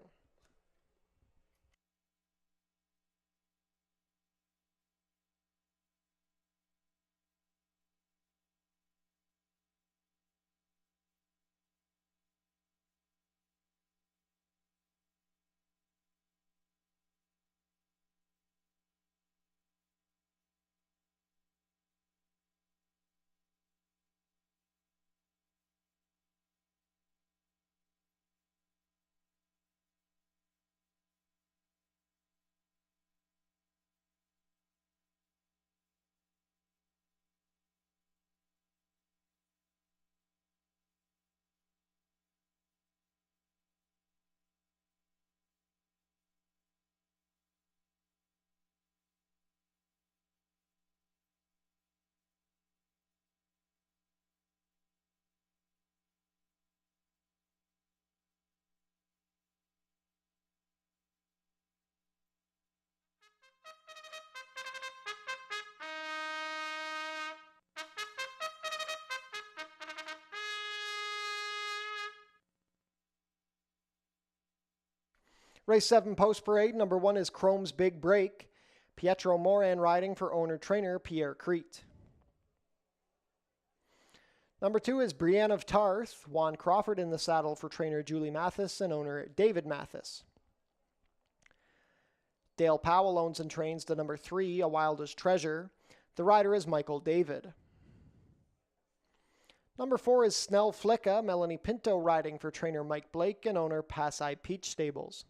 Race 7 post parade, number 1 is Chrome's Big Break. Pietro Moran riding for owner-trainer Pierre Crete. Number 2 is Brienne of Tarth. Juan Crawford in the saddle for trainer Julie Mathis and owner David Mathis. Dale Powell owns and trains the number 3, A Wilder's Treasure. The rider is Michael David. Number 4 is Snell Flicka. Melanie Pinto riding for trainer Mike Blake and owner Passai Peach Stables.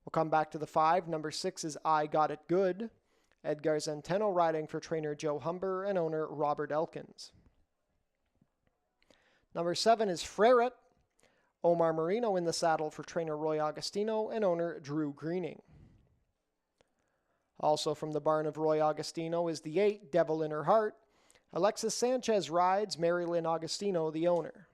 We'll come back to the 5. Number 6 is I Got It Good. Edgar Zenteno riding for trainer Joe Humber and owner Robert Elkins. Number 7 is Freret. Omar Marino in the saddle for trainer Roy Agostino and owner Drew Greening. Also from the barn of Roy Agostino is the 8, Devil in Her Heart. Alexis Sanchez rides, Marilyn Agostino the owner.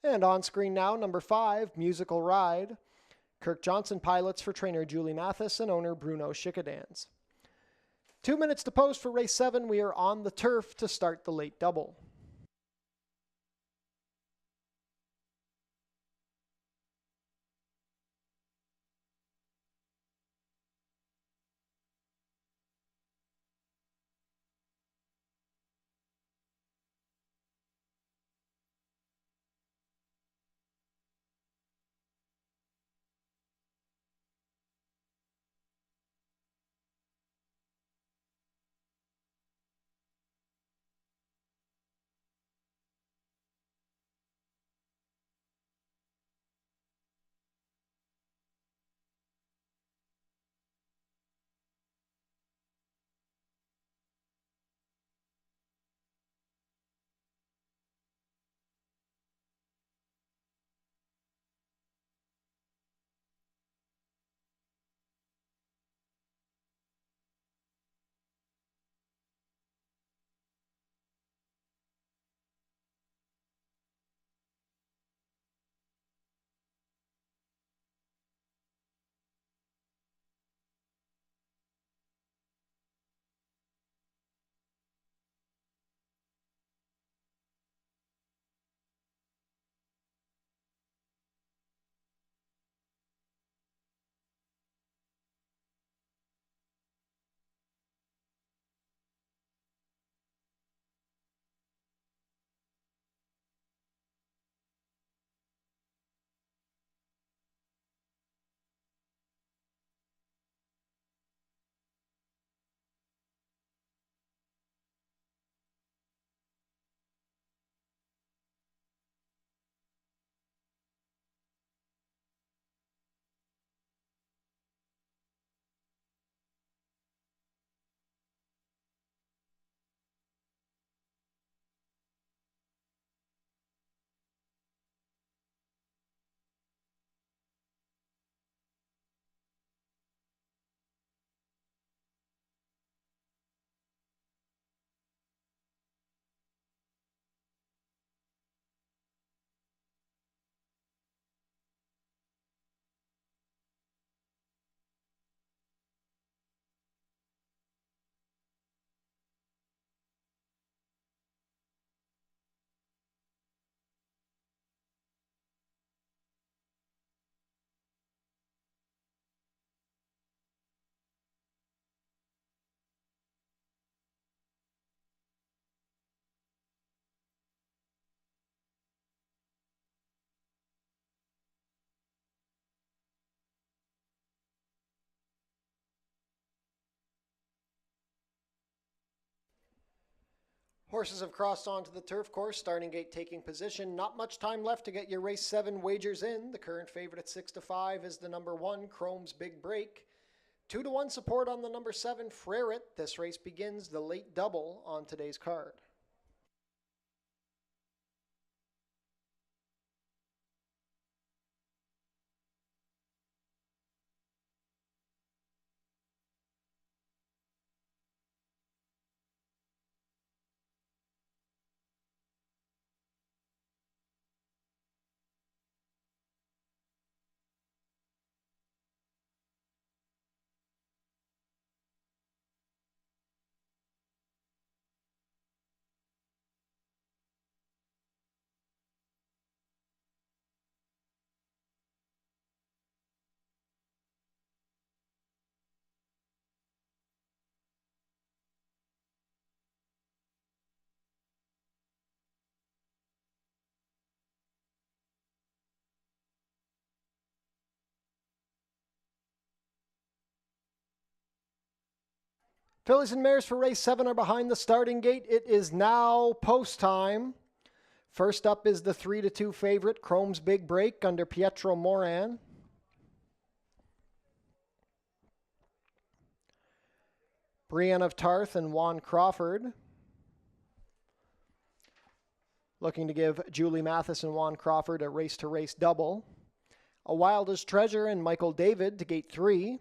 And on screen now, number 5, Musical Ride. Kirk Johnson pilots for trainer Julie Mathis and owner Bruno Schickadans. 2 minutes to post for race 7. We are on the turf to start the late double. Horses have crossed onto the turf course, starting gate taking position. Not much time left to get your race 7 wagers in. The current favorite at 6-5 is the number 1, Chrome's Big Break. 2-1 support on the number 7, Freret. This race begins the late double on today's card. Fillies and mares for race 7 are behind the starting gate. It is now post time. First up is the 3-2 favorite, Chrome's Big Break, under Pietro Moran. Brienne of Tarth and Juan Crawford. Looking to give Julie Mathis and Juan Crawford a race-to-race double. A Wildest Treasure and Michael David to gate 3.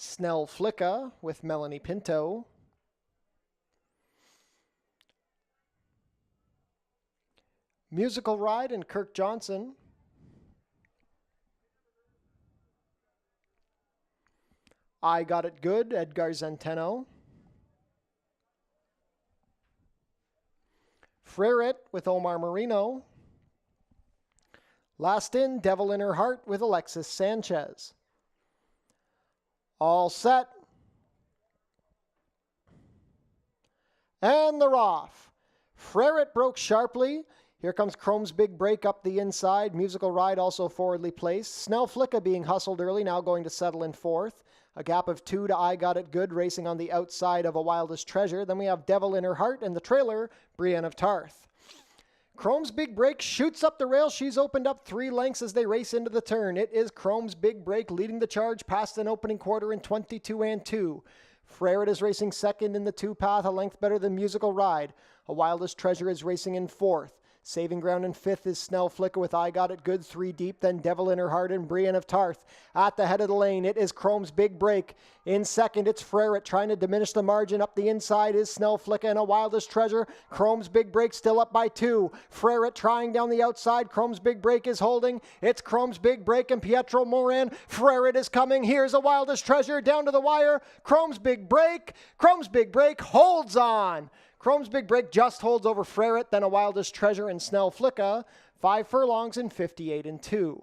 Snell Flicka with Melanie Pinto. Musical Ride and Kirk Johnson. I Got It Good, Edgar Zenteno. Freret with Omar Marino. Last in, Devil in Her Heart with Alexis Sanchez. All set. And they're off. Freret broke sharply. Here comes Chrome's Big Break up the inside. Musical Ride also forwardly placed. Snell Flicka being hustled early, now going to settle in 4th. A gap of 2 to I Got It Good, racing on the outside of A Wildest Treasure. Then we have Devil in Her Heart and the trailer, Brienne of Tarth. Chrome's Big Break shoots up the rail. She's opened up 3 lengths as they race into the turn. It is Chrome's Big Break leading the charge past an opening quarter in 22-2. Freret is racing second in the 2 path, a length better than Musical Ride. A Wildest Treasure is racing in 4th. Saving ground in 5th is Snell Flicka with I Got It Good, 3 deep, then Devil in Her Heart and Brienne of Tarth. At the head of the lane, it is Chrome's Big Break. In second, it's Freret trying to diminish the margin. Up the inside is Snell Flicka and A Wildest Treasure. Chrome's Big Break still up by 2. Freret trying down the outside. Chrome's Big Break is holding. It's Chrome's Big Break and Pietro Moran. Freret is coming. Here's A Wildest Treasure down to the wire. Chrome's Big Break. Chrome's Big Break holds on. Chrome's Big Break just holds over Freret, then A Wildest Treasure and Snell Flicka. 5 furlongs in 58-2.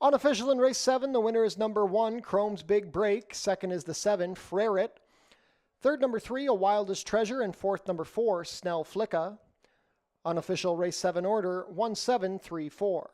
Unofficial in race 7, the winner is number 1, Chrome's Big Break. Second is the 7, Freret. Third, number 3, A Wildest Treasure. And fourth, number 4, Snell Flicka. Unofficial race 7 order, 1734.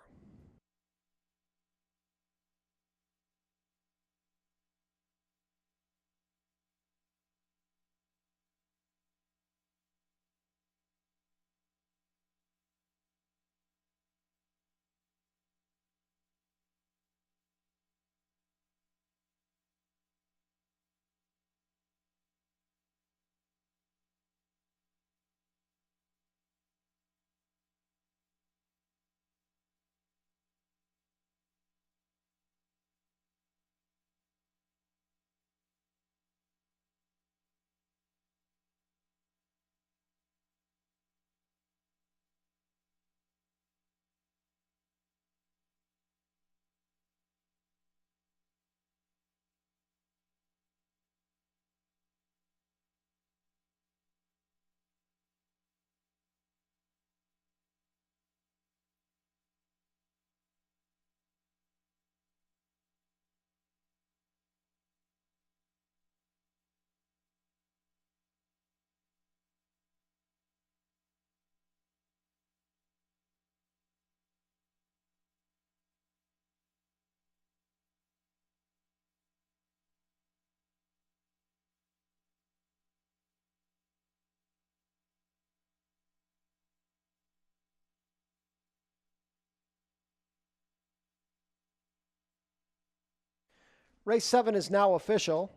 Race 7 is now official.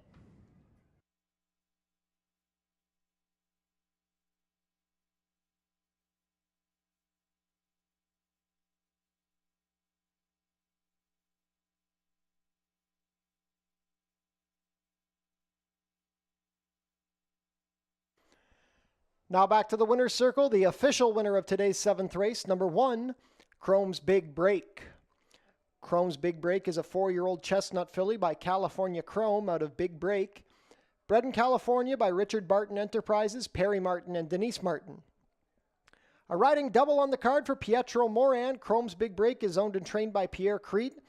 Now back to the winner's circle, the official winner of today's 7th race, number 1, Chrome's Big Break. Chrome's Big Break is a 4-year-old chestnut filly by California Chrome out of Big Break. Bred in California by Richard Barton Enterprises, Perry Martin, and Denise Martin. A riding double on the card for Pietro Moran. Chrome's Big Break is owned and trained by Pierre Crete.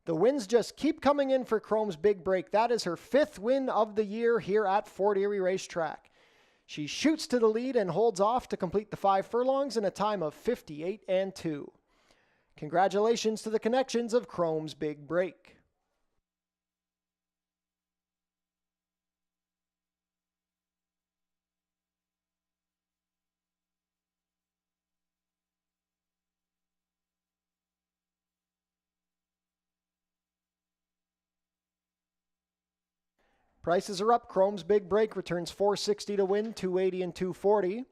The wins just keep coming in for Chrome's Big Break. That is her 5th win of the year here at Fort Erie Racetrack. She shoots to the lead and holds off to complete the 5 furlongs in a time of 58 and 2. Congratulations to the connections of Chrome's Big Break. Prices are up. Chrome's Big Break returns $4.60 to win, $2.80 and $2.40.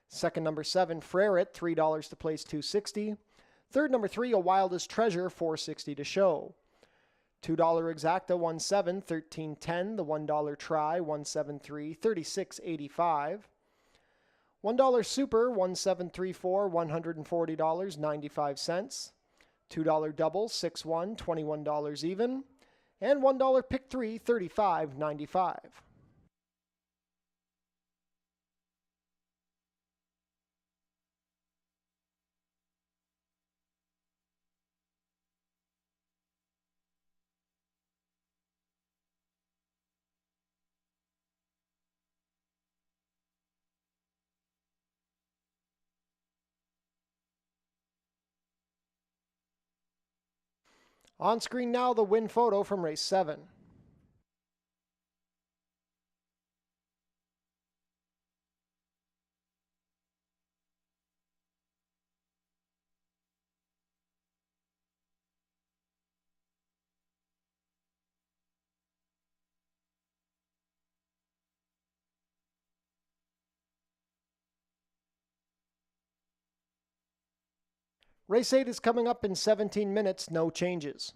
Second, number 7, Freret, $3 to place, $2.60. Third, number 3, A Wildest Treasure, $4.60 to show. $2 Exacta, 1.7, $13.10. The $1 Try, 1.73, $36.85. $1 Super, 1.734, $140, 95 cents. $2 Double, 6.1, $21 even. And $1 Pick 3, $35.95. On screen now, the win photo from race 7. Race 8 is coming up in 17 minutes, no changes.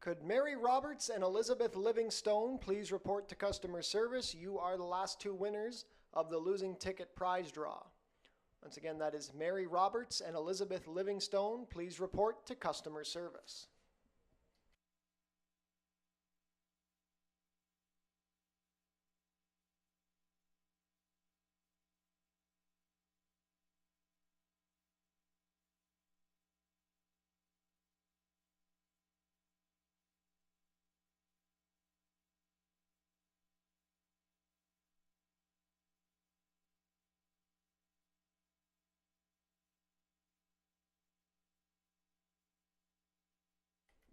Could Mary Roberts and Elizabeth Livingstone please report to customer service? You are the last two winners of the losing ticket prize draw. Once again, that is Mary Roberts and Elizabeth Livingstone. Please report to customer service.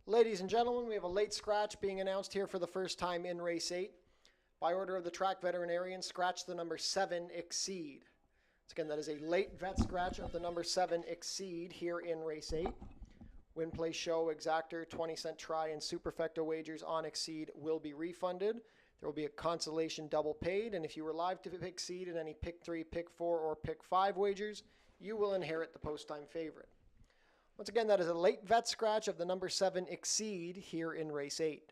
Ladies and gentlemen, we have a late scratch being announced here for the first time in Race 8. By order of the track veterinarian, scratch the number 7, Exceed. Once again, that is a late vet scratch of the number 7, Exceed, here in Race 8. Win, play, show, exactor, 20-cent try, and superfecta wagers on Exceed will be refunded. There will be a consolation double paid, and if you were live to pick Exceed in any pick 3, pick 4, or pick 5 wagers, you will inherit the post-time favorite. Once again, that is a late vet scratch of the number 7, Exceed, here in Race 8.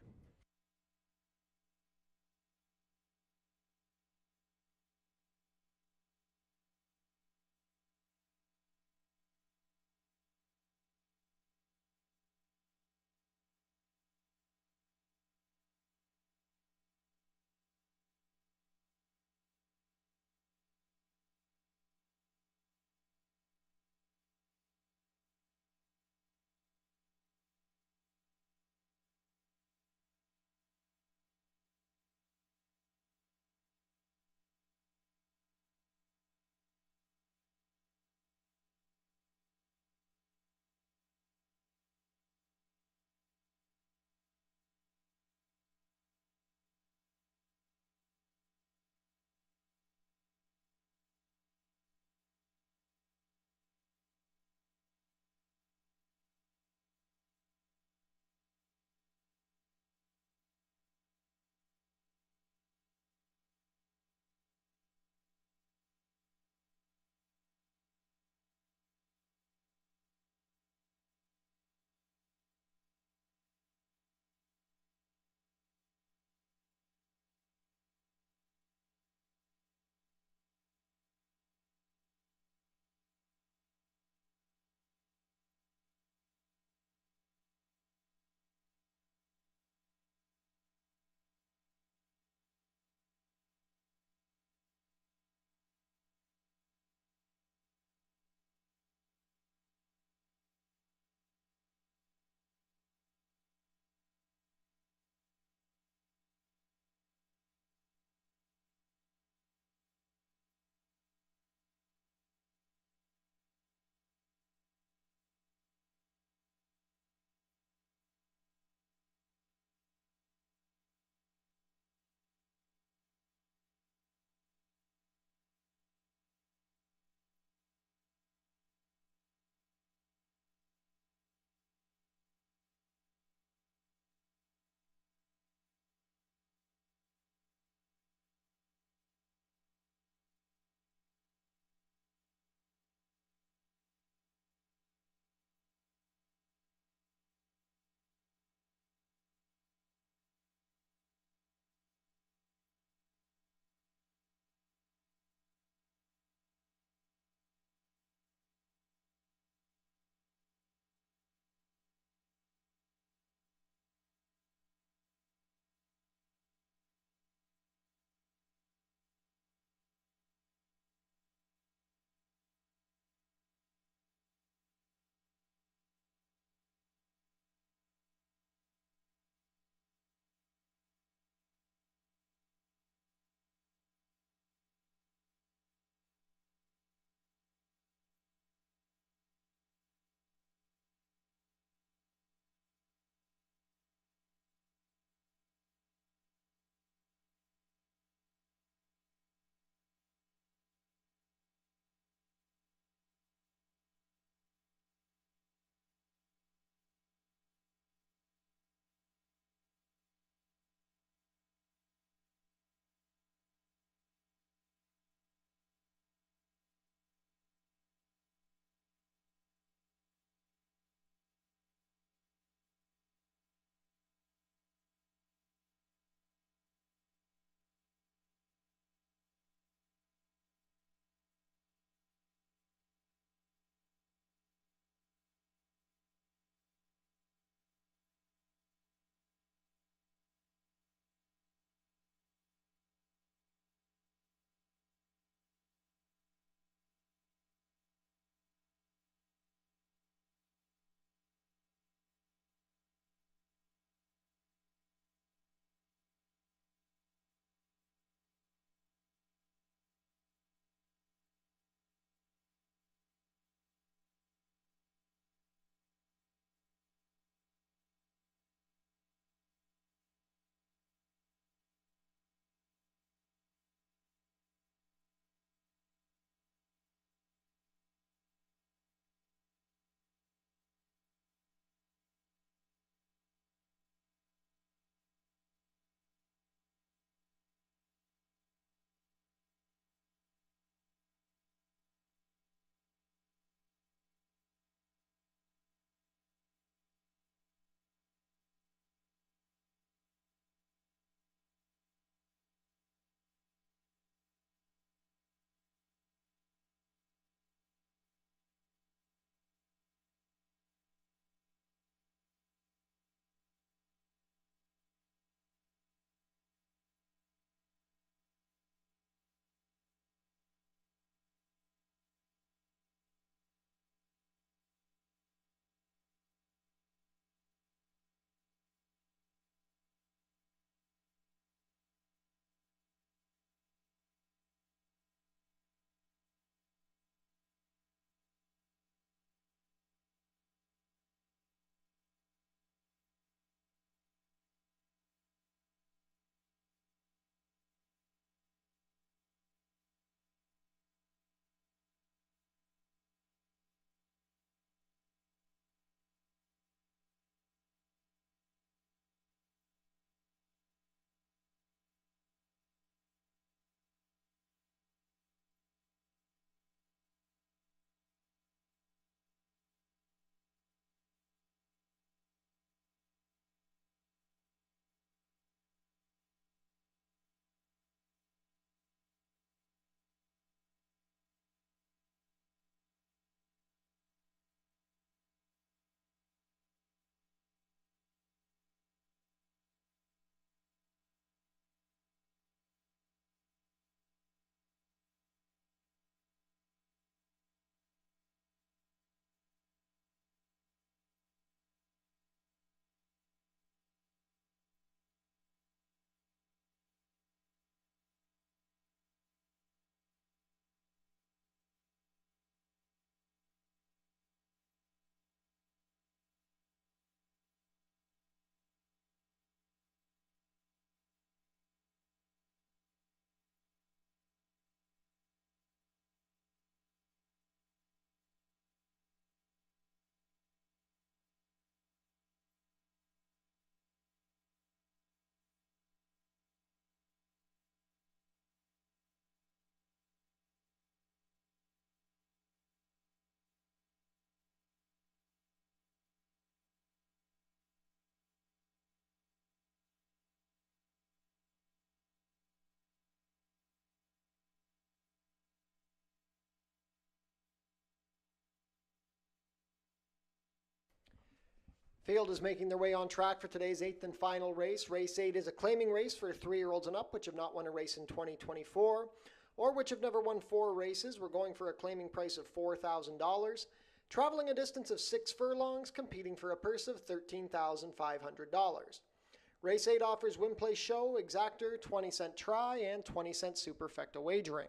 Field is making their way on track for today's 8th and final race. Race 8 is a claiming race for 3-year-olds and up, which have not won a race in 2024, or which have never won 4 races. We're going for a claiming price of $4,000. Traveling a distance of 6 furlongs, competing for a purse of $13,500. Race 8 offers win, play, show, exactor, 20-cent try, and 20-cent superfecta wagering.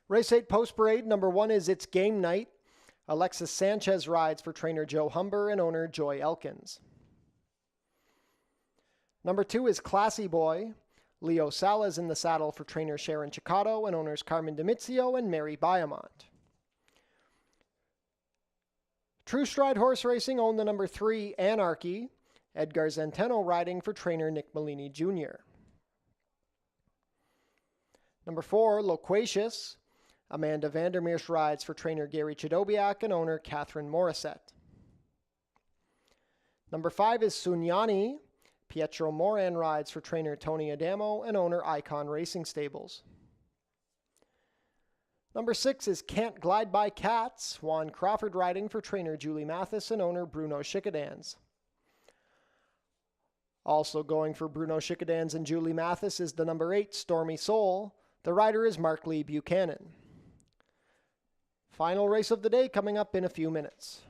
Race 8 post parade, number 1 is It's Game Night. Alexis Sanchez rides for trainer Joe Humber and owner Joy Elkins. Number 2 is Classy Boy. Leo Salas in the saddle for trainer Sharon Chicato and owners Carmen Demizio and Mary Biamont. True Stride Horse Racing owned the number 3 Anarchy. Edgar Zenteno riding for trainer Nick Malini Jr. Number 4, Loquacious. Amanda Vandermeersch rides for trainer Gary Chidobiak and owner Catherine Morissette. Number 5 is Sunyani. Pietro Moran rides for trainer Tony Adamo and owner Icon Racing Stables. Number 6 is Can't Glide by Cats. Juan Crawford riding for trainer Julie Mathis and owner Bruno Schickadans. Also going for Bruno Schickadans and Julie Mathis is the number 8 Stormy Soul. The rider is Mark Lee Buchanan. Final race of the day coming up in a few minutes.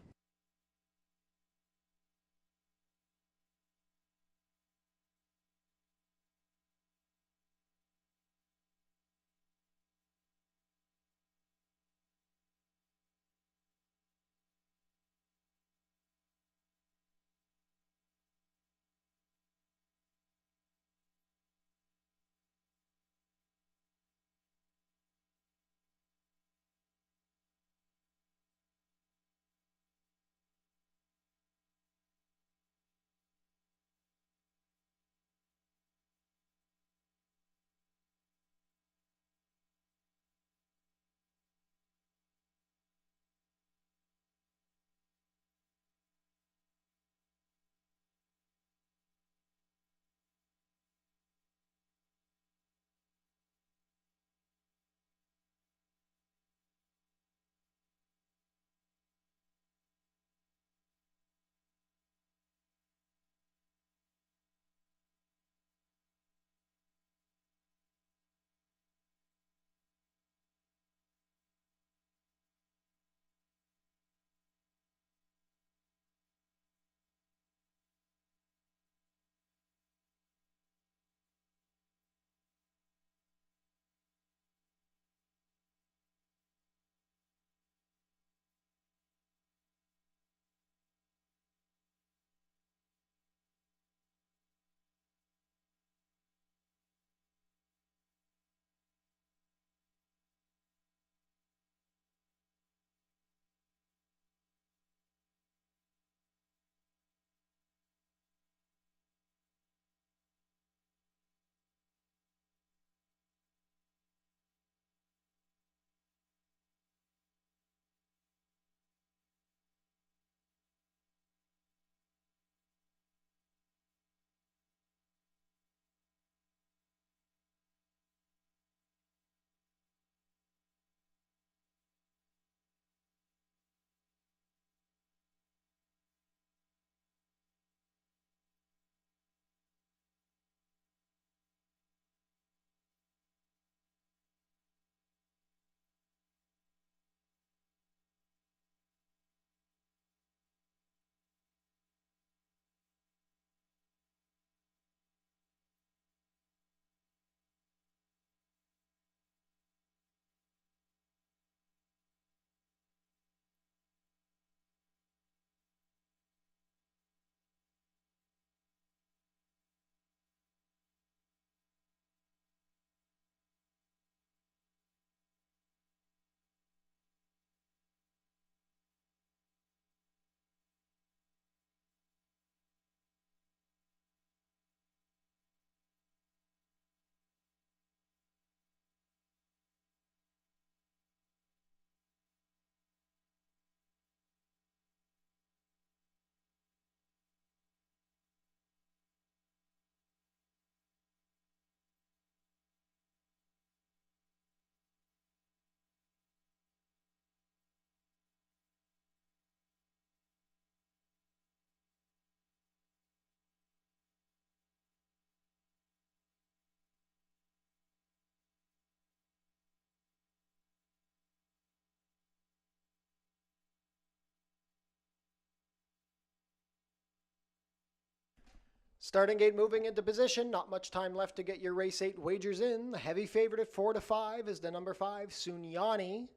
Starting gate moving into position. Not much time left to get your race 8 wagers in. The heavy favorite at 4-5 is the number 5, Sunyani.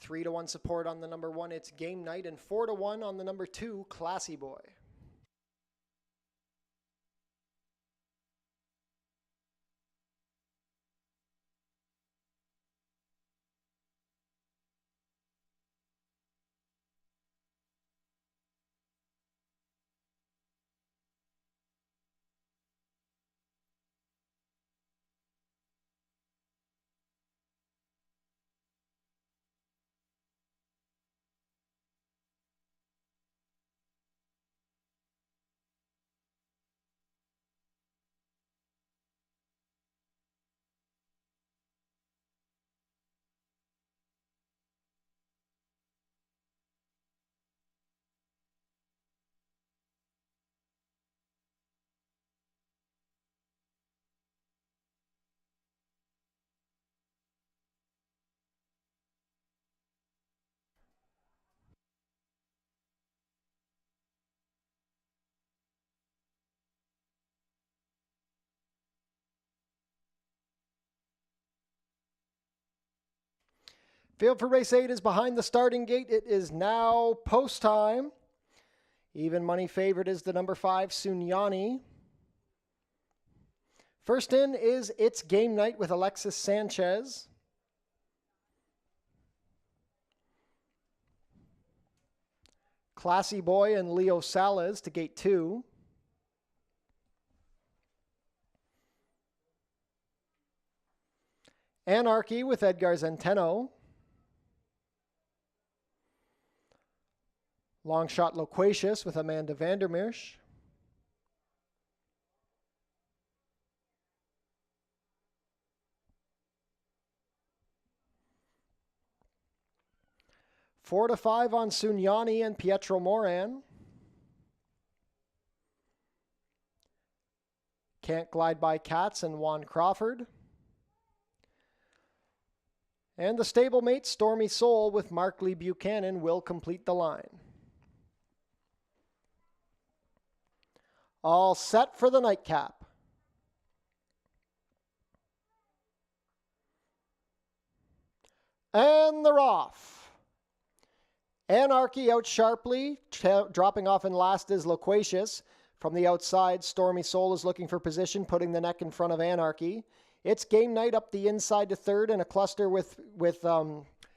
3-1 support on the number 1, It's Game Night, and 4-1 on the number 2, Classy Boy. Field for race 8 is behind the starting gate. It is now post time. Even money favorite is the number 5, Sunyani. First in is It's Game Night with Alexis Sanchez. Classy Boy and Leo Salas to gate 2. Anarchy with Edgar Zenteno. Long Shot Loquacious with Amanda Vandermeersch. Four to 5 on Sunyani and Pietro Moran. Can't Glide by Cats and Juan Crawford. And the stablemate Stormy Soul with Mark Lee Buchanan will complete the line. All set for the nightcap. And they're off. Anarchy out sharply, dropping off in last is Loquacious. From the outside, Stormy Soul is looking for position, putting the neck in front of Anarchy. It's Game Night up the inside to third in a cluster with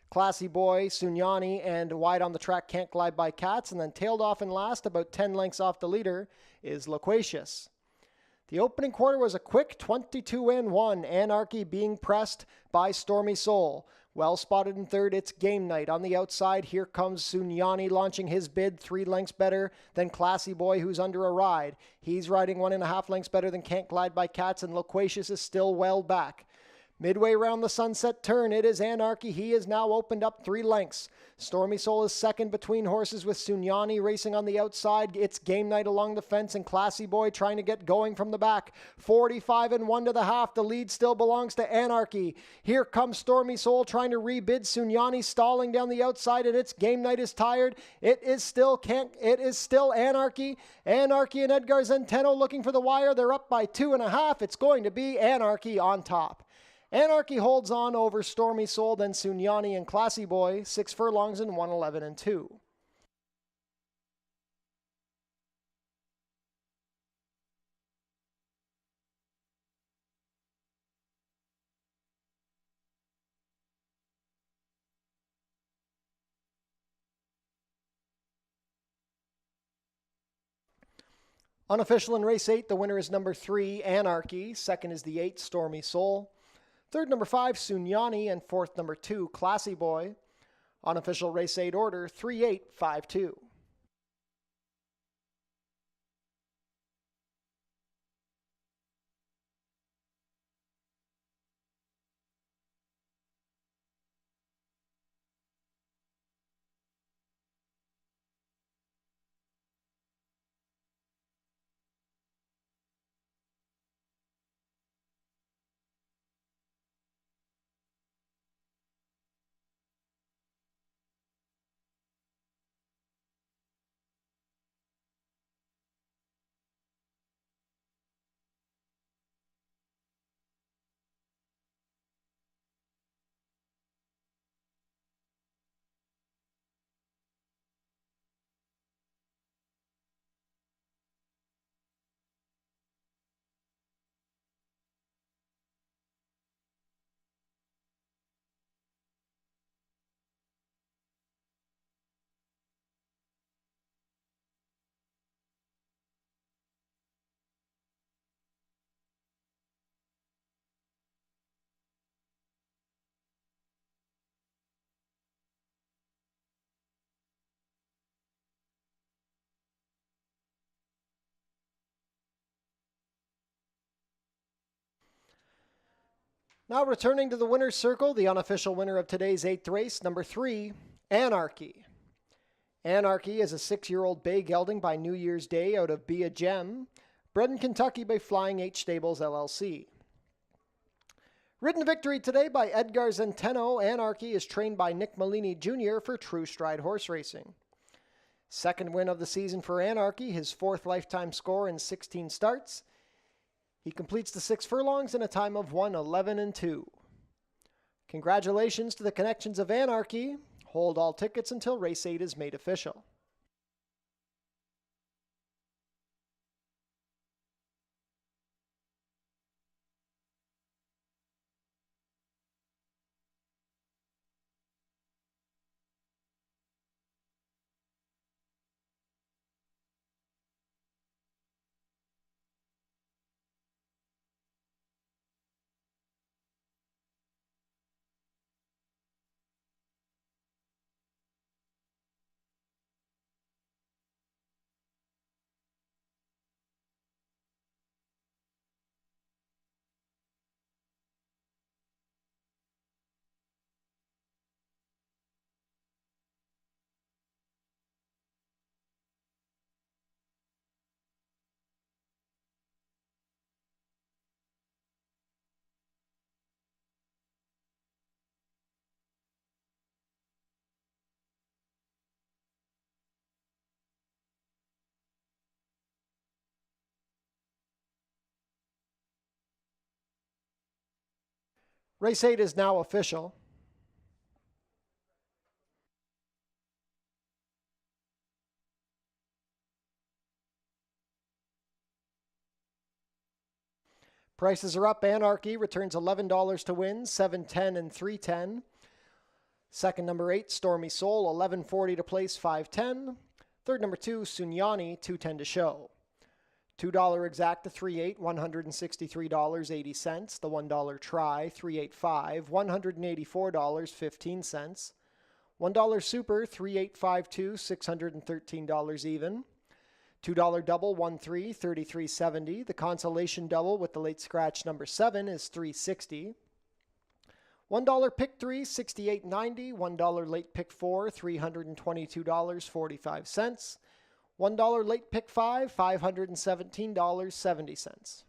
Classy Boy, Sunyani, and wide on the track Can't Glide by Cats, and then tailed off in last, about 10 lengths off the leader, is Loquacious. The opening quarter was a quick 22-1, Anarchy being pressed by Stormy Soul. Well spotted in third, It's Game Night. On the outside, here comes Sunyani launching his bid 3 lengths better than Classy Boy, who's under a ride. He's riding 1.5 lengths better than Can't Glide by Cats, and Loquacious is still well back. Midway around the sunset turn, it is Anarchy. He has now opened up 3 lengths. Stormy Soul is second between horses with Sunyani racing on the outside. It's Game Night along the fence and Classy Boy trying to get going from the back. 45-1 to the half. The lead still belongs to Anarchy. Here comes Stormy Soul trying to rebid. Sunyani stalling down the outside, and It's Game Night is tired. It is still Anarchy. Anarchy and Edgar Zenteno looking for the wire. They're up by 2.5. It's going to be Anarchy on top. Anarchy holds on over Stormy Soul, then Sunyani and Classy Boy, 6 furlongs and 1:11-2. Unofficial in race 8, the winner is number 3, Anarchy. Second is the 8, Stormy Soul. Third, number 5, Sunyani, and fourth, number 2, Classy Boy. Unofficial race 8 order, 3-8-5-2. Now returning to the winner's circle, the unofficial winner of today's 8th race, number 3, Anarchy. Anarchy is a 6-year-old bay gelding by New Year's Day out of Be a Gem, bred in Kentucky by Flying H Stables LLC. Ridden to victory today by Edgar Zenteno, Anarchy is trained by Nick Malini Jr. for True Stride Horse Racing. Second win of the season for Anarchy, his 4th lifetime score in 16 starts. He completes the 6 furlongs in a time of 1:11-2. Congratulations to the connections of Anarchy. Hold all tickets until race 8 is made official. Race 8 is now official. Prices are up. Anarchy returns $11 to win, $7.10 and $3.10. Second, number 8, Stormy Soul, $11.40 to place, $5.10. Third, number 2, Sunyani, $2.10 to show. $2 exacta, 3.8, $163.80. The $1 try, 3.85, $184.15. $1 super, 3.852, $613 even. $2 double, 1.3, $33.70. The consolation double with the late scratch number 7 is $3.60. $1 pick 3, $68.90. $1 late pick 4, $322.45. $1 late pick 5, $517.70.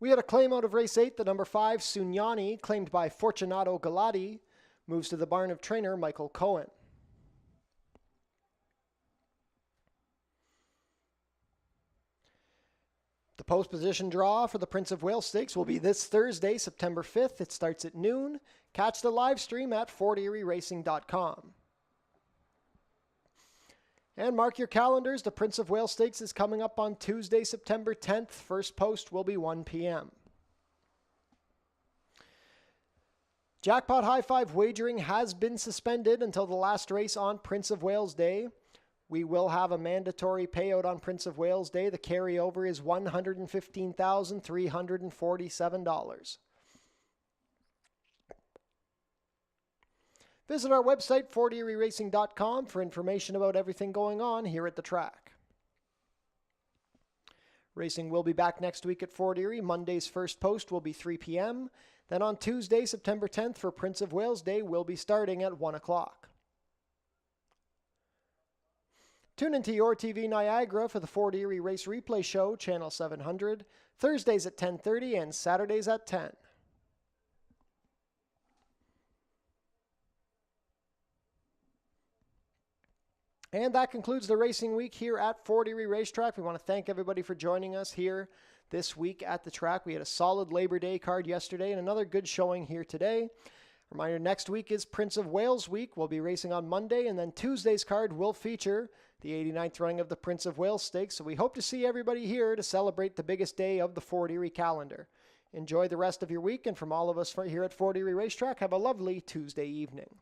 We had a claim out of race 8, the number 5, Sunyani, claimed by Fortunato Galati, moves to the barn of trainer Michael Cohen. The post position draw for the Prince of Wales Stakes will be this Thursday, September 5th. It starts at noon. Catch the live stream at FortErieRacing.com. And mark your calendars, the Prince of Wales Stakes is coming up on Tuesday, September 10th. First post will be 1 p.m. Jackpot High Five wagering has been suspended until the last race on Prince of Wales Day. We will have a mandatory payout on Prince of Wales Day. The carryover is $115,347. Visit our website, FortErieRacing.com, for information about everything going on here at the track. Racing will be back next week at Fort Erie. Monday's first post will be 3 p.m. Then on Tuesday, September 10th, for Prince of Wales Day, we'll be starting at 1 o'clock. Tune into Your TV Niagara for the Fort Erie Race Replay Show, Channel 700, Thursdays at 10:30 and Saturdays at 10. And that concludes the racing week here at Fort Erie Racetrack. We want to thank everybody for joining us here this week at the track. We had a solid Labor Day card yesterday and another good showing here today. Reminder, next week is Prince of Wales week. We'll be racing on Monday, and then Tuesday's card will feature the 89th running of the Prince of Wales Stakes. So we hope to see everybody here to celebrate the biggest day of the Fort Erie calendar. Enjoy the rest of your week, and from all of us here at Fort Erie Racetrack, have a lovely Tuesday evening.